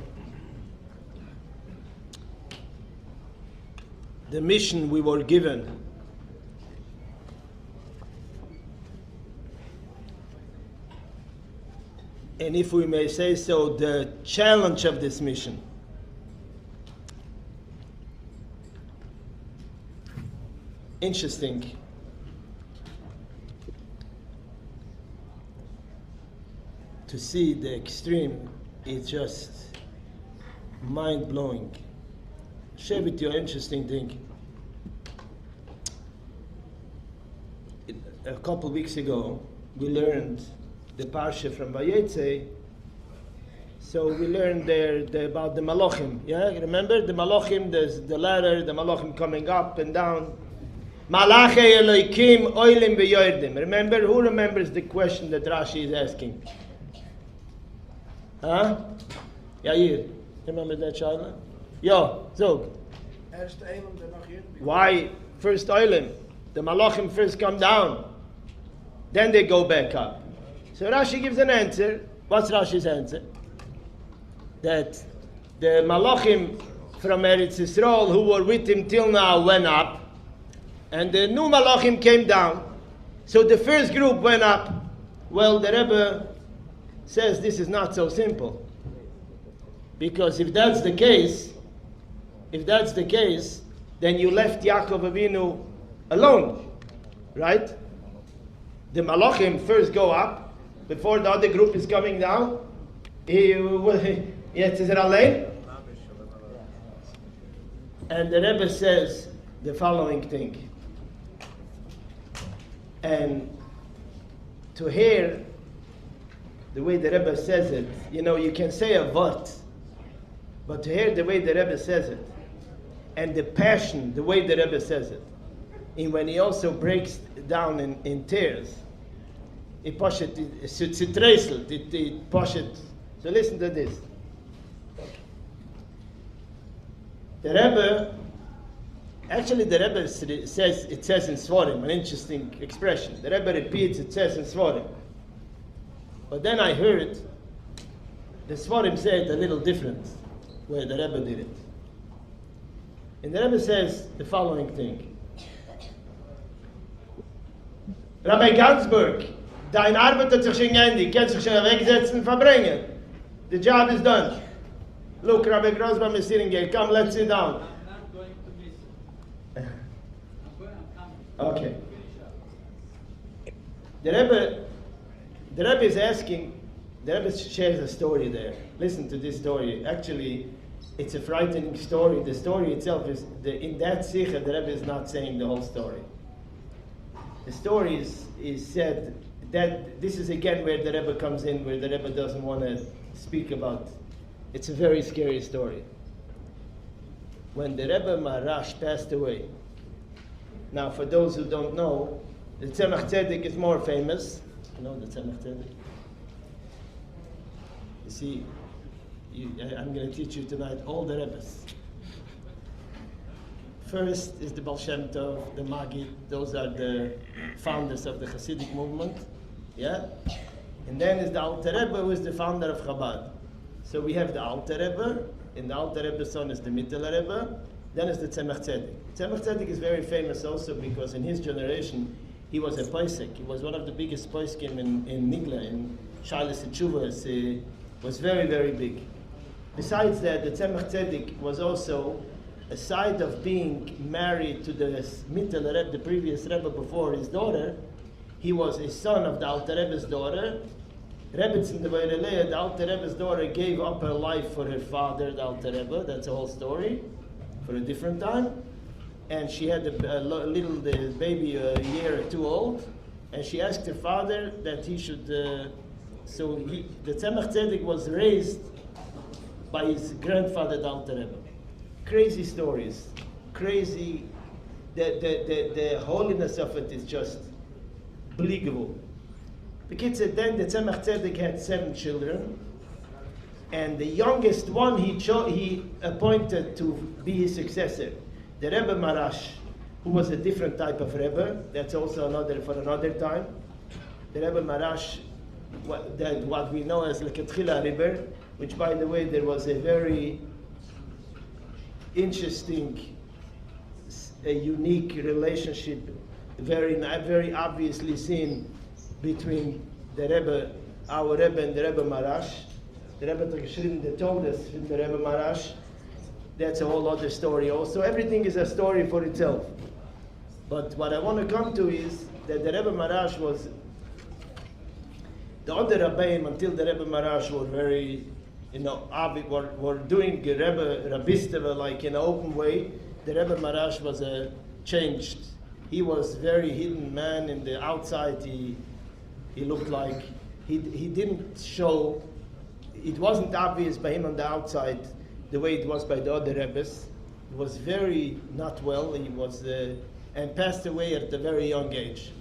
mission we were given. And if we may say so, the challenge of this mission. Interesting. To see the extreme is just mind-blowing. Share with you an interesting thing. A couple weeks ago, we learned the parsha from Vayetze. So we learned there about the Malachim. Yeah, remember the Malachim? There's the ladder, the Malachim coming up and down. Malachei Elokim Oilim V'Yordim. Remember, who remembers the question that Rashi is asking? Huh? Yair, remember that child? Yo, Zog. Why first Oilim? The Malachim first come down, then they go back up. So Rashi gives an answer. What's Rashi's answer? That the Malachim from Eretz Yisrael who were with him till now went up, and the new Malachim came down. So the first group went up. Well, the Rebbe says this is not so simple. Because if that's the case, then you left Yaakov Avinu alone, right? The Malachim first go up, before the other group is coming down. Yet is it allein? And the Rebbe says the following thing. And to hear the way the Rebbe says it, you can say a vot, but to hear the way the Rebbe says it, and the passion, the way the Rebbe says it, and when he also breaks down in tears, it poshet, it poshet. So listen to this. The Rebbe, actually the Rebbe says, it says in Svarim, an interesting expression. The Rebbe repeats, it says in Svarim. But then I heard the Svarim say it a little different, where the Rebbe did it. And the Rebbe says the following thing. Rabbi Gansberg, dein Arbeit hat sich schon geendigt, kannst dich schon wegsetzen, Fabrengen. The job is done. Look, Rabbi Grossbaum is sitting here. Come, let's sit down. Okay. The Rebbe is asking, the Rebbe shares a story there. Listen to this story. Actually, it's a frightening story. The story itself is, in that sikha, the Rebbe is not saying the whole story. The story is said that this is again where the Rebbe comes in, where the Rebbe doesn't want to speak about. It's a very scary story. When the Rebbe Marash passed away, now for those who don't know, the Tzemach Tzedek is more famous. You know the Tzemach Tzedek? You see, I'm going to teach you tonight all the Rebbes. First is the Baal Shem Tov, the Maggid. Those are the founders of the Hasidic movement. Yeah? And then is the Alter Rebbe, who is the founder of Chabad. So we have the Alter Rebbe, and the Alter Rebbe's son is the Mitteler Rebbe. Then is the Tzemach Tzedek. Tzemach Tzedek is very famous also because in his generation, he was a Poisek. He was one of the biggest Poiskim in Nigla, in Shailus and Tshuvas. He was very, very big. Besides that, the Tzemach Tzedek was also, aside of being married to the Mitteler Rebbe, the previous Rebbe before his daughter, he was a son of the Alter Rebbe's daughter. Rebbetzin the Vayrelea, the Alter Rebbe's daughter, gave up her life for her father, the Alter Rebbe. That's a whole story for a different time. And she had a little baby, a year or two old, and she asked her father that he should. The Tzemach Tzedek was raised by his grandfather, the Alter Rebbe. Crazy stories, crazy. The holiness of it is just believable. The kid said then the Tzemach Tzedek had 7 children, and the youngest one he appointed to be his successor, the Rebbe Marash, who was a different type of Rebbe. That's also for another time. The Rebbe Marash what we know as Leketchila River, which, by the way, there was a very interesting, a unique relationship, very obviously seen between the Rebbe, our Rebbe, and the Rebbe Marash. The Rebbe Tagshrin, the told us from the Rebbe Marash. That's a whole other story also. Everything is a story for itself. But what I want to come to is that the Rebbe Marash was, the other Rabbeim until the Rebbe Marash were very, were doing Rabbistava like in an open way. The Rebbe Marash was changed. He was very hidden man in the outside. He looked like, he didn't show, it wasn't obvious by him on the outside the way it was by the other Rebbes. He was very not well. He was, and passed away at a very young age.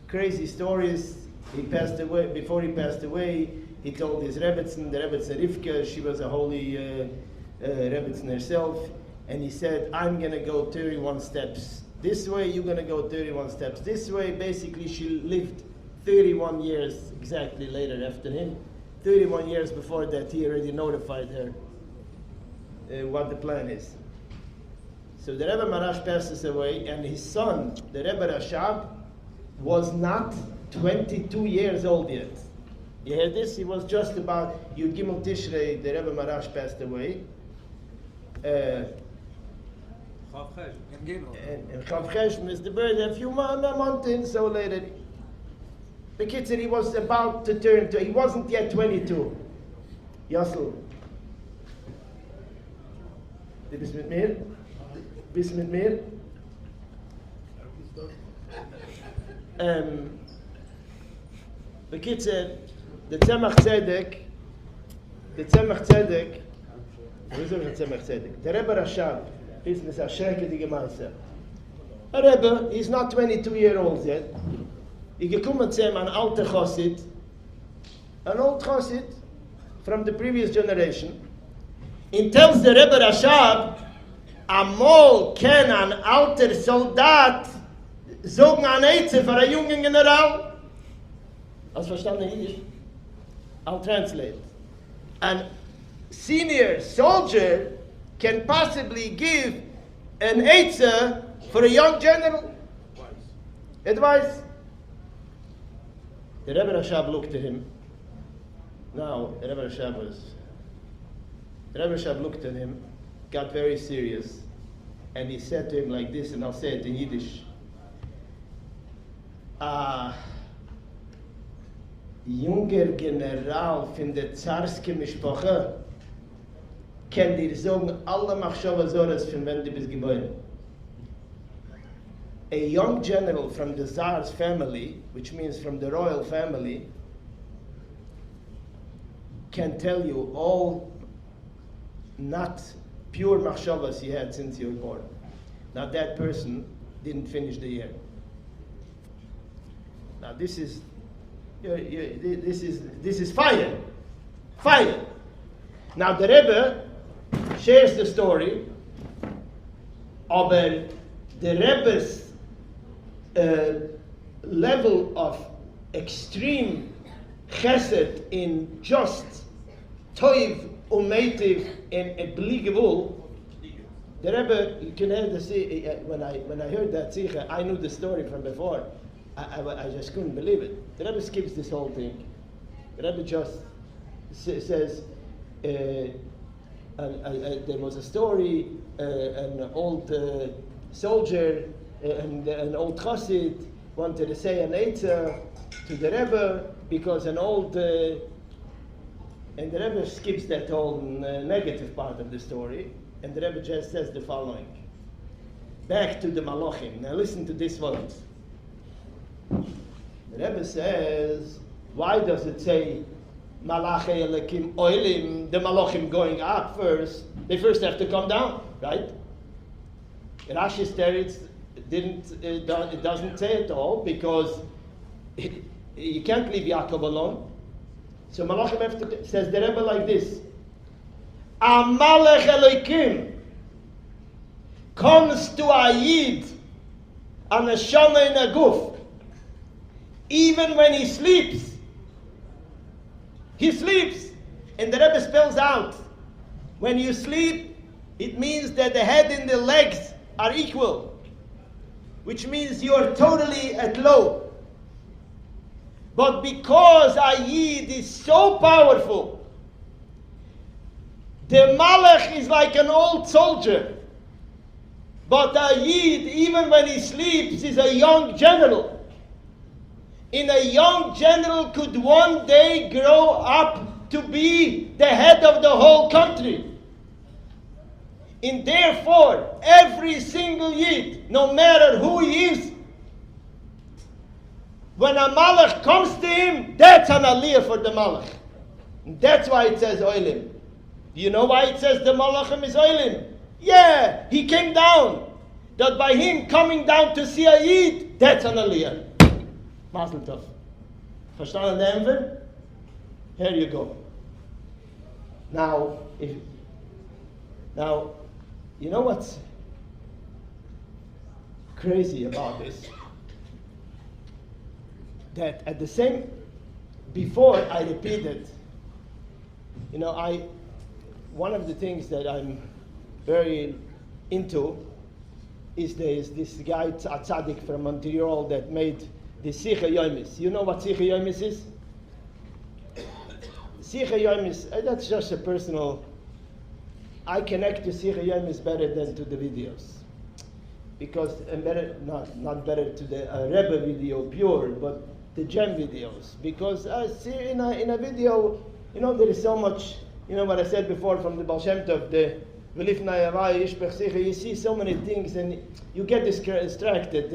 Crazy stories. He passed away, before he passed away, he told his Rebbetzin, the Rebbetzin Rivka, she was a holy Rebbetzin herself, and he said, I'm going to go 31 steps this way, you're going to go 31 steps this way. Basically, she lived 31 years exactly later after him. 31 years before that, he already notified her what the plan is. So the Rebbe Marash passes away, and his son, the Rebbe Rashab, was not 22 years old yet. You heard this? He was just about Yud Gimel Tishrei, the Rebbe Marash passed away. And Chav Cheshm is the birth a few months in, so later. The kid said he was about to turn to, he wasn't yet 22. Yassel. Du bist mit mir? Bist mit mir? The kid said, the Tzemach Tzedek, wieso ist der Tzemach Tzedek? Der Rebbe Rashab, ist eine schreckliche Masse. A Rebbe, he's not 22 years old yet. He gekommen zu ihm, an alter Chassid, an old Chassid from the previous generation. He tells the Rebbe Rashab, amol ken an alter Soldat zogen an Eize für a jungen General. Hast verstanden Yiddish? I'll translate. An senior soldier can possibly give an Eize for a young general. Advice. The Rebbe Rashab looked at him. Now, the Rebbe Rashab looked at him, got very serious, and he said to him like this, and I'll say it in Yiddish. Junger General von der Zarske Mishpache kann dir sagen alle Machshavazores von wenn du bist geboren. A young general from the Tsar's family, which means from the royal family, can tell you all not pure machshavas he had since you were born. Now that person didn't finish the year. Now this is fire. Fire. Now the Rebbe shares the story of the Rebbe's level of extreme chesed in just toiv umeitiv and obligable. The Rebbe, you can hear when I heard that sikha, I knew the story from before. I just couldn't believe it. The Rebbe skips this whole thing. The Rebbe just says, there was a story, an old soldier and an old chassid wanted to say an eitzah to the Rebbe because an old, and the Rebbe skips that whole negative part of the story, and the Rebbe just says the following. Back to the Malachim. Now listen to this words. The Rebbe says, why does it say Malachei Elekim Oilim, the Malachim going up first? They first have to come down, right? Rashi's teretz it doesn't say it all because you can't leave Yaakov alone. So Malachim have to, says the Rebbe like this: Amalech Elokim comes to a Yid, a neshama in a guf. Even when he sleeps, He sleeps. And the Rebbe spells out, when you sleep, it means that the head and the legs are equal, which means you are totally at low. But because a Yid is so powerful, the Malach is like an old soldier. But a Yid, even when he sleeps, is a young general. And a young general could one day grow up to be the head of the whole country. And therefore, every single Yid, no matter who he is, when a Malach comes to him, that's an aliyah for the Malach. And that's why it says Oilim. Do you know why it says the Malachim is Oilim? Yeah, he came down. That by him coming down to see a Yid, that's an aliyah. Mazel tov. Verstanden Denver? Here you go. Now, you know what's crazy about this? That at the same, before I repeated, one of the things that I'm very into is this guy tzaddik from Ontrio that made the Sicha Yomis. You know what Sicha Yomis is? Sicha Yomis, that's just a personal. I connect to Sicha Yomis better than to the videos, because not better to the Rebbe video pure, but the gem videos. Because I see in a video, there is so much. What I said before from the Baal Shem Tov, the you see so many things and you get distracted.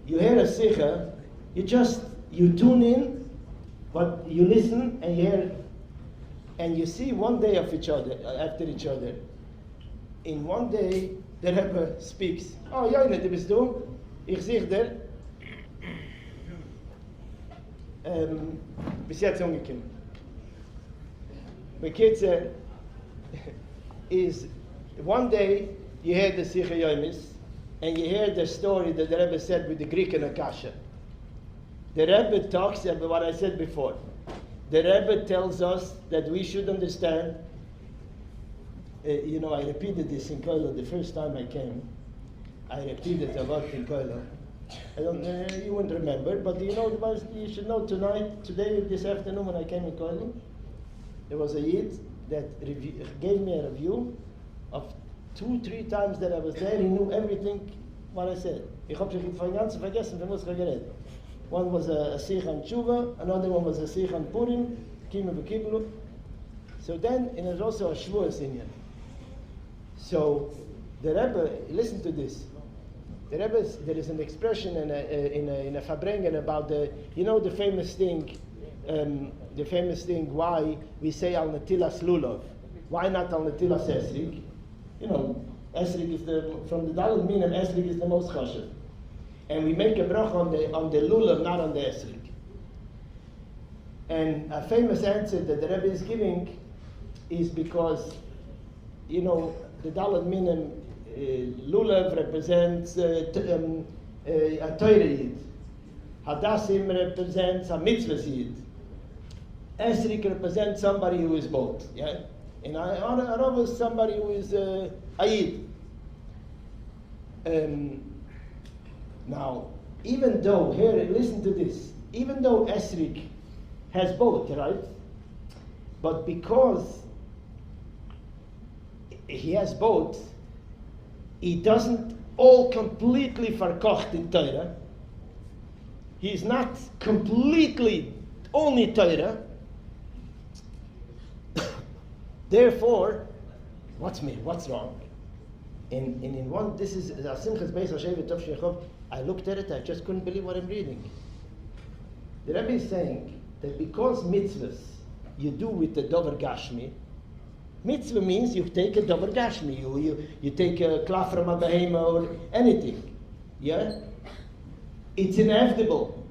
You hear a Sicha, you tune in, but you listen and you hear, and you see one day of each other, after each other. In one day, the Rebbe speaks. Oh, Joine, du bist du? Ich sehe dir. Bis jetzt umgekommen. Bekitzer is one day you hear the Sicha Yomis and you hear the story that the Rebbe said with the Greek and Akasha. The Rebbe talks about what I said before. The Rebbe tells us that we should understand. I repeated this in Koilo the first time I came. I repeated a lot in Koilo. You wouldn't remember, but you should know today, this afternoon when I came in Koilo, there was a Yid that gave me a review of 2-3 times that I was there. He knew everything what I said. Ich habe sich von ganzen vergessen, von was ich geredet. One was a Sich on Tshuva, another one was a Sich on Purim, Kima v'Kiblu. So then, and there's also a Shavuos in here. So the Rebbe, listen to this. The Rebbe, there is an expression in a Fabrengen about the famous thing why we say al netilas lulav. Why not al netilas esrig? Esrig is from the Daled Minim, esrig is the most chashiv. And we make a brach on the lulav, not on the esrig. And a famous answer that the Rebbe is giving is because, the Daled Minim, lulav represents a Torah Yid. Hadassim represents a mitzvah Yid. Esrik represents somebody who is both, yeah? And Arab is somebody who is a Yid. Now, even though, here, listen to this, even though Esrik has both, right? But because he has both, he doesn't all completely verkocht in Torah. He's not completely only Torah. Therefore, what's wrong? In one, this is Simchas Beis Hashem Tov Shechov. I looked at it, I just couldn't believe what I'm reading. The Rebbe is saying that because mitzvahs you do with the Dover Gashmi, mitzvah means you take a Dover Gashmi, you take a klaf from a behema or anything. Yeah? It's inevitable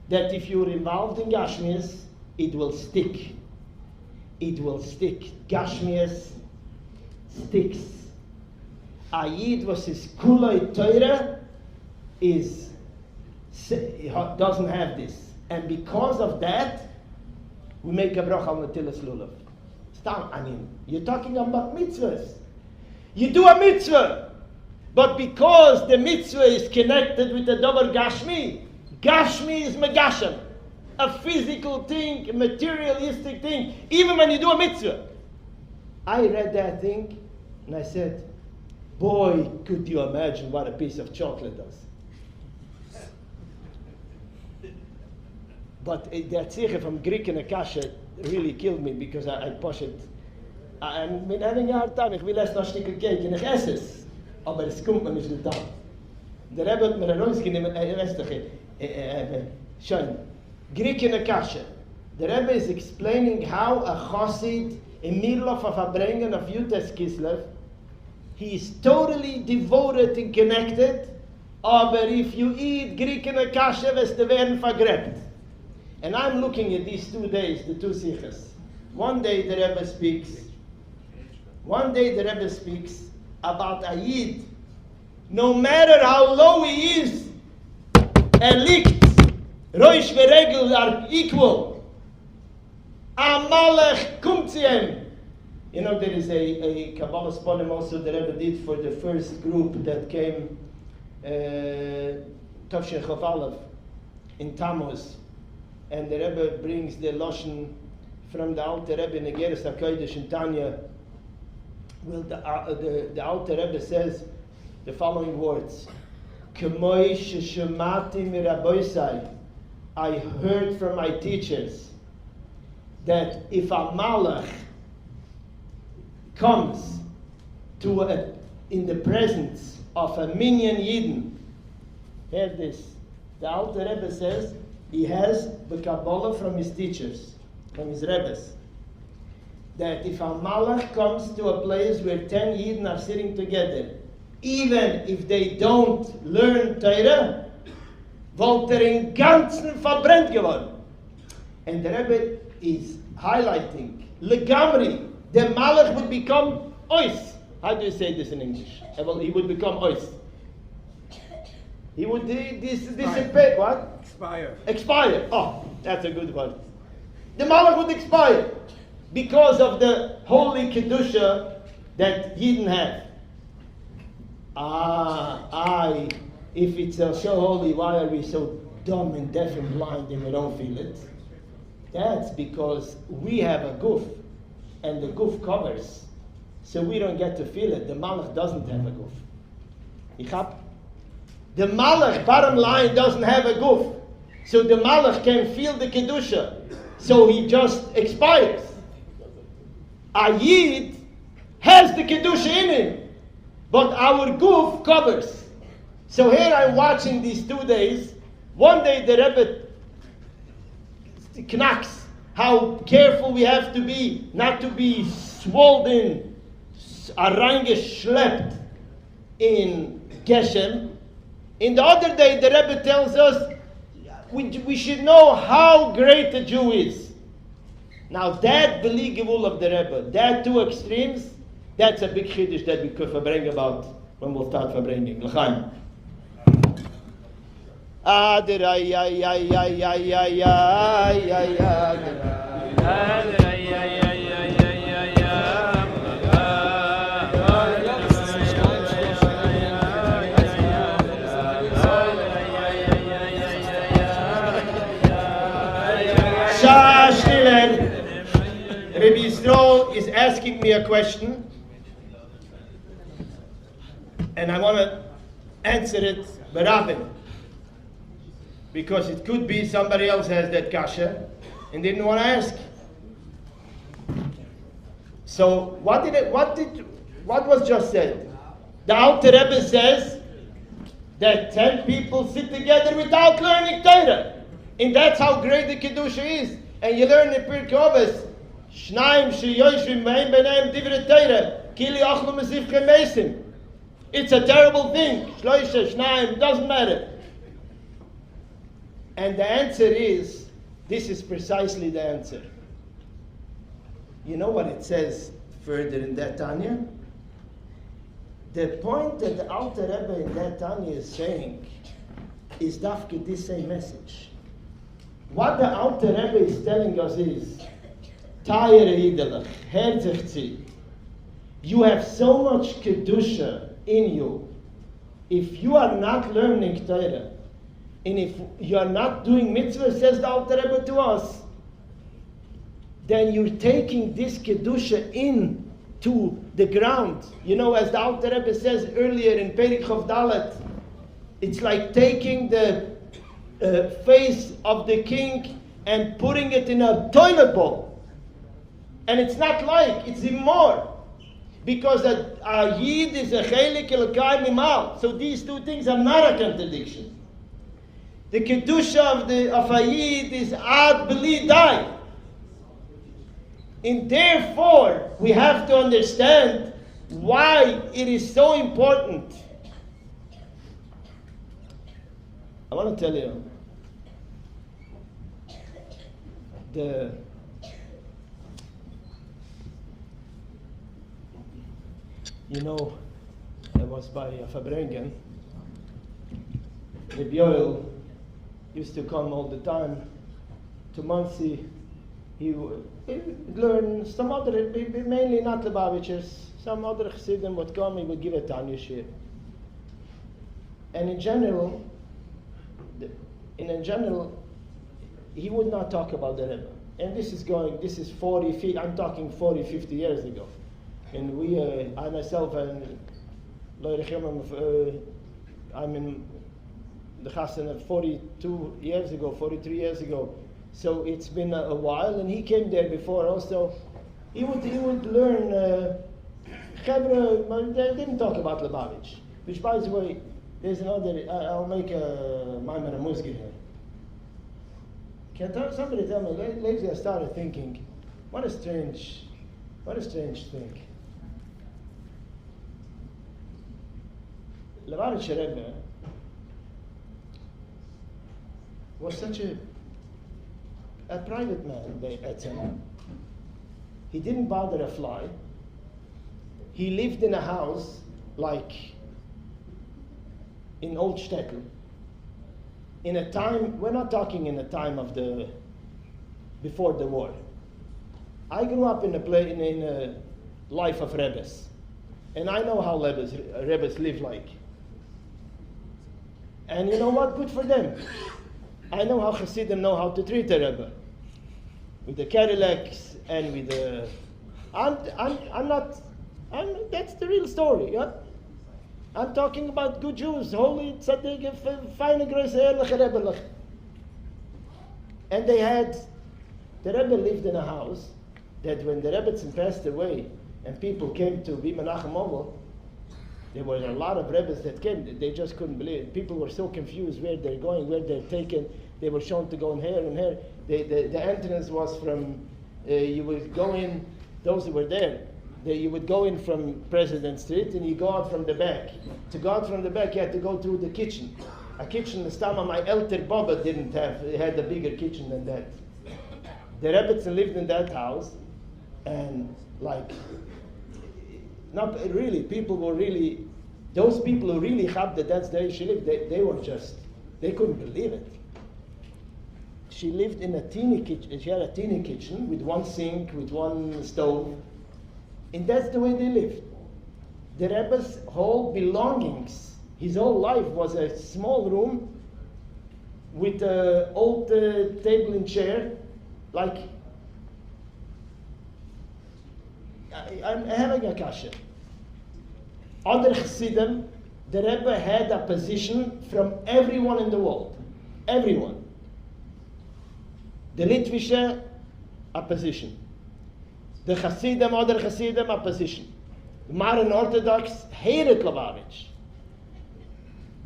that if you're involved in Gashmias, it will stick. It will stick. Gashmias sticks. A Yid was his kuloi Torah doesn't have this. And because of that, we make a bracha on the tilas lulav. Stam, I mean, you're talking about mitzvahs. You do a mitzvah, but because the mitzvah is connected with the davar gashmi, gashmi is megashem, a physical thing, a materialistic thing, even when you do a mitzvah. I read that thing, and I said, boy, could you imagine what a piece of chocolate does. But that tzirche from Greek and Akasha really killed me because I pushed it. I'm having a hard time. Ich will erst noch ein Stück Cake und ich esse es. Aber es kommt mir nicht getan. Der Rebbe hat mir herausgenommen, schön. Greek and Akasha. The Rebbe is explaining how a chassid in middle of a Fabrengen of Yud Tess Kislev, he is totally devoted and connected, aber if you eat Greek and Akasha, wirst du werden vergräbt. And I'm looking at these 2 days, the two sichas. One day the Rebbe speaks about a Yid. No matter how low he is, liegt, Roish veregel are equal. A malach kommt zu ihm. You know, there is a Kabbalah sponim also the Rebbe did for the first group that came, Tavshin Chof Aleph, in Tammuz. And the Rebbe brings the Loshen from the Alter Rebbe in the Geras HaKodesh in Tanya. Well, the Alter Rebbe says the following words. K'moi sheshemati miraboisai. I heard from my teachers that if a malach comes in the presence of a minyan yidden, hear this, the Alter Rebbe says, he has the Kabbalah from his teachers, from his Rebbes, that if a malach comes to a place where 10 Yidden are sitting together, even if they don't learn Torah, wollt in ganzen verbrennt geworden. And the Rebbe is highlighting, legamri, the malach would become ois. How do you say this in English? Well, he would become ois. He would dissipate, what? Expire. Oh, that's a good word. The malach would expire because of the holy kedusha that Yidden have. If it's so holy, why are we so dumb and deaf and blind and we don't feel it? That's because we have a guf, and the guf covers, so we don't get to feel it. The malach doesn't have a guf. Ich hab The malach, bottom line, doesn't have a guf. So the malach can feel the kedusha. So he just expires. A yid has the kedusha in him, but our guf covers. So here I'm watching these 2 days. One day the Rebbe knacks how careful we have to be not to be swollen, reingeschleppt in Geshem. In the other day, the Rebbe tells us we should know how great a Jew is. Now that beli gevul of the Rebbe, that 2 extremes, that's a big chiddush that we could Fabrengen about when we'll start Fabrengen. L'chaim. Rabbi Yisrael is asking me a question, and I want to answer it b'rabbin, because it could be somebody else has that kasha and didn't want to ask. So what was just said? The Alter Rebbe says that 10 people sit together without learning Torah, and that's how great the kedusha is. And you learn in Pirkei Avos, Shnaim sheyoshvim v'hem b'neihem divrei Torah, kili achlu mesivkei mesim. It's a terrible thing. Shloisha, Shnaim, doesn't matter. And the answer is, this is precisely the answer. You know what it says further in that Tanya? The point that the Alter Rebbe in that Tanya is saying is dafke this same message. What the Alter Rebbe is telling us is Tayere Yidelach, Herzechzi. You have so much kedusha in you. If you are not learning Torah, and if you are not doing mitzvah, says the Alter Rebbe to us, then you're taking this kedusha in to the ground. You know, as the Alter Rebbe says earlier in Perek Chof Dalet, it's like taking the face of the king and putting it in a toilet bowl. And it's not like, it's even more. Because a Yid is a chelik Elokai mimal. So these two things are not a contradiction. The kedusha of a Yid is ad beli dai. And therefore, we have to understand why it is so important. I want to tell you, I was by Fabrengen. The Yoel used to come all the time to Muncie. He would learn some other, mainly not Lubavitchers, some other chassidim would come, he would give a Tanya shir. And in general, he would not talk about the Rebbe. And this is 40, I'm talking 40, 50 years ago. And I myself, and I'm in the chassan 42 years ago, 43 years ago. So it's been a while, and he came there before also. He would learn, Chevra, they didn't talk about Lubavitch. Which, by the way, there's another, I'll make a Maimon Musgi here. Somebody tell me, lately I started thinking, what a strange thing. Lubavitch Rebbe was such a private man at him. He didn't bother a fly. He lived in a house like in Old Shtetl. In a time, we're not talking in a time of before the war. I grew up in a life of Rebbes. And I know how Rebbes live like. And you know what? Good for them. I know how Chassidim know how to treat a Rebbe. With the Cadillacs and with the... that's the real story, yeah? I'm talking about good Jews, holy tzaddik, fine grace, ehrliche Rebbe. And the Rebbe lived in a house that when the Rebbetzin passed away and people came to be Menachem Ovel, there were a lot of Rebbes that came, they just couldn't believe it. People were so confused where they're going, where they're taken. They were shown to go in here and here. The entrance was from, you would go in, those who were there, you would go in from President Street and you go out from the back. To go out from the back, you had to go through the kitchen. A kitchen, the Stama, my elder Baba didn't have, it had a bigger kitchen than that. The Rebbetzin lived in that house, and not really, those people who really that that's the way she lived, they couldn't believe it. She lived in a teeny kitchen, she had a teeny kitchen with one sink, with one stove, and that's the way they lived. The Rebbe's whole belongings, his whole life was a small room with an old table and chair, I'm having a kasha. Other Chassidim, the Rebbe had a position from everyone in the world. Everyone. The Litvische, a position. The Chassidim, other Chassidim, a position. The modern Orthodox hated Lubavitch.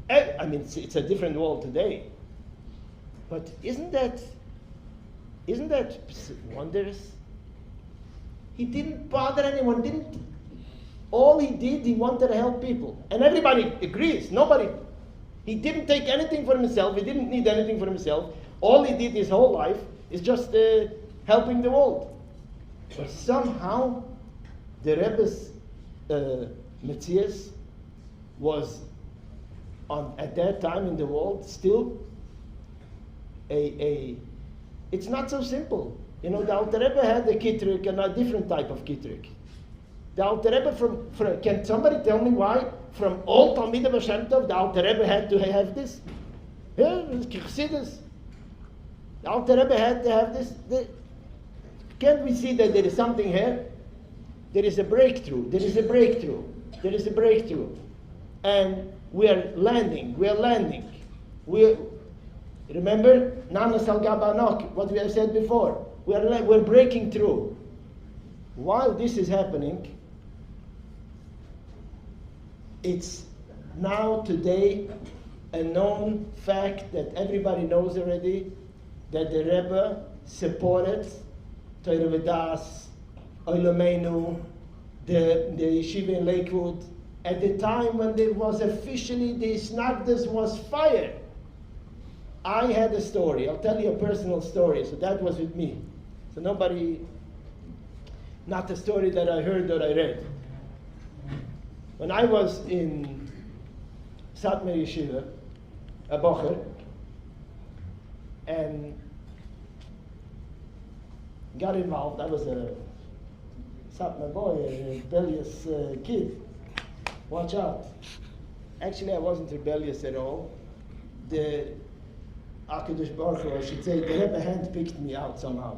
I mean, it's a different world today. But isn't that wondrous? He didn't bother anyone, all he did, he wanted to help people. And everybody agrees, he didn't take anything for himself, he didn't need anything for himself. All he did his whole life is just helping the world. But somehow, the Rebbe's Metzias was, at that time in the world, still it's not so simple. You know, the Alter Rebbe had a kitrik and a different type of kitrik. The Alter Rebbe can somebody tell me why from all Talmidei B'Shem Tov the Alter Rebbe had to have this? Yeah, it's chassidus. The Alter Rebbe had to have this. Can't we see that there is something here? There is a breakthrough. There is a breakthrough. There is a breakthrough. And we are landing. We are landing. Remember? Nanas al Gabanok, what we have said before. We're breaking through. While this is happening, it's now today a known fact that everybody knows already that the Rebbe supported Torah V'das, Olamenu, the yeshiva in Lakewood, at the time when there was officially the Snagdas was fired. I had a story. I'll tell you a personal story. So that was with me. So not a story that I heard or I read. When I was in Satmar Yeshiva, a bocher, and got involved. I was a Satmar boy, a rebellious kid. Watch out. Actually, I wasn't rebellious at all. The HaKadosh Baruch Hu, I should say, the Rebbe handpicked me out somehow.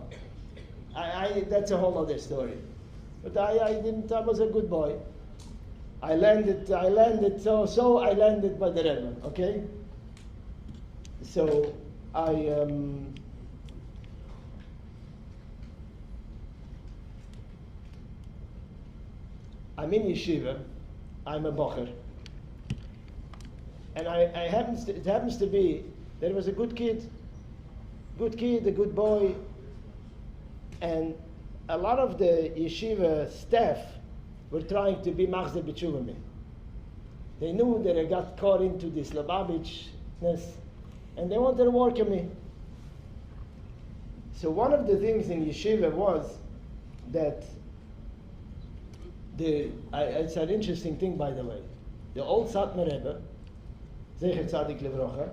That's a whole other story. But I was a good boy. I landed by the Rebbe, okay? So I'm in yeshiva, I'm a bocher. And it happens to be that he was a good kid, a good boy, and a lot of the yeshiva staff were trying to be machzer b'tshuva me. They knew that I got caught into this Lubavitchness, and they wanted to work on me. So one of the things in yeshiva was that it's an interesting thing, by the way. The old Satmar Rebbe, Zecher Tzadik Levrocha,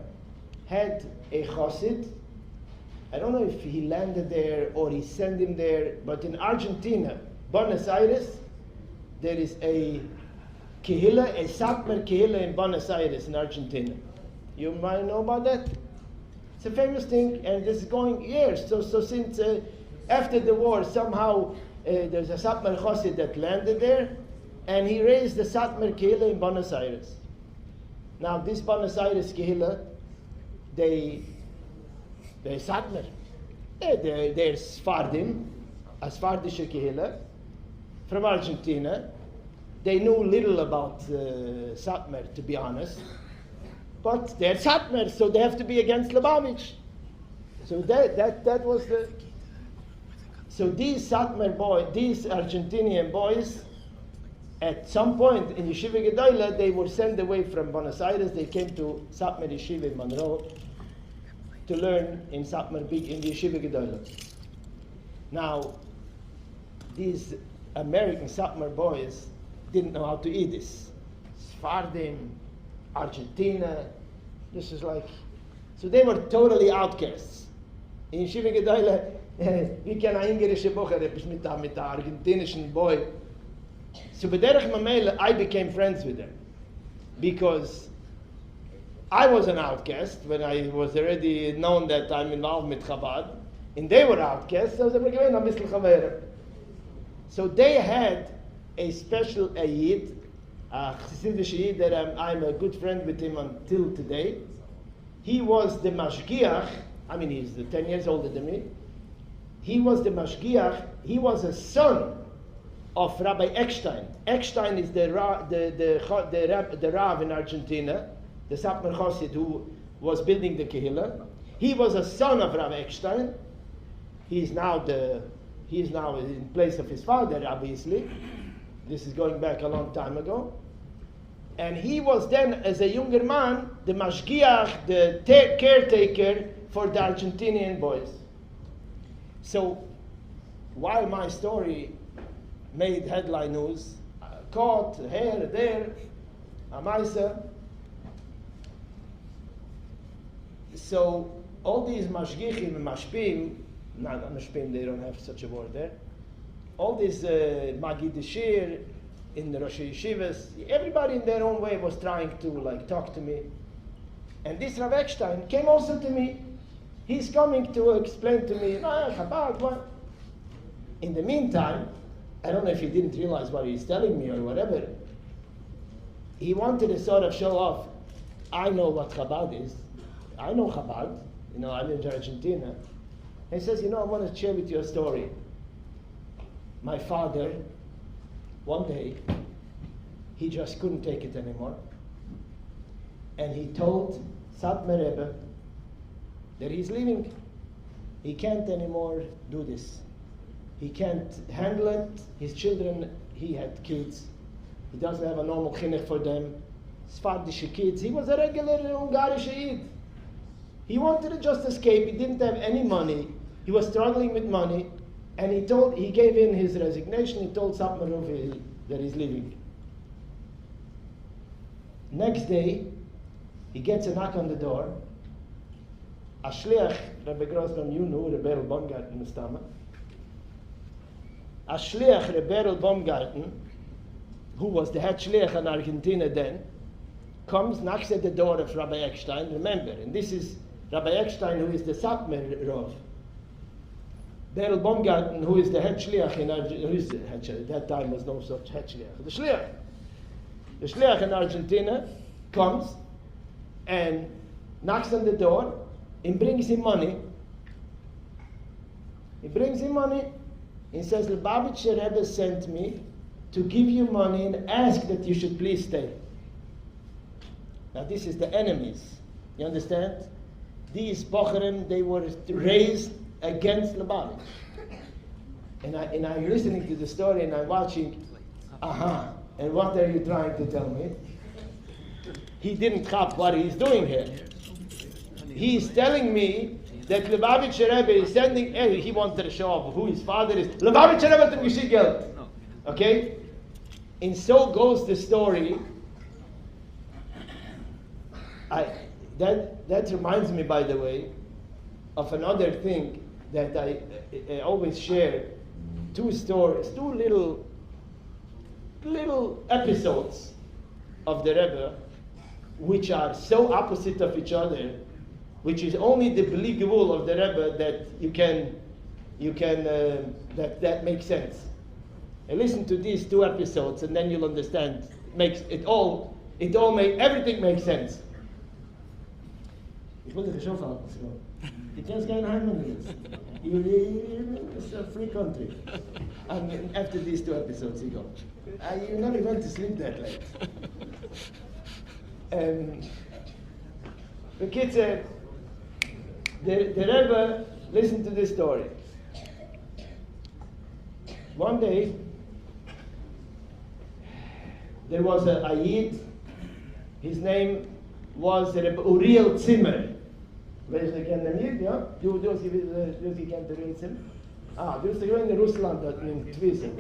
had a chassid. I don't know if he landed there or he sent him there, but in Argentina, Buenos Aires, there is a kehillah, a Satmar kehillah in Buenos Aires in Argentina. You might know about that. It's a famous thing, and this is going years. So since after the war, somehow there's a Satmar chassid that landed there, and he raised the Satmar kehillah in Buenos Aires. Now this Buenos Aires kehillah, they're Satmar. They're Sfardim, a Sfardische kehillah from Argentina. They knew little about Satmar, to be honest. But they're Satmar, so they have to be against Lubavitch. So that was the... So these Satmar boys, these Argentinian boys, at some point in Yeshiva Gedolah, they were sent away from Buenos Aires. They came to Satmar Yeshiva in Monroe to learn in Satmar in the Yeshiva Gedolah. Now, these American Satmar boys didn't know how to eat this. Sfardim, Argentina, this is like... So they were totally outcasts. In Yeshiva Gedolah, wie kann ein ingerische Bocher mit der argentinischen boy? So b'derech mamele, I became friends with them. Because I was an outcast when I was already known that I'm involved with Chabad. And they were outcasts, so they were going a bisschen chaver. So they had a special Yid, a chassidus Yid that I'm a good friend with him until today. He was the mashgiach, I mean he's 10 years older than me. He was the mashgiach, he was a son of Rabbi Eckstein. Eckstein is the Rav in Argentina, the Satmar Chassid who was building the Kehillah. He was a son of Rabbi Eckstein. He is now in place of his father, obviously. This is going back a long time ago. And he was then, as a younger man, the mashgiach, the caretaker for the Argentinian boys. So, while my story made headline news, caught here, there, Amaisa. So all these mashgichim and mashpim, not on the Spain, they don't have such a word there. All these Magid Shir in the Rosh Yeshivas, everybody in their own way was trying to like talk to me. And this Rav Eckstein came also to me. He's coming to explain to me, Chabad, what? In the meantime, I don't know if he didn't realize what he's telling me or whatever. He wanted to sort of show off, I know what Chabad is. I know Chabad. You know, I'm in Argentina. And he says, I want to share with you a story. My father, one day, he just couldn't take it anymore. And he told Satmar Rebbe that he's leaving. He can't anymore do this. He can't handle it. His children, he had kids. He doesn't have a normal chinuch for them. Sfardische kids. He was a regular Ungarische Yid. He wanted to just escape. He didn't have any money. He was struggling with money. And he gave in his resignation. He told Satmar Rebbe that he's leaving. Next day, he gets a knock on the door. A shliach, Rebbe Grossman Yunu, Rebbe Baumgarten Mustama. A shliach, Rebbe Baumgarten, who was the head shliach in Argentina then, comes, knocks at the door of Rabbi Eckstein. Remember, and this is Rabbi Eckstein, who is the Satmar Rav. Berel Baumgarten, who is the head shliach in Argentina, who is the head shliach? At that time was no such head shliach. The shliach in Argentina comes and knocks on the door and brings him money. He brings him money and says, the Lubavitch Rebbe sent me to give you money and ask that you should please stay. Now this is the enemies. You understand? These Bocherim, they were raised against Lubavitch. And I'm listening to the story and I'm watching, and what are you trying to tell me? He didn't have what he's doing here. He's telling me that Lubavitch Rebbe is sending, he wanted to show off who his father is. Lubavitch Rebbe to Moshe Geld. Okay? And so goes the story. That reminds me, by the way, of another thing that I always share. Two stories, two little episodes of the Rebbe, which are so opposite of each other, which is only the bli gevul of the Rebbe that that makes sense. And listen to these two episodes, and then you'll understand. Everything makes sense. Ich wollte dich schon fragen. Du kennst kein Heimnis. It's a free country. And after these two episodes, you go. You never went to sleep that late. The kid said, the Rebbe, listen to this story. One day, there was a Yid. His name was Rebbe Uriel Zimmer. Weißt du, kennt den Yid, ja? Du hast gekannt Uriel Zimmer? Du hast gewohnt in Russland, in Twisen.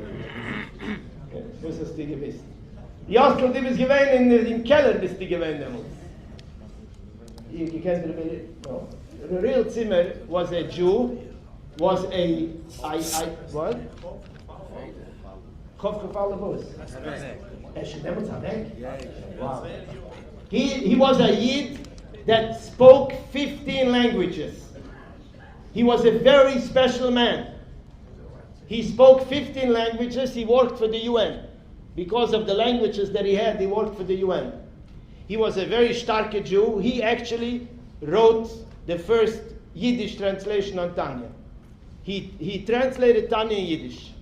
Was hast du gewiss? Jaskel, du bist gewohnt im Keller, bist du gewohnt damals. You can't remember. No. Uriel Zimmer was a Jew, was what? Kopf gefallen was? Wow. He was a Yid that spoke 15 languages. He was a very special man. He spoke 15 languages. He worked for the UN. Because of the languages that he had, he worked for the UN. He was a very starke Jew. He actually wrote the first Yiddish translation on Tanya. He translated Tanya in Yiddish.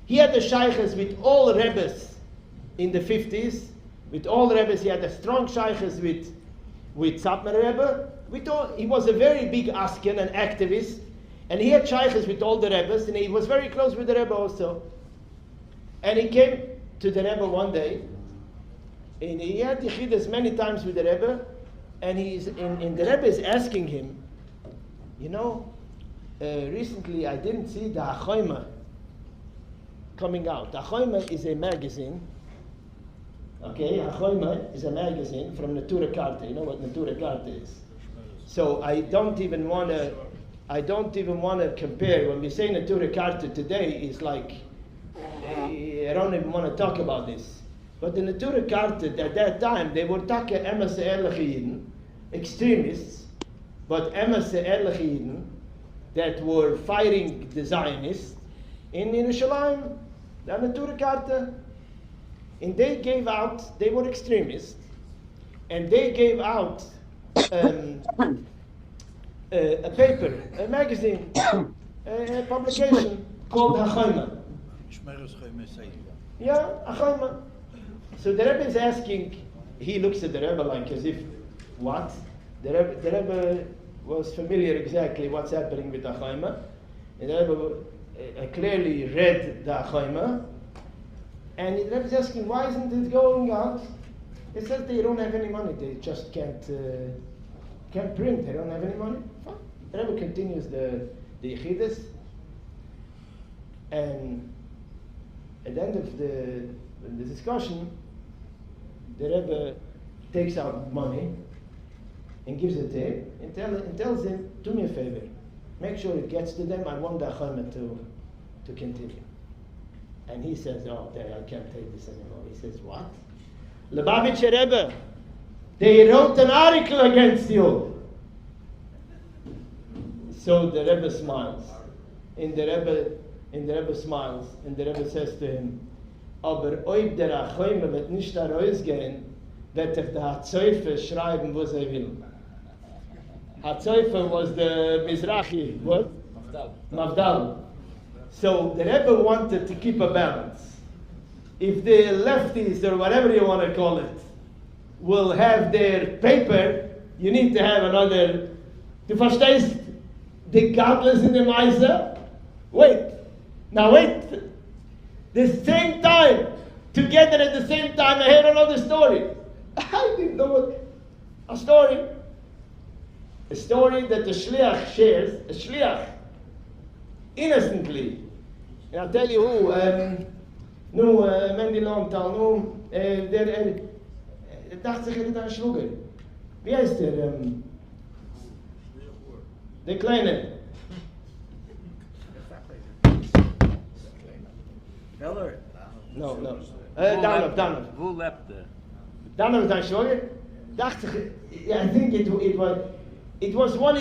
He had the shaykhs with all Rebbes in the 50s. With all Rebbes, he had a strong shaykhs with Satmar Rebbe. He was a very big asken, an activist. And he had shaykhs with all the Rebbes, and he was very close with the Rebbe also. And he came to the Rebbe one day, and he had chassidus many times with the Rebbe, and the Rebbe is asking him, recently I didn't see the Achoima coming out. Achoima is a magazine. Okay, Achoima is a magazine from Natura Carta. You know what Natura Carta is. So I don't even want to I don't even want to compare. When we say Natura Carta today, it's like, I don't even want to talk about this. But the Natura Carta at that time, they were taka emes ehrliche Yidden, extremists, but emes ehrliche Yidden that were fighting the Zionists in Yerushalayim, the Natura Carta. And they gave out, they were extremists, and they gave out a paper, a magazine, a publication called HaChoima. Yeah, HaChoima. So the Rebbe is asking, he looks at the Rebbe like as if, what? The Rebbe was familiar exactly what's happening with HaChoima. And the Rebbe clearly read the HaChoima. And the Rebbe is asking, why isn't it going out? He says they don't have any money, they just can't print, they don't have any money. Fine. The Rebbe continues the chassidus, and at the end of the discussion, the Rebbe takes out money and gives it to him and tells him, do me a favor, make sure it gets to them, I want the Chama to continue. And he says, oh, I can't take this anymore. He says, what? Lubavitch Rebbe, they wrote an article against you. So the Rebbe smiles. And the Rebbe smiles. And the Rebbe says to him, aber ob der Achoyme wird nicht herausgehen, wird der Hatzeufe schreiben, wo sie will. Hatzeufe was the Mizrahi, what? Mavdal. So the Rebbe wanted to keep a balance. If the lefties, or whatever you want to call it, will have their paper, you need to have another. Du verstehst the godless in the Meise? Wait. Now wait. The same time, together at the same time, I heard another story. I didn't know what. A story that the Shliach shares, a Shliach, innocently. And I'll tell you who, Mandy Longtal, dacht zich er aan Schluger. Wie heißt der? Der Kleine. Heller. No. Danov. Who left there? Danov is Schluger. Dacht zich, yeah, I think it was one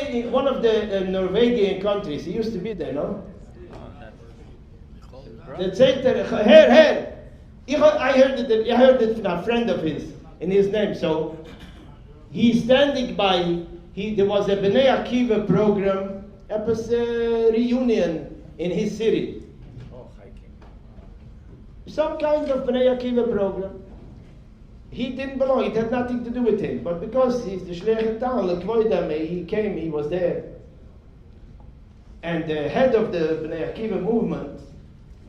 of the Norwegian countries. He used to be there, no? The Zeiter, Herr. I heard it from a friend of his, in his name. So he's standing by. There was a Bnei Akiva program, a reunion in his city. Some kind of Bnei Akiva program. He didn't belong. It had nothing to do with him. But because he's the Shliach in town, he came. He was there. And the head of the Bnei Akiva movement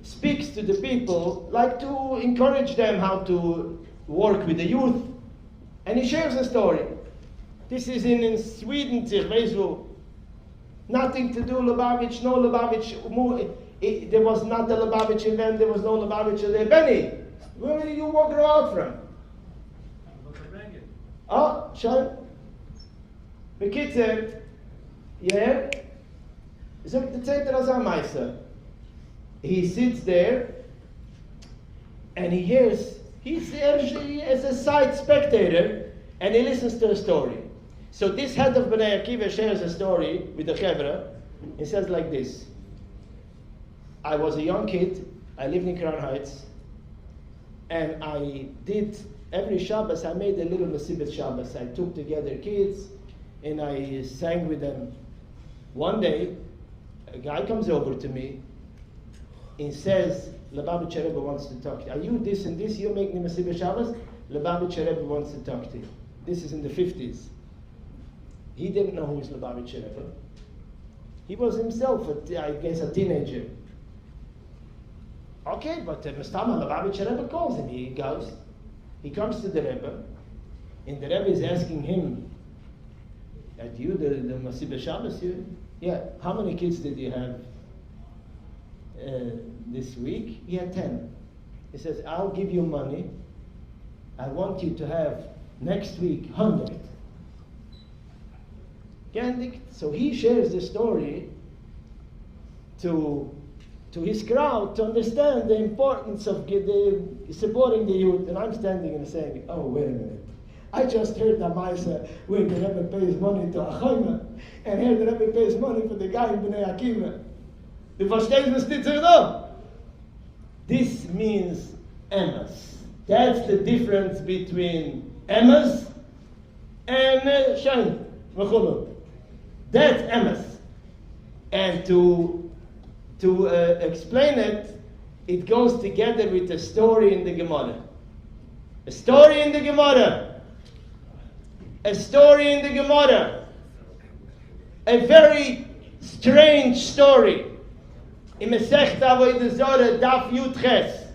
speaks to the people, like to encourage them how to work with the youth. And he shares a story. This is in Sweden, nothing to do Lubavitch, no Lubavitch. There was not a Lubavitch event, there was no Lubavitch there. Benny, where did you walk out from? Oh, sure. Bekitzer, yeah? So the Zeiter Azamaiser. He sits there and he hears, he's as a side spectator, and he listens to a story. So this head of Bnei Akiva shares a story with the Chevra. He says like this: I was a young kid, I lived in Crown Heights, and I did, every Shabbos, I made a little Masibet Shabbos. I took together kids and I sang with them. One day, a guy comes over to me and says, Lubavitch Rebbe wants to talk to you. Are you this and this? You're making the Masibet Shabbos? Lubavitch Rebbe wants to talk to you. This is in the 50s. He didn't know who was Lubavitch Rebbe. He was himself, I guess, a teenager. Okay, but Mustama Lubavitch Rebbe calls him. He goes. He comes to the Rebbe, and the Rebbe is asking him, "Are you the Masibet Shabbos? Yeah. How many kids did you have this week?" He had 10. He says, "I'll give you money. I want you to have next week 100. So he shares the story to his crowd to understand the importance of supporting the youth. And I'm standing and saying, oh, wait a minute. I just heard the Maisa where the Rebbe pays money to Achayma, and here the Rebbe pays money for the guy in Bnei Akiva. Du verstehst, was dit so? This means emes. That's the difference between emes and shayn. That's emes. And to explain it, it goes together with a story in the Gemara. A story in the Gemara. A story in the Gemara. A very strange story. In Masechta Avodah Zarah, Daf Yud Tes.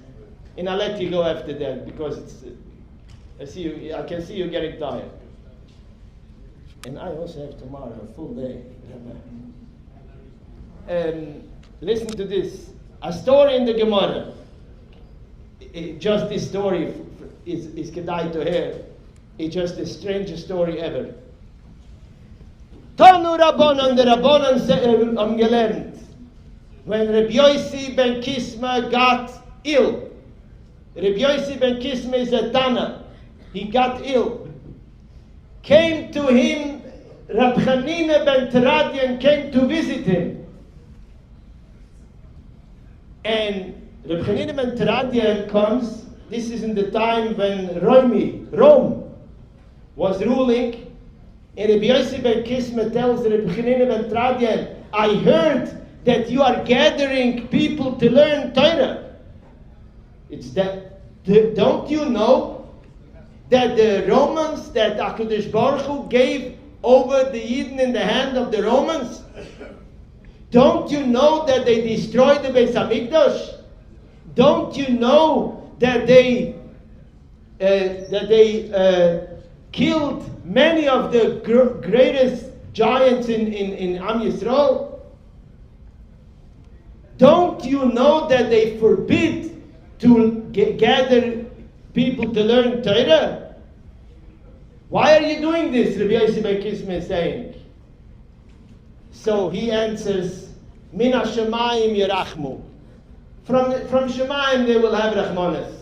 And I'll let you go after that because I can see you getting tired. And I also have tomorrow a full day. Listen to this. A story in the Gemara. Just this story is kedai to hear. It's just the strangest story ever. Tanu Rabbanan, the Rabbanan am gelernt. When Rabbi Yossi ben Kisma got ill. Rabbi Yossi ben Kisma is a Tana. He got ill. Came to him, Rab Chanina ben Teradian came to visit him. And Rab Chanina ben Teradian comes. This is in the time when Rome was ruling. And Rabbi Yossi ben Kisma tells Rab Chanina ben Teradian, I heard that you are gathering people to learn Torah. It's that, don't you know that the Romans, that HaKadosh Baruch Hu gave over the Yidden in the hand of the Romans? Don't you know that they destroyed the Beis HaMikdash? Don't you know that they killed many of the greatest giants in Am Yisrael? Don't you know that they forbid to gather people to learn Torah? Why are you doing this? Rabbi Yossi ben Kisma is saying. So he answers, Min HaShamayim Yerachmu. From Shemayim they will have Rachmanas.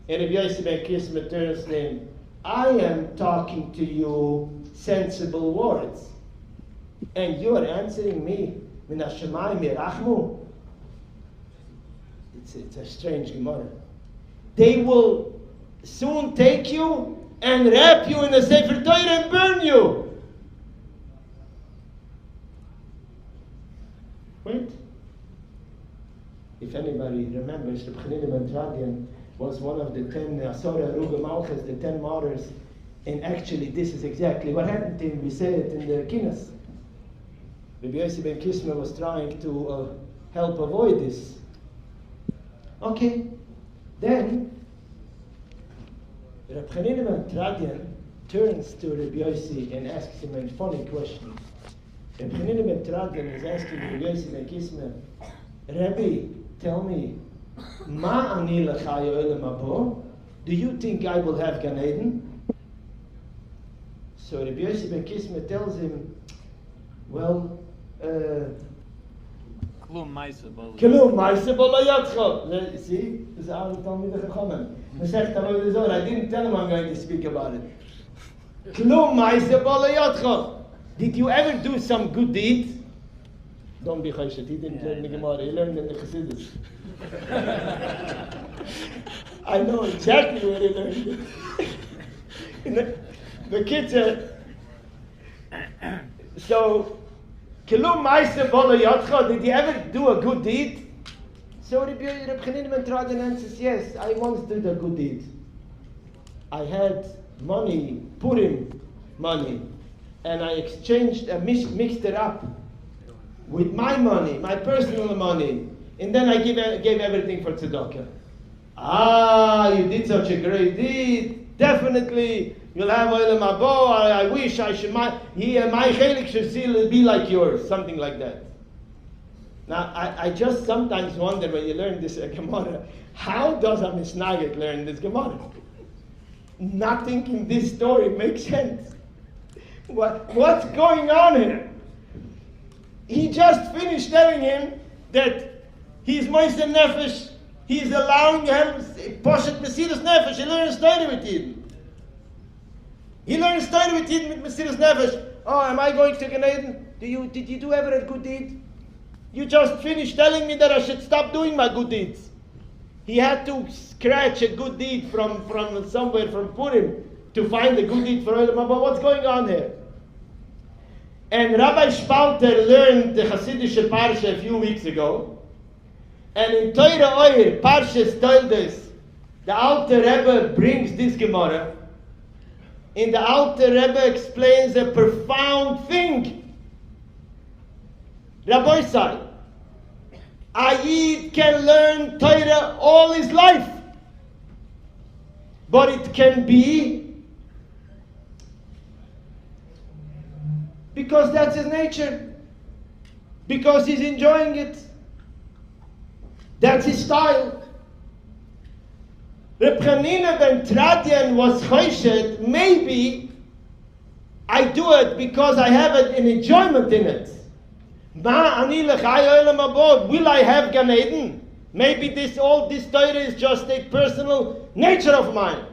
And Rabbi Yossi ben Kisma turns to him, I am talking to you sensible words. And you are answering me, Min HaShamayim Yerachmu. It's a strange Gemara. They will soon take you and wrap you in a Sefer Torah and burn you. Wait. If anybody remembers, Reb Chanina ben Teradian was one of the 10 Asora Ruga Malchus, the 10 martyrs. And actually, this is exactly what happened to him. We say it in the Kinas. Rabbi Yossi ben Kisma was trying to help avoid this. Okay, then Reb Chanina ben Teradian turns to Rabbi Yossi and asks him a funny question. Reb Chanina ben Teradian is asking Rabbi Yossi ben Kisma, Rabbi, tell me, Ma ani l'chaya olam habo? Do you think I will have Gan Eden? So Rabbi Yossi ben Kisma tells him, well, Klum Maisa Bolo. See, this is how he told me the Chachamim. I didn't tell him I'm going to speak about it. Klum Maisa Bolo Yatcha. Did you ever do some good deed? Don't be choshet. He didn't learn the Gemara. He learned in the chassidus. I know exactly where he learned it. The kids are... So... Kilum Meister Bolo Yotcha, did you ever do a good deed? So Reb Chanina ben Teradian answers, yes, I once did a good deed. I had money, Purim money, and I exchanged, mixed it up with my money, my personal money, and then I gave everything for tzedakah. Ah, you did such a great deed, definitely. You'll have olam habo. I wish I should. My chelik should still be like yours, something like that. Now, I just sometimes wonder when you learn this Gemara, how does a misnagid learn this Gemara? Nothing in this story makes sense. What's going on here? He just finished telling him that he's Moshe Nefesh. He's allowing him Poshet Mesiras Nefesh. He learns Torah with Yidden. He learns Torah with Yidden with Mesiras Nefesh. Oh, am I going to Gan Eden? Did you do ever a good deed? You just finished telling me that I should stop doing my good deeds. He had to scratch a good deed from somewhere, from Purim, to find a good deed for Olam Haba. What's going on here? And Rabbi Spalter learned the Chassidische Parsha a few weeks ago. And in Torah Oyer, Parshas Toldos, the Alter Rebbe brings this Gemara. And the Alter Rebbe explains a profound thing. Rabbi Sai, a Yid can learn Torah all his life. But it can be because that's his nature. Because he's enjoying it. That's his style. Reb Chanina ben Tradian was choished, maybe I do it because I have an enjoyment in it. Will I have Gan Eden? Maybe this Torah is just a personal nature of mine.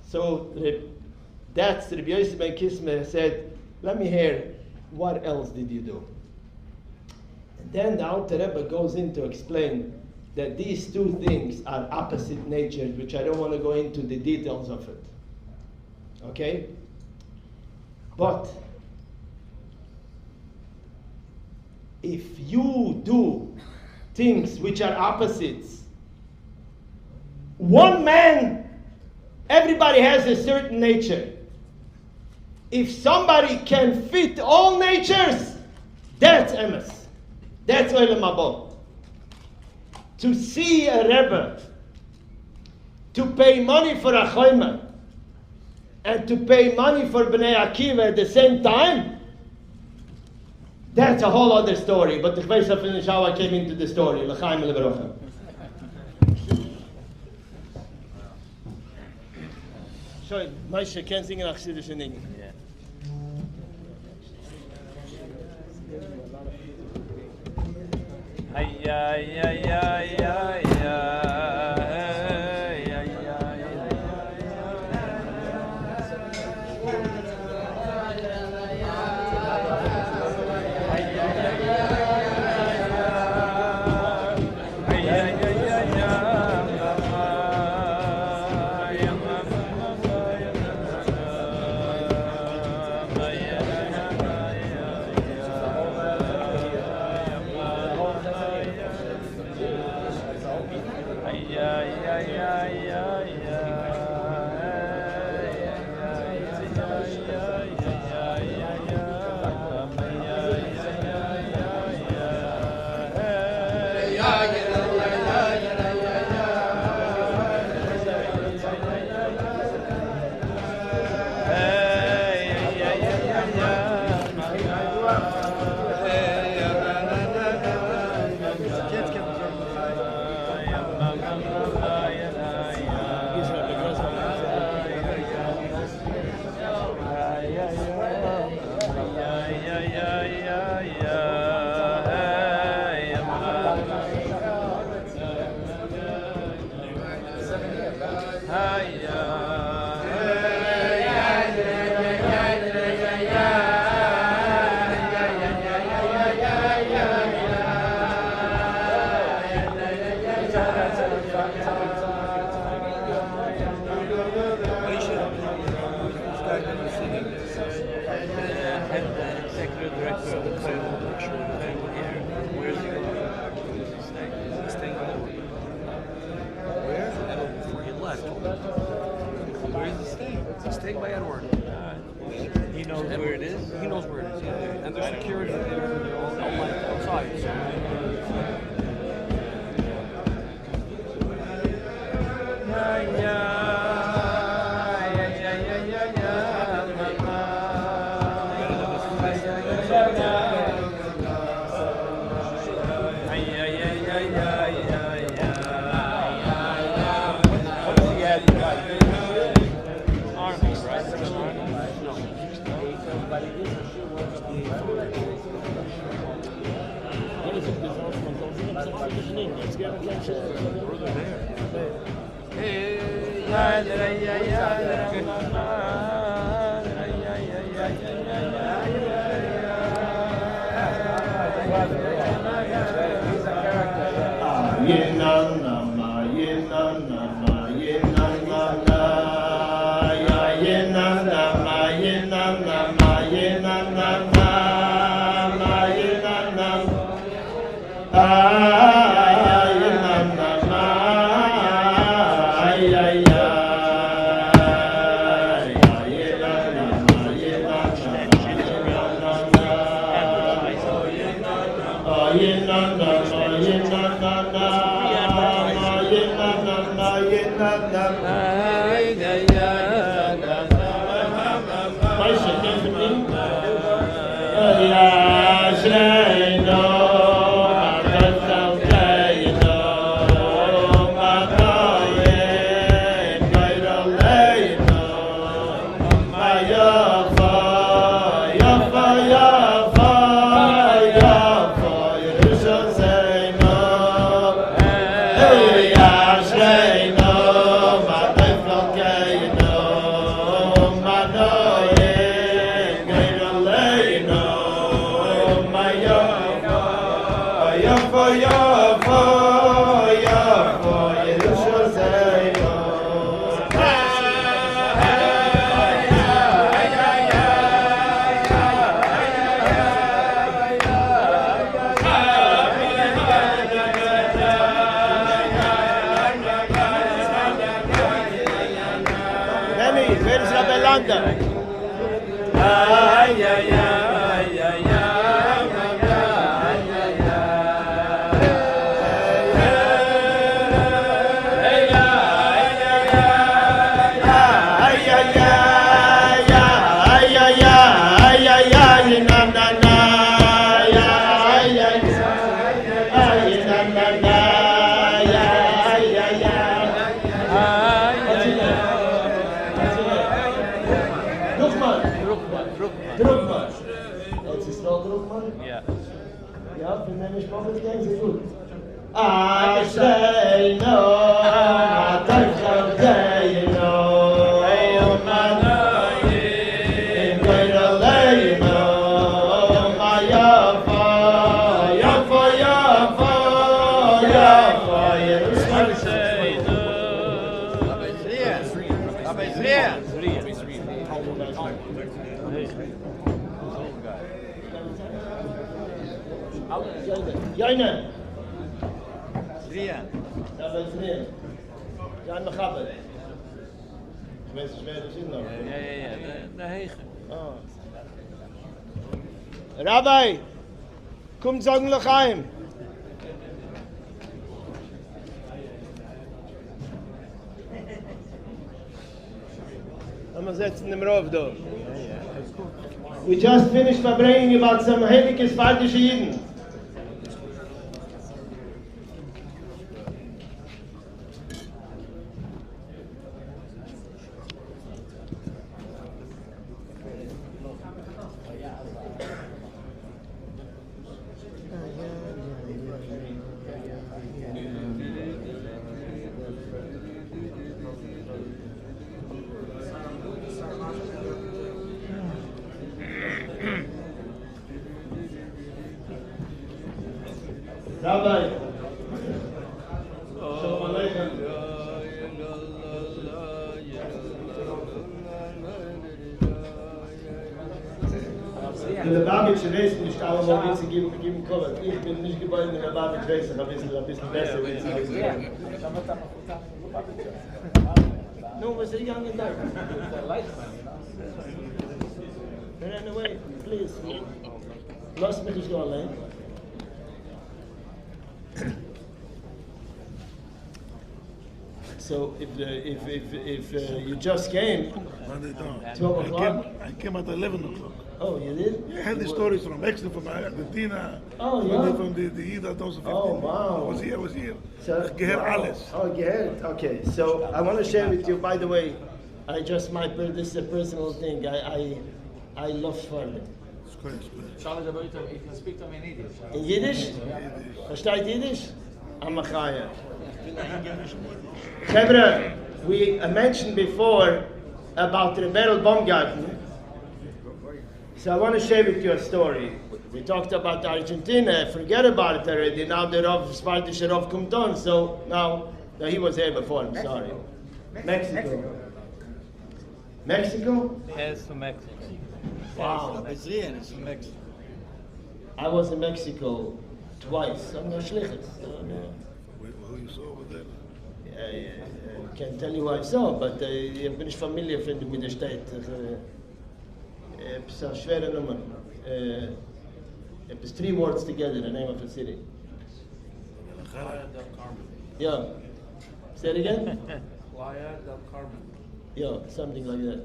So that's Rabbi Yosef ben Kismer said, let me hear, what else did you do? And then the Alter Rebbe goes in to explain that these two things are opposite natures, which I don't want to go into the details of it. Okay? But if you do things which are opposites, one man, everybody has a certain nature. If somebody can fit all natures, that's emes. That's Olam Haba. To see a Rebbe, to pay money for a Choyma, and to pay money for Bnei Akiva at the same time, that's a whole other story. But the Chveis HaFinish how I came into the story. L'chaim le'bracha. Sorry, Moshe can't sing in Chassidus in English. Ay, ay, ay, ay, ay, ay. Army, right? Rabbi, komm sagen Lechaim. Lass setzen dem Rauf da. We just finished Fabrengen about some heilige Svartische Jiden. Rabbi, Shalom Aleichem. In Lubavitch weiß nicht alle, wo wir sie geben können. Ich bin nicht geboren in Lubavitch, weiß ich ein bisschen besser. No, was are young and dark? Run away, please. Lass mich nicht go allein. So if you just came, 12 o'clock? I came at 11 o'clock. Oh, you did? I had the stories from Lexier, from Argentina. Oh, yeah? From the Yud 2015. Oh, wow. I was here. So, Geher wow. alles. Oh, Geher. Okay, so I want to share with you, by the way, this is a personal thing. I love Fabrengen. Charles, you can speak to me in Yiddish. In Yiddish? Versteht Yiddish? Amachaya. Chevra, we mentioned before about the Rebel Baumgarten. So I want to share with you a story. We talked about Argentina, forget about it already. Now the Rav Spartish Rav comes on, so now he was here before, I'm sorry. Mexico. Mexico? Yes, to Mexico. Wow. I was in Mexico twice. I'm not shlichus. Who you saw over there? I can't tell you who I saw, but ich bin nicht familiar mit der Stadt. It's a schwere Nummer. It's 3 words together, the name of the city. Yeah. Say it again? Playa del Carmen. Yeah, something like that.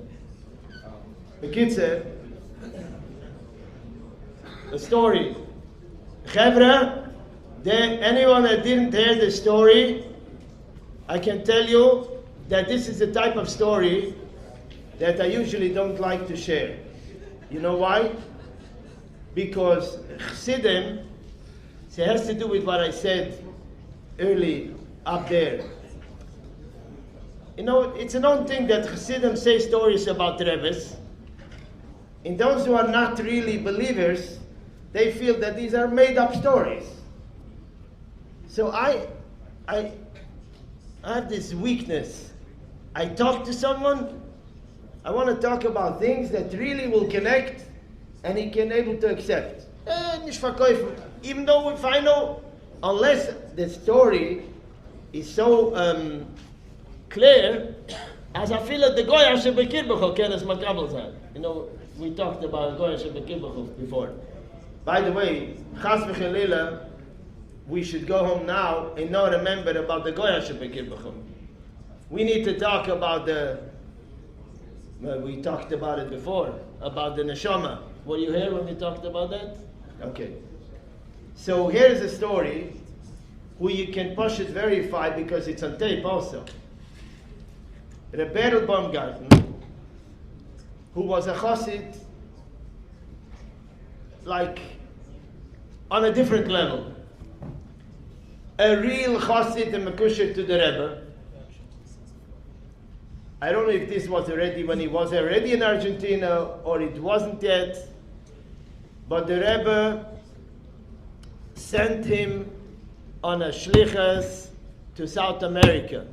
The kid said, the story. Chevra, anyone that didn't hear the story, I can tell you that this is the type of story that I usually don't like to share. You know why? Because Chassidim, it has to do with what I said early up there. You know, it's a known thing that Chassidim say stories about Rebbes. And those who are not really believers, they feel that these are made-up stories. So I have this weakness. I talk to someone, I want to talk about things that really will connect and he can able to accept. Nicht verkaufen. Even though if I know, unless the story is so clear, as I feel that the goy asher bekirbucho can as makabel sein. You know, we talked about goy asher bekirbucho before. By the way, chas v'chelila, we should go home now and not remember about the goy asher bekirbucho. We need to talk about we talked about it before, about the neshama. Were you here when we talked about that? Okay. So here's a story who you can push it verify because it's on tape also. Rebbe Baumgarten, who was a chassid, like on a different level. A real chassid and makusher to the Rebbe. I don't know if this was already when he was already in Argentina or it wasn't yet, but the Rebbe sent him on a shlichus to South America.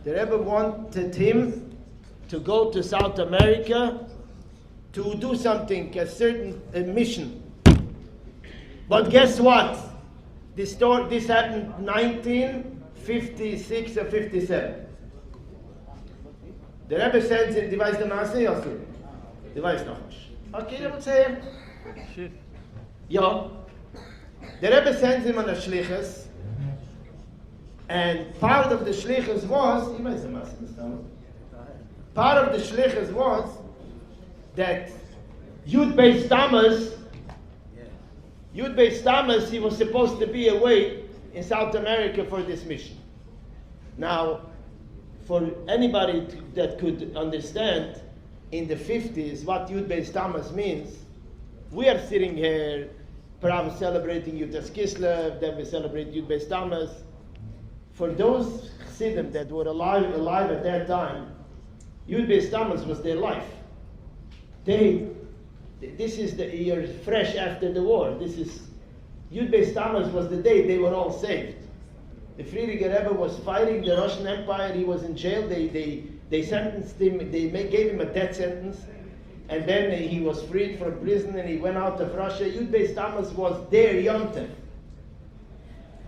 The Rebbe wanted him to go to South America to do something, a certain mission. But guess what? This happened 1956 or 57. The Rebbe sends him, die weiß der Maße, Yossi? Die weiß noch nicht. Okay, der muss her. Ja. The Rebbe sends him on a shlichus, and part of the shlichus was, part of the shlichus was that Yud Tess Kislev, he was supposed to be away in South America for this mission. Now, for anybody that could understand in the 50s what Yud Tess Kislev means, we are sitting here, perhaps celebrating Yud Tess Kislev, then we celebrate Yud Tess Kislev. For those Chassidim that were alive at that time, Yud Tess Kislev was their life. This is the year fresh after the war. This is Yud Tess Kislev was the day they were all saved. The Friedrich Rebbe was fighting the Russian Empire. He was in jail. They sentenced him. They gave him a death sentence, and then he was freed from prison and he went out of Russia. Yud Tess Kislev was there, Yom Tov.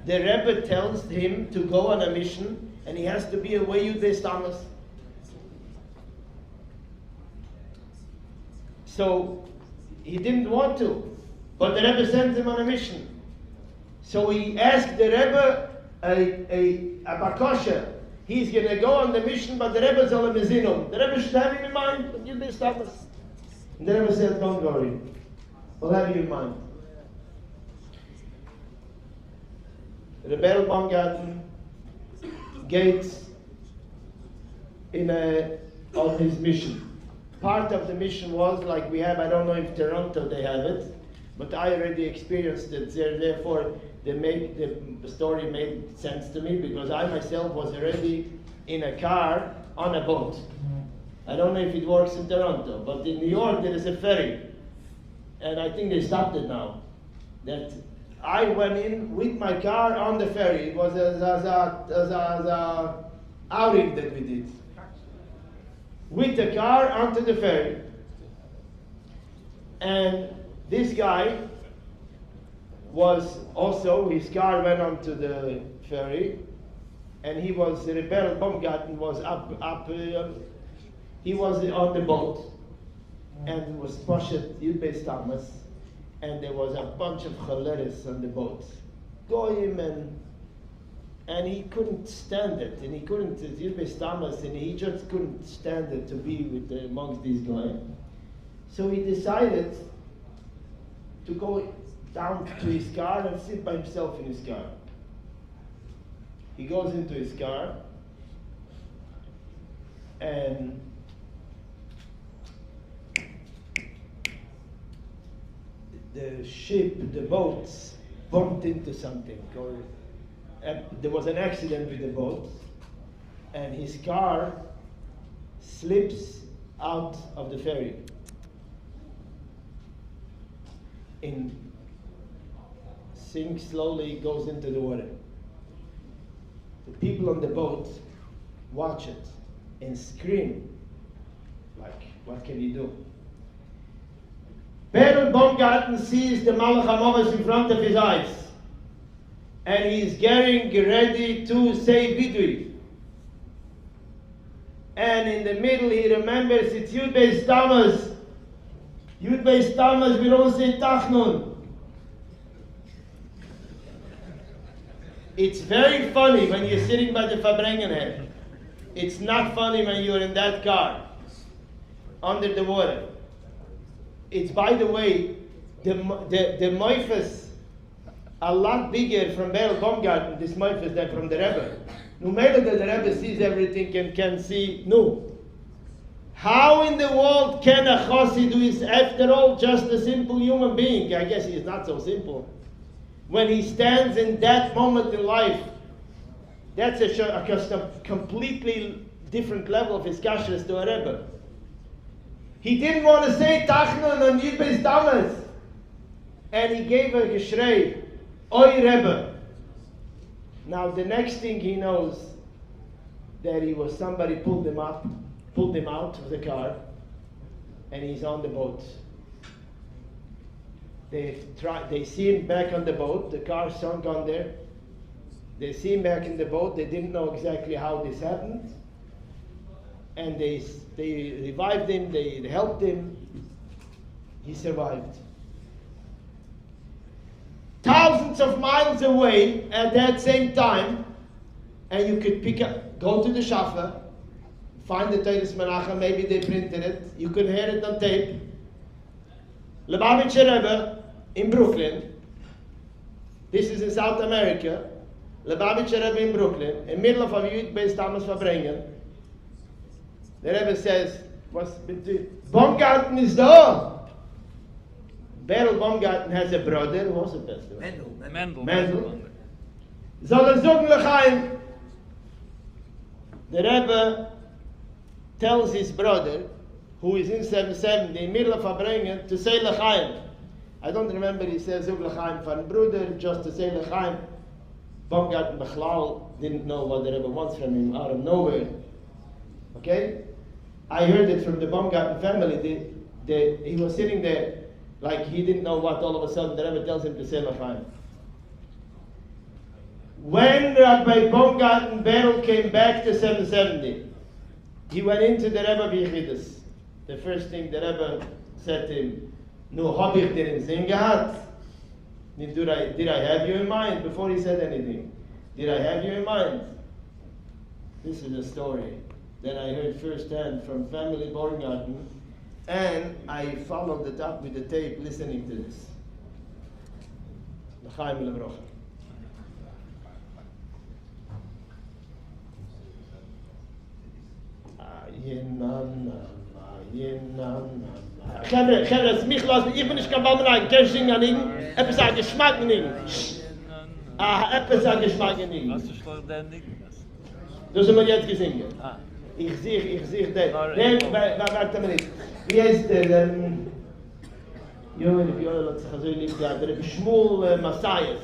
The Rebbe tells him to go on a mission, and he has to be away Yud Tess Kislev. So he didn't want to, but the Rebbe sent him on a mission. So he asked the Rebbe a bakosha. He's going to go on the mission, but the Rebbe zal him zinum. The Rebbe should have him in mind. Yud Tess Kislev. And the Rebbe said, "Don't worry, we'll have you in mind." Rebbe Baumgarten gates on his mission. Part of the mission was like we have. I don't know if Toronto they have it, but I already experienced it there. Therefore, the story made sense to me because I myself was already in a car on a boat. I don't know if it works in Toronto, but in New York there is a ferry, and I think they stopped it now. That I went in with my car on the ferry. It was as a outing that we did. With the car onto the ferry. And this guy was also, his car went onto the ferry, and he was, Rebel Baumgarten was he was on the boat, and was Poshet Yud Tess Kislev, and there was a bunch of chaleris on the boat. Goyim, and he couldn't stand it, and he couldn't, Yud Tess Kislev, and he just couldn't stand it to be amongst these goyim. So he decided to go down to his car and sit by himself in his car. He goes into his car, and the ship, the boats, bumped into something. There was an accident with the boat, and his car slips out of the ferry. Sinks slowly, goes into the water. The people on the boat watch it and scream, like, what can he do? Berel Baumgarten sees the Malach HaMoves in front of his eyes, and he is getting ready to say Vidui. And in the middle he remembers it's Yud Tess Kislev. Yud Tess Kislev, we don't say Tachnun. It's very funny when you're sitting by the Fabrengen head. It's not funny when you're in that car, under the water. It's, by the way, the moifes a lot bigger from Berel Baumgarten, this moifes, than from the Rebbe. No matter that the Rebbe sees everything and can see, no. How in the world can a chassid, who is after all just a simple human being, I guess he is not so simple, when he stands in that moment in life, that's a completely different level of his kashrus to a Rebbe. He didn't want to say Tachnun on Yud Tess Kislev, and he gave a geshrei, Oy Rebbe. Now the next thing he knows, that he was, somebody pulled him out of the car, and he's on the boat. They see him back on the boat, the car sunk on there. They see him back in the boat, they didn't know exactly how this happened. And they revived him, they helped him. He survived. Thousands of miles away at that same time, and you could go to the Shafa, find the Teres Menachem, maybe they printed it, you could hear it on tape. Lubavitch Rebbe in Brooklyn, this is in South America, Lubavitch Rebbe in Brooklyn, in middle of a Yud Tess Kislev Fabrengen. The Rebbe says, Baumgarten is there. Berel Baumgarten has a brother, who was the best? Mendel. Soll suchen L'chaim. The Rebbe tells his brother, who is in 770, in the middle of Fabrengen, to say L'chaim. I don't remember he says Zug L'chaim van brother, just to say L'chaim. Baumgarten Bechlal didn't know what the Rebbe wants from him out of nowhere. Okay? I heard it from the Baumgarten family. He was sitting there like he didn't know what, all of a sudden the Rebbe tells him to say L'chaim. When Rabbi Baumgarten Berel came back to 770, he went into the Rebbe B'Yechidus. The first thing the Rebbe said to him, "Nu hab ich dir in Sinn gehad? Did I have you in mind?" Before he said anything, did I have you in mind? This is a story that I heard firsthand from family Baumgarten, and I followed it up with the tape listening to this. L'chaim L'brocha. חבר'ה, mich lassen, ich bin nicht kein Baumgarten, kein Singen an ihn, etwas an Geschmack an ihn. Etwas an Geschmack in ihm. Hast du schon den nicht? Das haben wir jetzt gesungen. Ah. Ich sehe den. Warte mal nicht. Wie heißt der, Junge, die Viola hat sich so lieb gehabt, der Shmuel Masayas.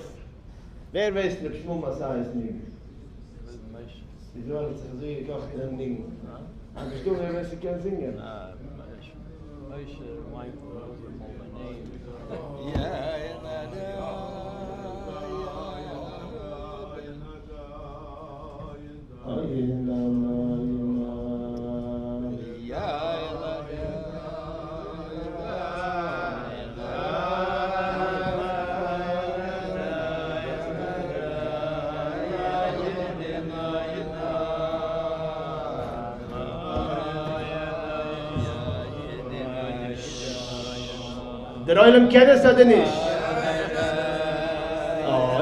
Wer weiß der Shmuel Masayas nicht? Die Viola hat sich so gekocht in einem Ding. Aber ich glaube, wer weiß, ich kann singen. Moshe, Michael, my name. Der Oilem kennt es oder nicht? Oh,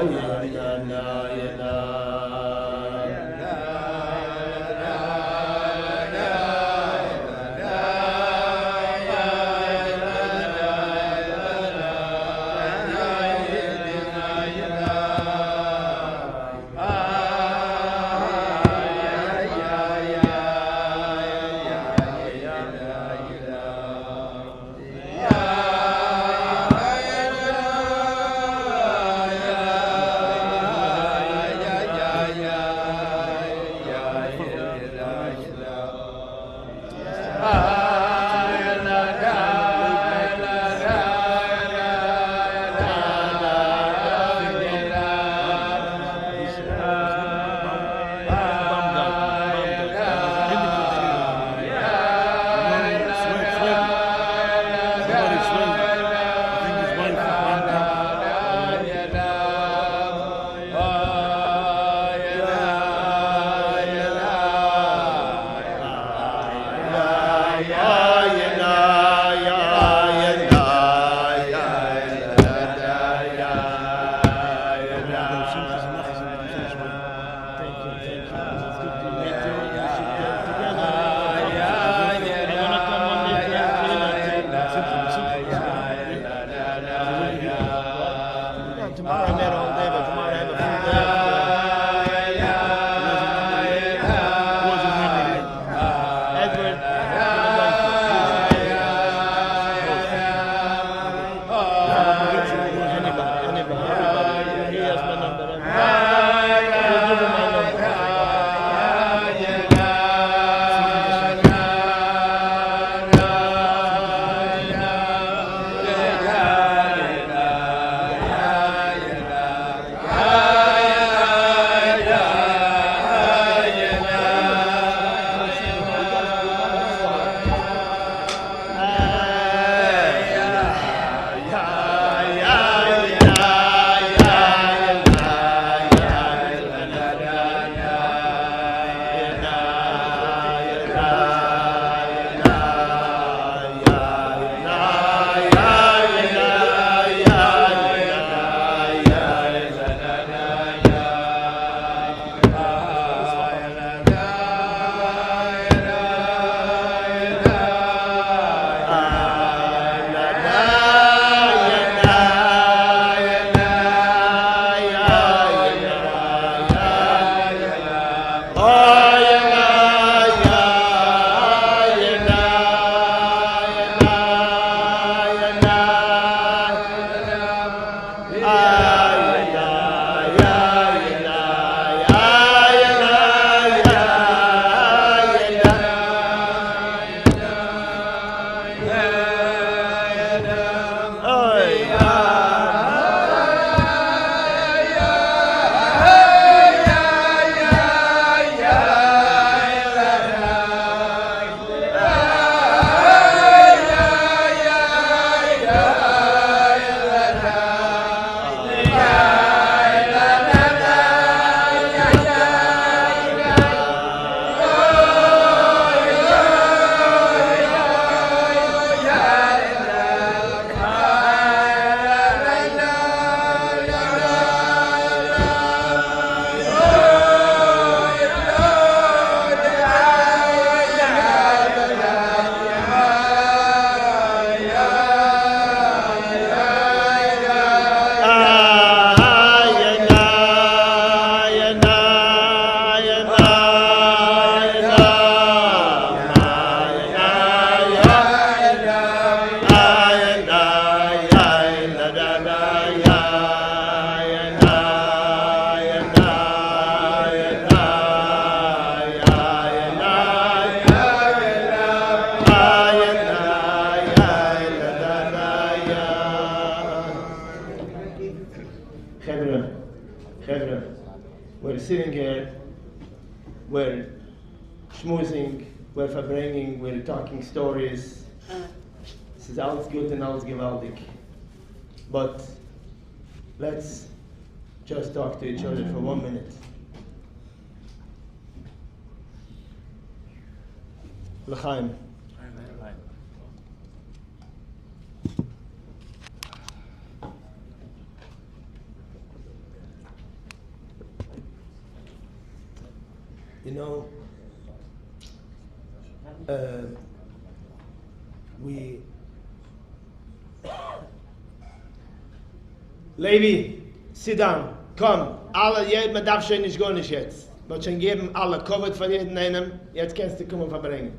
sitting here, we're schmoozing, we're Fabrengen, we're talking stories. This is alles gut and alles gewaltig. But let's just talk to each other for 1 minute. L'chaim. You know, Leib, sit down. Komm, man darf schon nicht gar nicht jetzt. Man schon geben alle Covid von jedem einen. Jetzt kannst du kommen verbringen.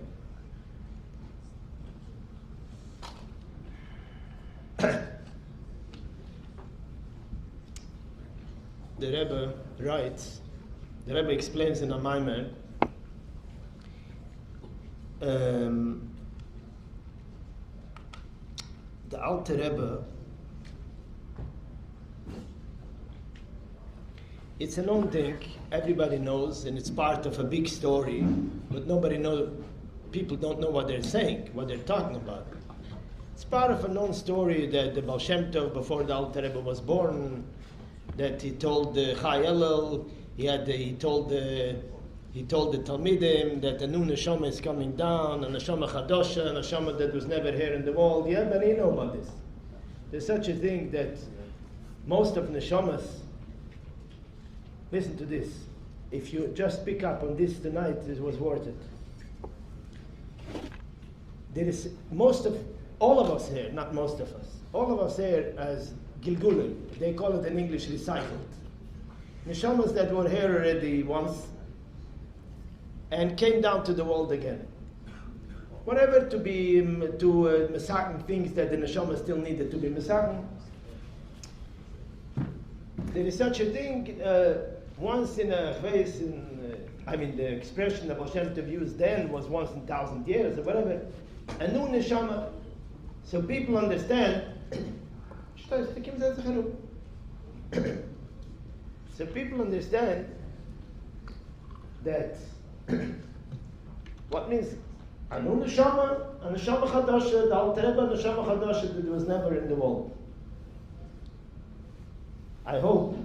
The Rebbe writes, the Rebbe explains in a Maimer, the Alte Rebbe, it's a known thing, everybody knows, and it's part of a big story, but nobody knows, people don't know what they're saying, what they're talking about. It's part of a known story that the Baal Shem Tov, before the Alte Rebbe was born, that he told the Chai Elul, he told the Talmidim that a new neshama is coming down, a neshama chadosha, a neshama that was never here in the world. Yeah, but you know about this. There's such a thing that most of neshamas, listen to this, if you just pick up on this tonight, it was worth it. There is all of us here, not most of us, all of us here as Gilgulim, they call it in English recycled. Neshamas that were here already once and came down to the world again. Whatever to be mesaken things that the neshama still needed to be mesaken. There is such a thing once in a face. The expression that Moshe used then was once in 1,000 years or whatever. A new neshama, so people understand. So people understand that what means a new neshama chadasha, the Alter Rebbe neshama chadasha that was never in the world. I hope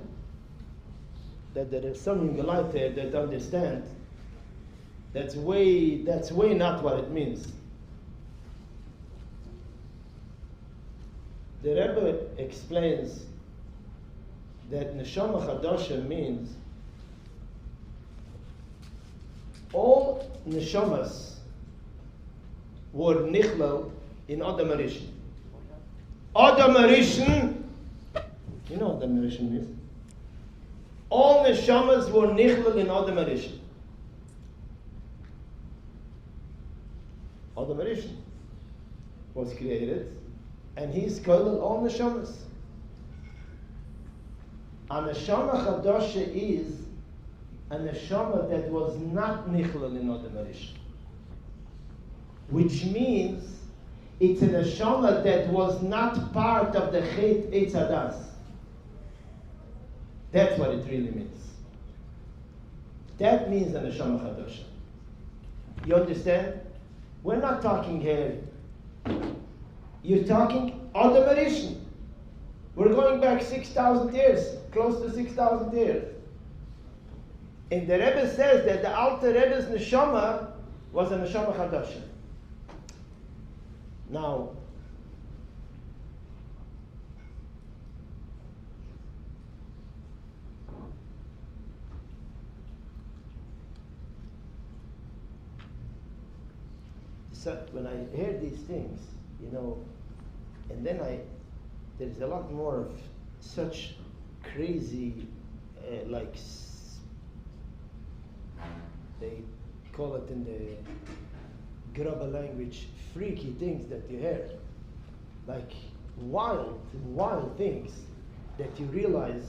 that there is some in the light there that understand that's way not what it means. The Rebbe explains that neshama chadasha means all neshamas were nichlal in Adam Arishon. Adam Arishon, you know what Adam Arishon means? All neshamas were nichlal in Adam Arishon. Adam Arishon was created, and he's called all neshamas. A neshama chadasha is a neshama that was not nichlal in Adam Arishon, which means it's a neshama that was not part of the Chet Eitz Hadas. That's what it really means. That means a neshama chadasha. You understand? We're not talking here. You're talking Adam Arishon. We're going back 6,000 years, close to 6,000 years. And the Rebbe says that the Alter Rebbe's neshama was a neshama chadasha. Now, so when I hear these things, and then there's a lot more of such crazy, they call it in the grubber language, freaky things that you hear. Like wild things that you realize.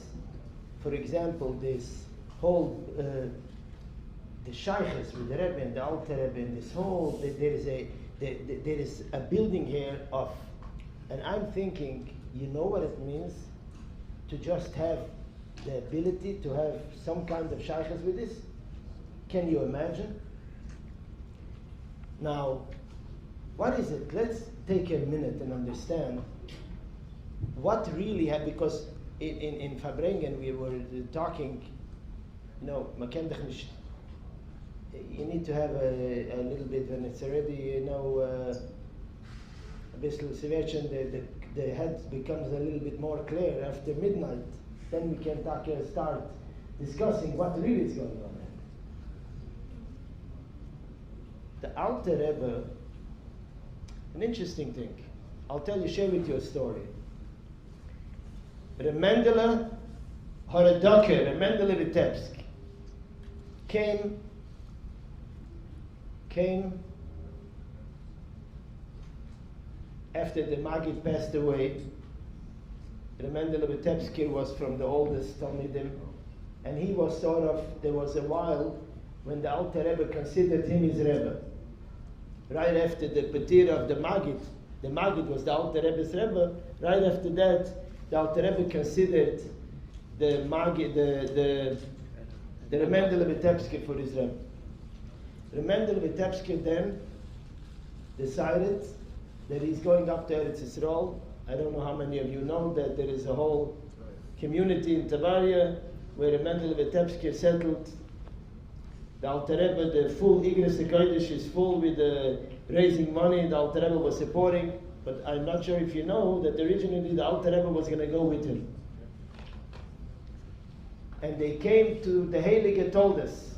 For example, this whole, the shaykhs with the Rebbe and the Alter Rebbe, and this whole, there is a building here and I'm thinking, you know what it means to just have the ability to have some kind of shaykhs with this? Can you imagine? Now, what is it? Let's take a minute and understand what really happened, because in Fabrengen we were talking, you need to have a little bit, when it's already, a bisschen the head becomes a little bit more clear after midnight. Then we can start discussing what really is going on. The Alter Rebbe, an interesting thing. I'll share with you a story. Remendele Horodoker, Remendele Vitebsk, came after the Maggid passed away. Remendele Vitebsk was from the oldest Talmidim, and he was there was a while when the Alter Rebbe considered him his Rebbe. Right after the Petir of the Maggid was the Alter Rebbe's Rebbe. Right after that, the Alter Rebbe considered the Maggid, the Remendele Vitebsk for his Rebbe. Remendele Vitebsk then decided that he's going up to Eretz Yisrael. I don't know how many of you know that there is a whole community in Tavaria where Remendele Vitebsk settled. The Alter Rebbe, the full Igros HaKodesh is full with raising money. The Alter Rebbe was supporting, but I'm not sure if you know that originally the Alter Rebbe was going to go with him. And they came to the Heilige Toldos.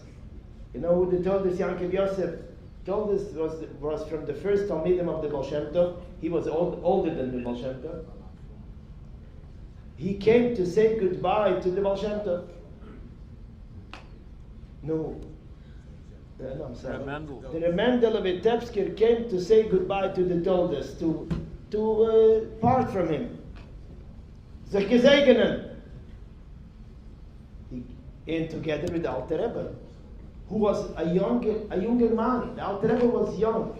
You know who the Toldos, Yankov Yosef? Toldos was from the first Talmidim of the Baal Shem Tov. He was older than the Baal Shem Tov. He came to say goodbye to the Baal Shem Tov. No, I'm sorry. The Remendele Vitebsk came to say goodbye to the Toldos, to part from him. Sich gesegnen. And together with the Alter Rebbe, who was a younger man. The Alter Rebbe was young.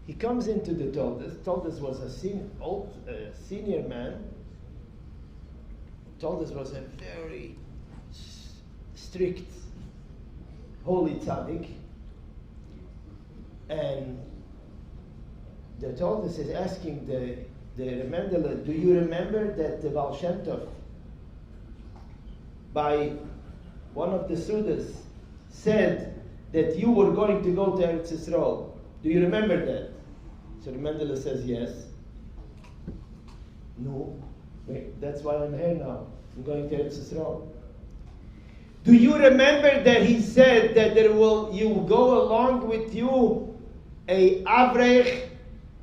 He comes into the Toldos. Toldos was a senior man. Toldos was a very strict, holy tzaddik. And the Toldos is asking the Remendele, do you remember that the Baal Shem Tov, by one of the Sudas, said that you were going to go to Eretz Yisrael? Do you remember that? So the Remendele says yes. No, wait, that's why I'm here now. I'm going to Eretz Yisrael. Do you remember that he said that you will go along with you a avrech,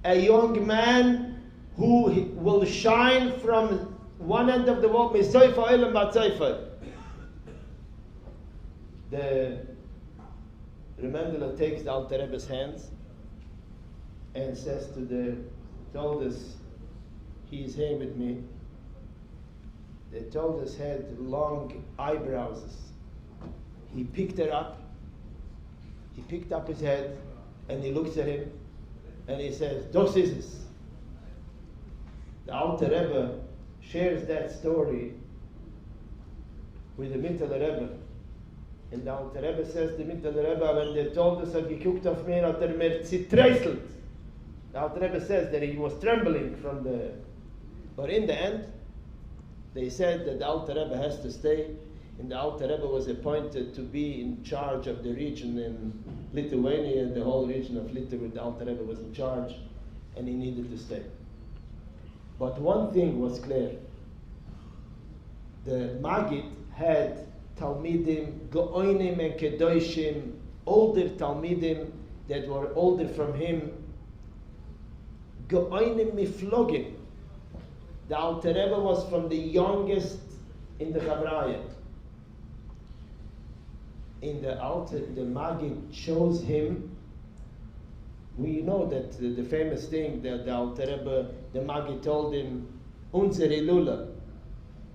a young man who will shine from one end of the world, Mesoifa Olam Batzeifa? The Remendele takes the Alter Rebbe's hands and says to the Toldos, he is here with me. The Toldos had long eyebrows. He picked her up. He picked up his head and he looks at him and he says, "Das ist es." The Alter Rebbe shares that story with the Mittler Rebbe. And the Alter Rebbe says, the Mittler Rebbe, when the Toldos hat geguckt auf mir, hat mir zitreißelt. The Alter Rebbe says that he was trembling from the... But in the end, they said that the Alter Rebbe has to stay, and the Alter Rebbe was appointed to be in charge of the region in Lithuania, the whole region of Lithuania. The Alter Rebbe was in charge, and he needed to stay. But one thing was clear. The Maggid had Talmidim, Go'onim and Kedoshim, older Talmidim that were older from him. Go'onim Miflogim. The Alter Rebbe was from the youngest in the Chavraya. In the Maggid chose him. We know that the famous thing that the Alter Rebbe, the Maggid told him, Unsere Lula.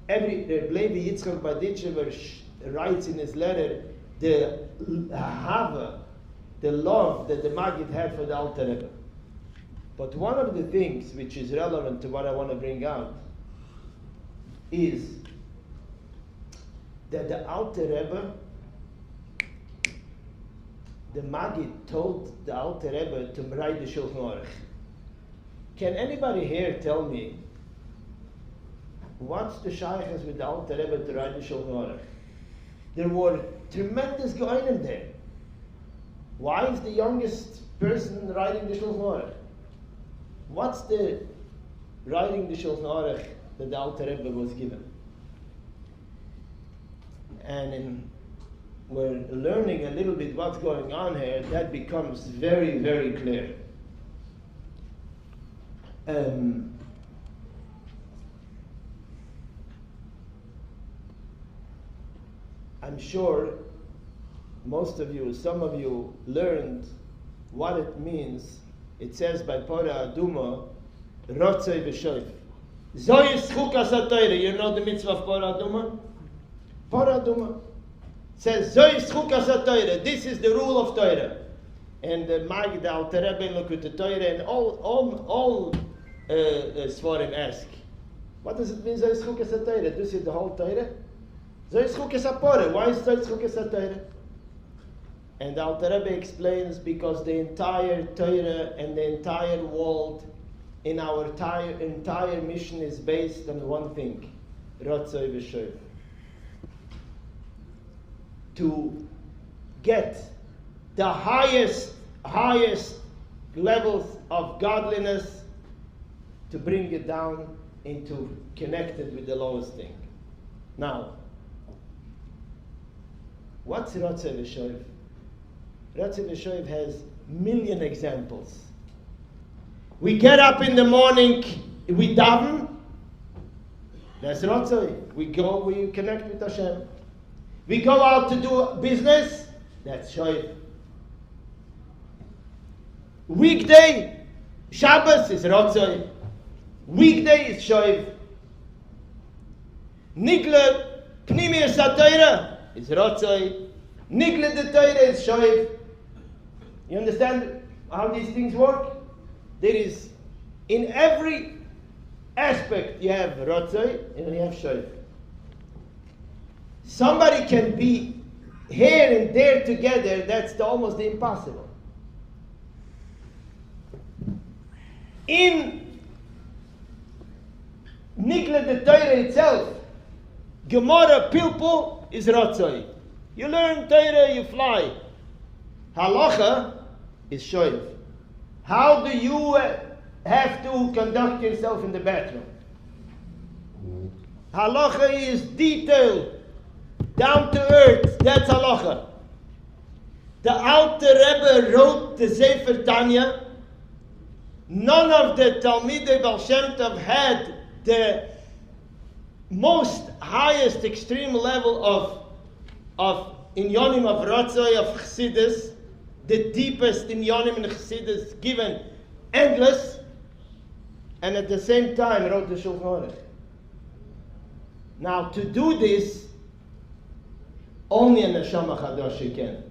The Leib Yitzchak Baditchever writes in his letter the hava, the love that the Maggid had for the Alter Rebbe. But one of the things which is relevant to what I want to bring out is that the Alter Rebbe, the Maggid told the Alter Rebbe to write the Shulchan Aruch. Can anybody here tell me what's the shaykhs with the Alter Rebbe to write the Shulchan Aruch? There were tremendous goyim there. Why is the youngest person writing the Shulchan Aruch? What's the writing the Shulchan Aruch that the Alter Rebbe was given? And we're learning a little bit what's going on here, that becomes very, very clear. I'm sure most of you, some of you learned what it means. It says by Pora Aduma, Rotzei v'shoif. Zoi schukas ha-Torah. You know the mitzvah of Pora Aduma? Pora Aduma says, Zoi schukas ha-Torah. This is the rule of Torah. And the Maggid, the Alter Rebbe, look at the Torah, and all Sforim ask, what does it mean, Zoi schukas ha-Torah? This is the whole Torah? Zoi schukas ha-Porah. Why is Zoi schukas ha-Torah? And the Alter Rebbe explains, because the entire Torah and the entire world in our entire mission is based on one thing, Rotzoi v'shoif. To get the highest levels of godliness, to bring it down into connected with the lowest thing. Now, what's Rotzoi v'shoif? Rotzei v'shoif has million examples. We get up in the morning, we daven, that's Rotzei. We go, we connect with Hashem. We go out to do business, that's Shoif. Weekday, Shabbos is Rotzei. Weekday is Shoif. Nigle Pnimiyas HaTorah is Rotzei. Nigle the Torah is Shoif. You understand how these things work? There is, in every aspect, you have Rotzei and you have Shoif. Somebody can be here and there together, that's almost the impossible. In Nikla the Torah itself, Gemara Pilpul is Rotzei. You learn Torah, you fly. Halacha is Shoif. How do you have to conduct yourself in the bathroom? Halacha is detailed, down to earth. That's halacha. The Alter Rebbe wrote the Sefer Tanya. None of the Talmidei Baal Shem Tov had the most highest extreme level of inyonim of Rotzoi, of chassidus, the deepest inyonim in chassidus, given endless, and at the same time wrote the Shulchan Aruch. Now, to do this, only a neshama chadosh can.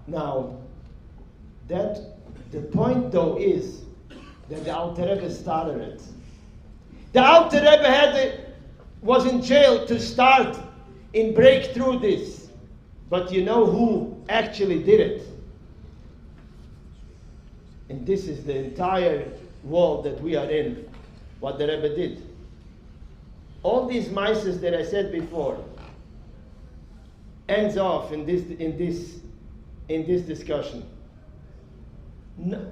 Now, that the point though is that the Alter Rebbe started it. The Alter Rebbe was in jail to start and break through this. But you know who actually did it? And this is the entire world that we are in, what the Rebbe did. All these mices that I said before ends off in this discussion.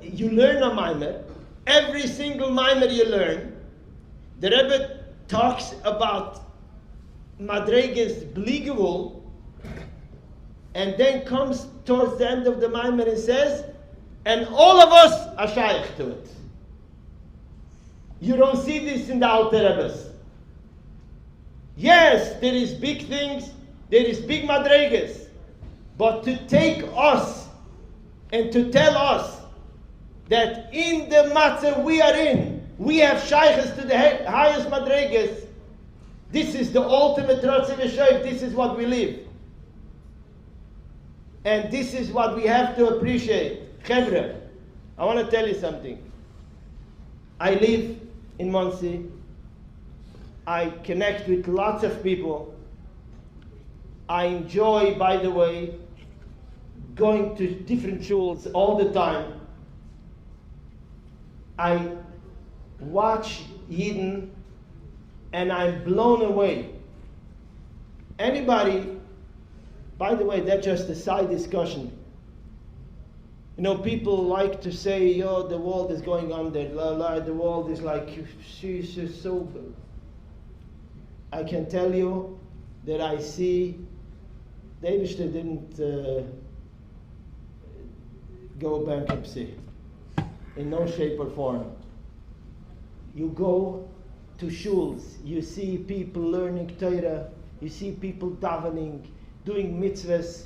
You learn a mimer, every single mimer you learn, the Rebbe talks about Madrege's Bligewul, and then comes towards the end of the mimer and says, and all of us are shaykh to it. You don't see this in the Alter Rebbe's. Yes, there is big things, there is big Madreges, but to take us and to tell us that in the matzah we are in, we have shaykhs to the highest madreges. This is the ultimate Rotzei v'shoif. This is what we live. And this is what we have to appreciate. Chevra, I want to tell you something. I live in Monsey. I connect with lots of people. I enjoy, by the way, going to different shuls all the time. I watch Yidden and I'm blown away. Anybody, by the way, that's just a side discussion. You know, people like to say, oh, the world is going under, the world is like, she's just so good. I can tell you that I see, the Eibishter didn't go bankruptcy, in no shape or form. You go to shuls, you see people learning Torah, you see people davening, doing mitzvahs.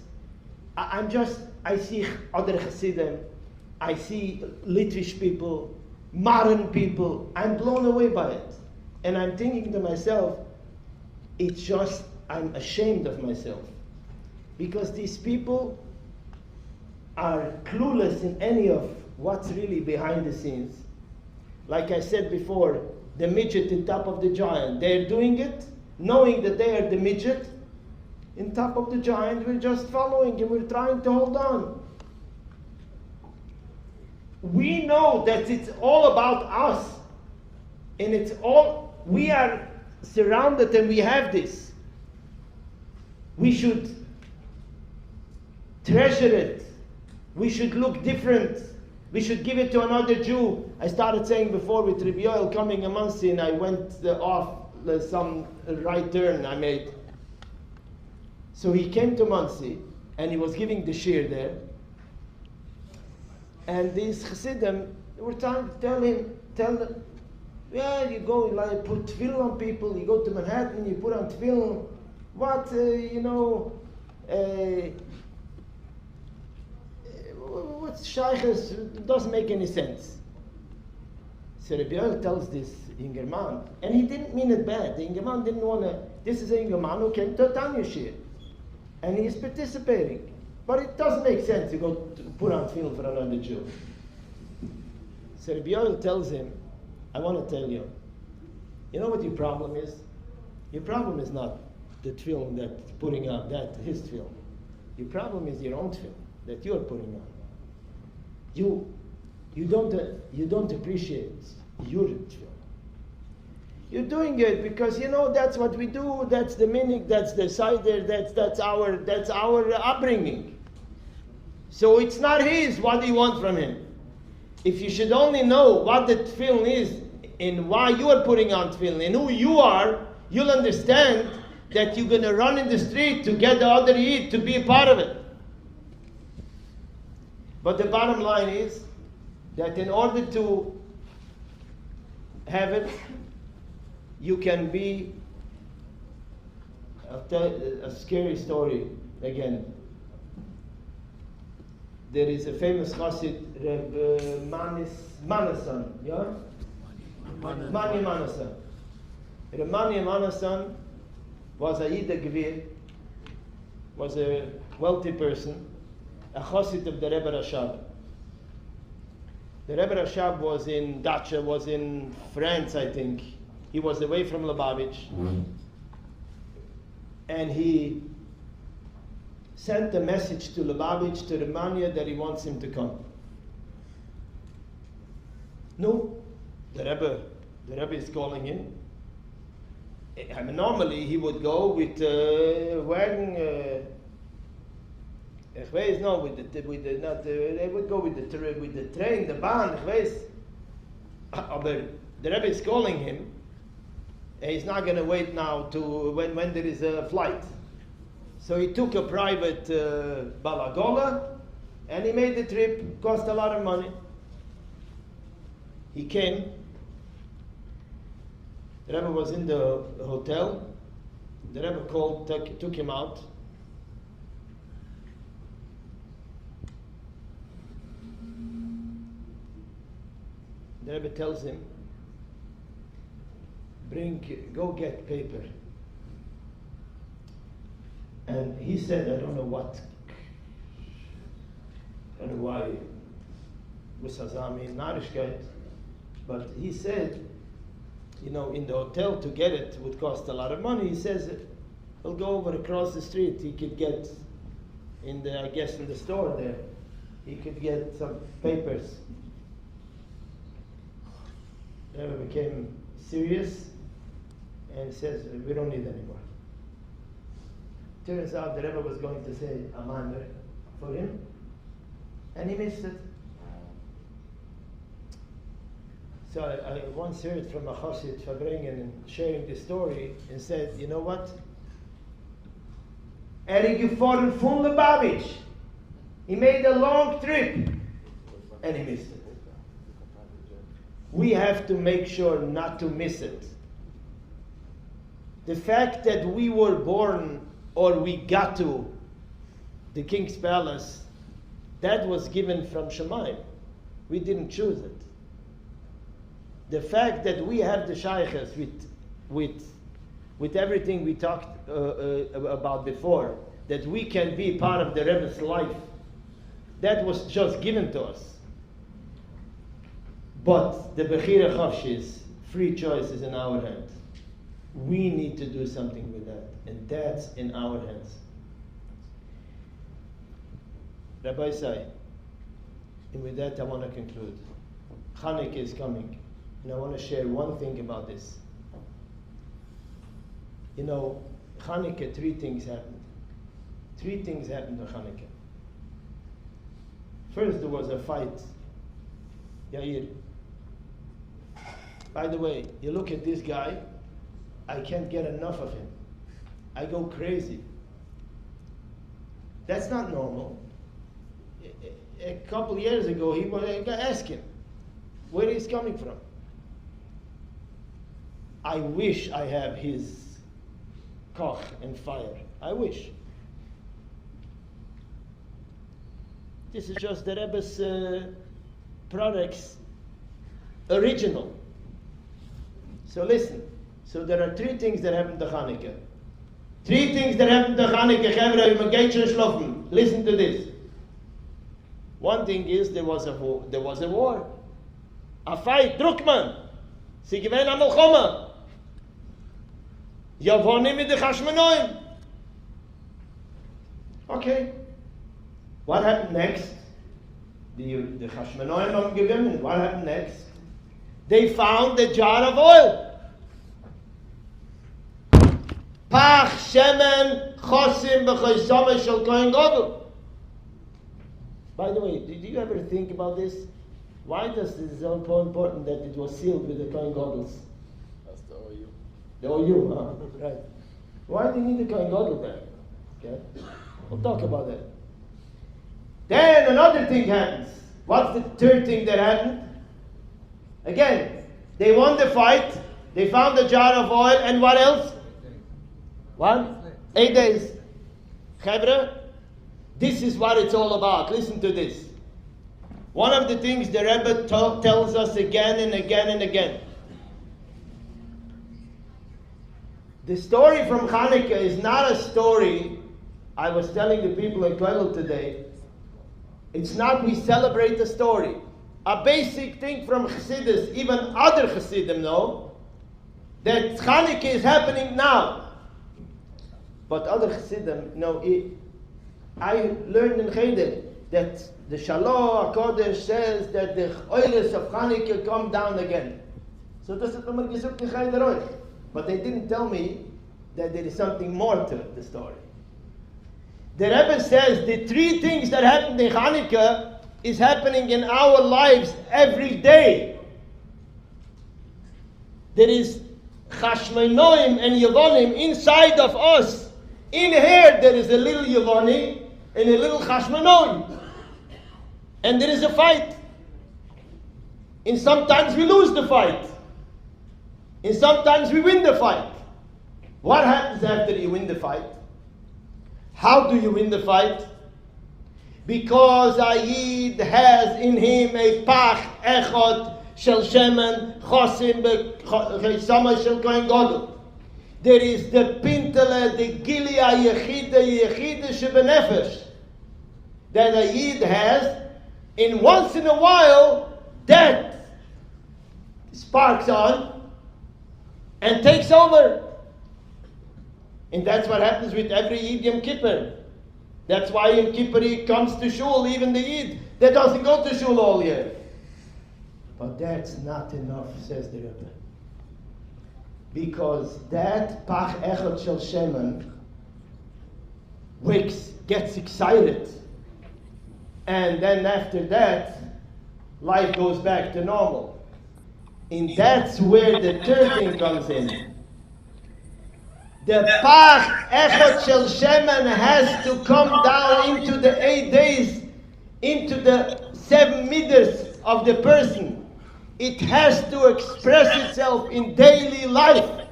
I see other chassidim, I see Litvish people, modern people. I'm blown away by it. And I'm thinking to myself, it's just, I'm ashamed of myself. Because these people are clueless in any of what's really behind the scenes. Like I said before, the midget in top of the giant, they're doing it, knowing that they are the midget in top of the giant. We're just following and we're trying to hold on. We know that it's all about us, and it's all, we are surrounded and we have this. We should treasure it. We should look different. We should give it to another Jew. I started saying before with Rabbi Yoel coming a month and I went off some right turn I made. So he came to Monsey and he was giving the shir there. And these chassidim were trying to tell them, yeah, you go, like, put tefillin on people, you go to Manhattan, you put on tefillin. What, what's shaykhs? It doesn't make any sense. So Rabbi Yoel tells this younger man, and he didn't mean it bad. The younger man didn't want to, this is a younger man who came to a Tanya shir, and he is participating. But it doesn't make sense to go to put on tefillin for another Jew. So Rabbi Yoel tells him, I want to tell you, you know what your problem is? Your problem is not the tefillin that's putting on, that his tefillin. Your problem is your own tefillin that you're putting on. You don't appreciate your tefillin. You're doing it because you know that's what we do. That's the minhag. That's the sider. That's our upbringing. So it's not his. What do you want from him? If you should only know what the tefillin is and why you are putting on tefillin and who you are, you'll understand that you're going to run in the street to get the other Yid to be a part of it. But the bottom line is that in order to have it, you can be, I'll tell a scary story again. There is a famous chassid, Reb Manasan, yeah? Mani Manasan. Reb Mani Manasan was a Yida Gvir, was a wealthy person, a chassid of the Rebbe Rashab. The Rebbe Rashab was in Dacha, was in France, I think. He was away from Lubavitch. And he sent a message to Lubavitch, to Romania, that he wants him to come. No, the Rebbe is calling him. I mean, normally he would go with wagon. They would go with the train, the Bahn. But the Rebbe is calling him. He's not going to wait now to when there is a flight. So he took a private balagola and he made the trip. Cost a lot of money. He came. The Rebbe was in the hotel. The Rebbe called, took him out. The Rebbe tells him, go get paper. And he said, I don't know why, Musazami, Narishkeit, but he said, in the hotel to get it would cost a lot of money. He says he'll go over across the street. He could get in the store there. He could get some papers. Rebbe became serious and says, we don't need anymore. Turns out the Rebbe was going to say a maamar for him, and he missed it. So I once heard from a chassid, Fabrengen, and sharing the story, and said, you know what? Gefahren von Lubavitch. He made a long trip, and he missed it. We have to make sure not to miss it. The fact that we were born or we got to the king's palace, that was given from Shmiely. We didn't choose it. The fact that we have the shaykhs with everything we talked about before, that we can be part of the Rebbe's life, that was just given to us. But the Bechira Chavshis, free choice, is in our hands. We need to do something with that, and that's in our hands. Rabbi Say, and with that I want to conclude. Chanukah is coming, and I want to share one thing about this. Chanukah, three things happened. Three things happened to Chanukah. First, there was a fight. Yair. By the way, you look at this guy, I can't get enough of him. I go crazy. That's not normal. A couple years ago, he was asking where he's coming from. I wish I have his koch and fire. I wish. This is just the Rebbe's products, original. So listen. So there are three things that happened to Chanukah. Three things that happened to Chanukah. Listen to this. One thing is there was a war. A fight. Druckmann. Sie gewähnen am Milchoma. Yavonim mit the Chashmanoim. Okay. What happened next? The Chashmanoim haben gewonnen. What happened next? They found a jar of oil. Pach, shemen, chosim, b'choisama shel kohen gadol. By the way, did you ever think about this? Why does this so important that it was sealed with the kohen gadol's? That's the OU. The OU, huh? Right. Why do you need the kohen gadol there? Okay, we'll talk about that. Then another thing happens. What's the third thing that happened? Again, they won the fight. They found a jar of oil, and what else? 8 days. Chevra, this is what it's all about. Listen to this. One of the things the Rebbe tells us again and again and again. The story from Chanukah is not a story, I was telling the people in Kollel today, it's not we celebrate the story. A basic thing from chassidus, even other chassidim know, that Chanukah is happening now. But other chassidim know it. I learned in Cheder that the Shalom HaKodesh says that the oilers of Chanukah come down again. So das hat man gesagt in Cheder euch. But they didn't tell me that there is something more to the story. The Rebbe says the three things that happened in Chanukah is happening in our lives every day. There is Chashmanoim and Yavonim inside of us. In here there is a little Yavoni and a little Chashmanoim. And there is a fight. And sometimes we lose the fight. And sometimes we win the fight. What happens after you win the fight? How do you win the fight? Because a Yid has in him a pach echot shel shemen chosim b'chesama shel kohen gadol. There is the pintele, the gilia yechide shebenefesh that a Yid has, and once in a while that sparks on, and takes over. And that's what happens with every Yid Yom Kippur. That's why Yom Kippur he comes to shul, even the Yid that doesn't go to shul all year. But that's not enough, says the Rebbe. Because that Pach Echad Shel Shemen gets excited. And then after that, life goes back to normal. And that's where the third thing comes in. The Pach Echad Shel Shemen has to come down into the 8 days, into the 7 meters of the person. It has to express itself in daily life.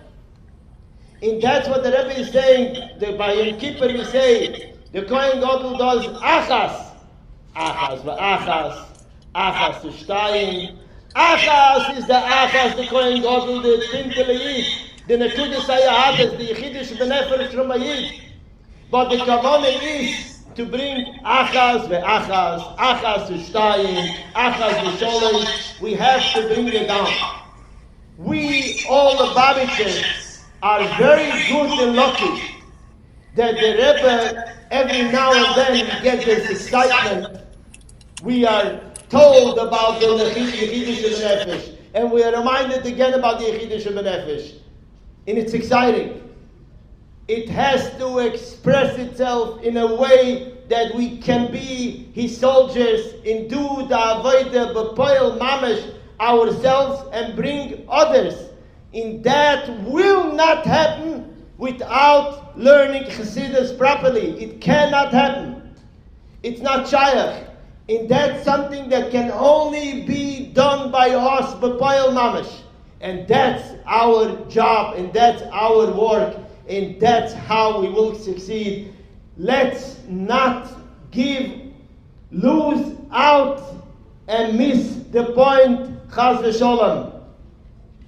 And that's what the Rebbe is saying. By Yom Kippur we say, the Kohen Gadol does achas. Achas v'achas. Achas to shtayim. Achas is the achas, the Kohen Gadol, the Tintel Yid, the Nekudas HaYahadas, the Yechidish B'nefesh from a Yid. But the Kavanah is to bring achas ve'achas, achas v'shtayim, achas v'sholosh. We have to bring it down. We, all the Lubavitchers, are very good and lucky that the Rebbe, every now and then we get this excitement. We are told about the Yechidish B'nefesh, and we are reminded again about the Yechidish B'nefesh. And it's exciting. It has to express itself in a way that we can be his soldiers and do the avodah b'poel mamash ourselves and bring others. And that will not happen without learning chassidus properly. It cannot happen. It's not shayach. And that's something that can only be done by us b'poel mamash. And that's our job, and that's our work. And that's how we will succeed. Let's not lose out and miss the point. Chas v'sholem.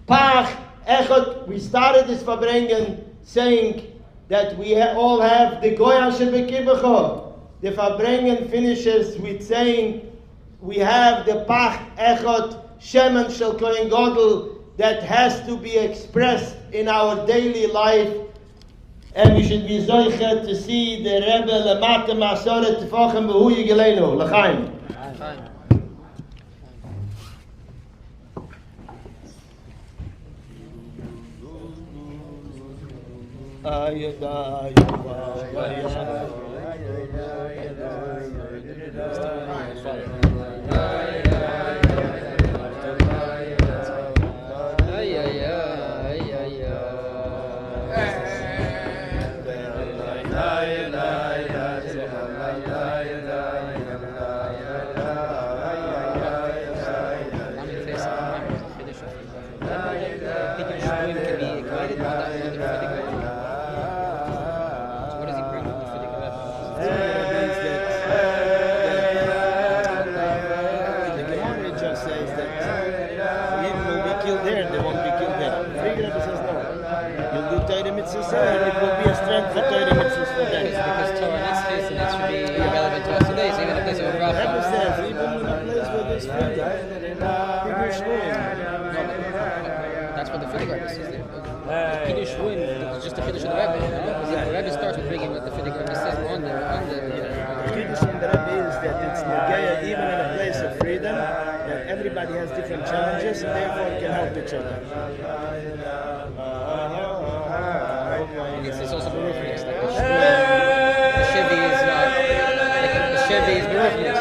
Pach Echad. We started this Fabrengen saying that we all have the Goya Shebekibecho. The Fabrengen finishes with saying we have the Pach Echad Shemen Shel Kohen Gadol that has to be expressed in our daily life. And we should be zoichet to see the Rebbe lemata ma'asoret tefachim b'hu yigelenu. L'chaim. That's what the filigree says there. Kiddush win, just the Kiddush of the Rebbe. Because the Rebbe starts with bringing what the filigree says on the Kiddush in the Rebbe is that it's Nogea even in a place of freedom, that everybody has different challenges and therefore can help each other. And it's also berufnis. Like the Chevy is not, like the Chevy is berufnis.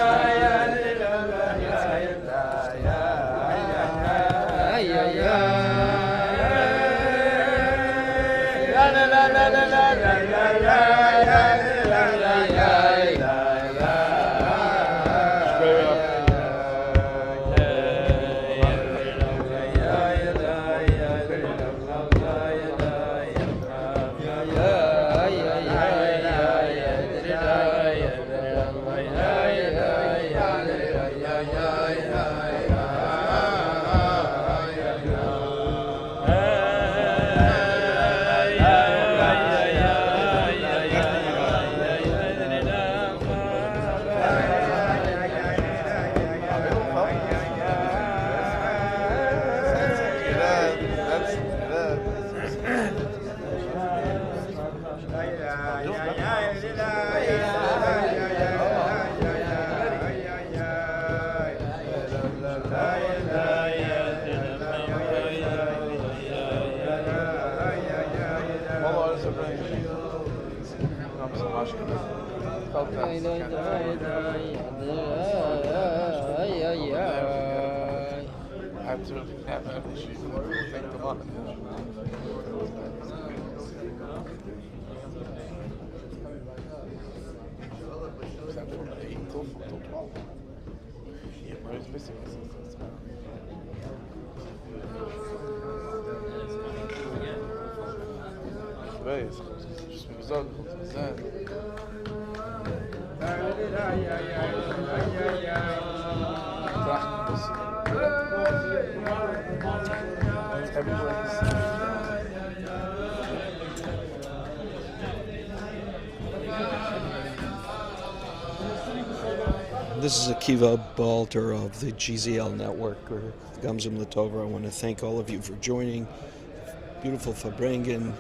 This is Akiva Balter of the GZL Network, or Gamzum Latova. I want to thank all of you for joining. Beautiful Fabrengen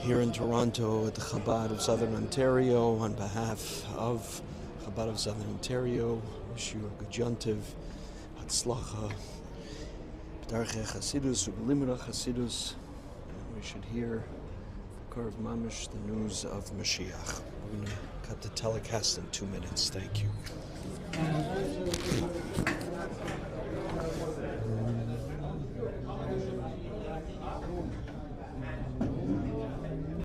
here in Toronto at the Chabad of Southern Ontario. On behalf of Chabad of Southern Ontario, wish you a good yontiv, hatzlacha, b'darchei chassidus, u'b'limud chassidus. We should hear Korv Mamish, the news of Mashiach. We're going to cut the telecast in 2 minutes. Thank you.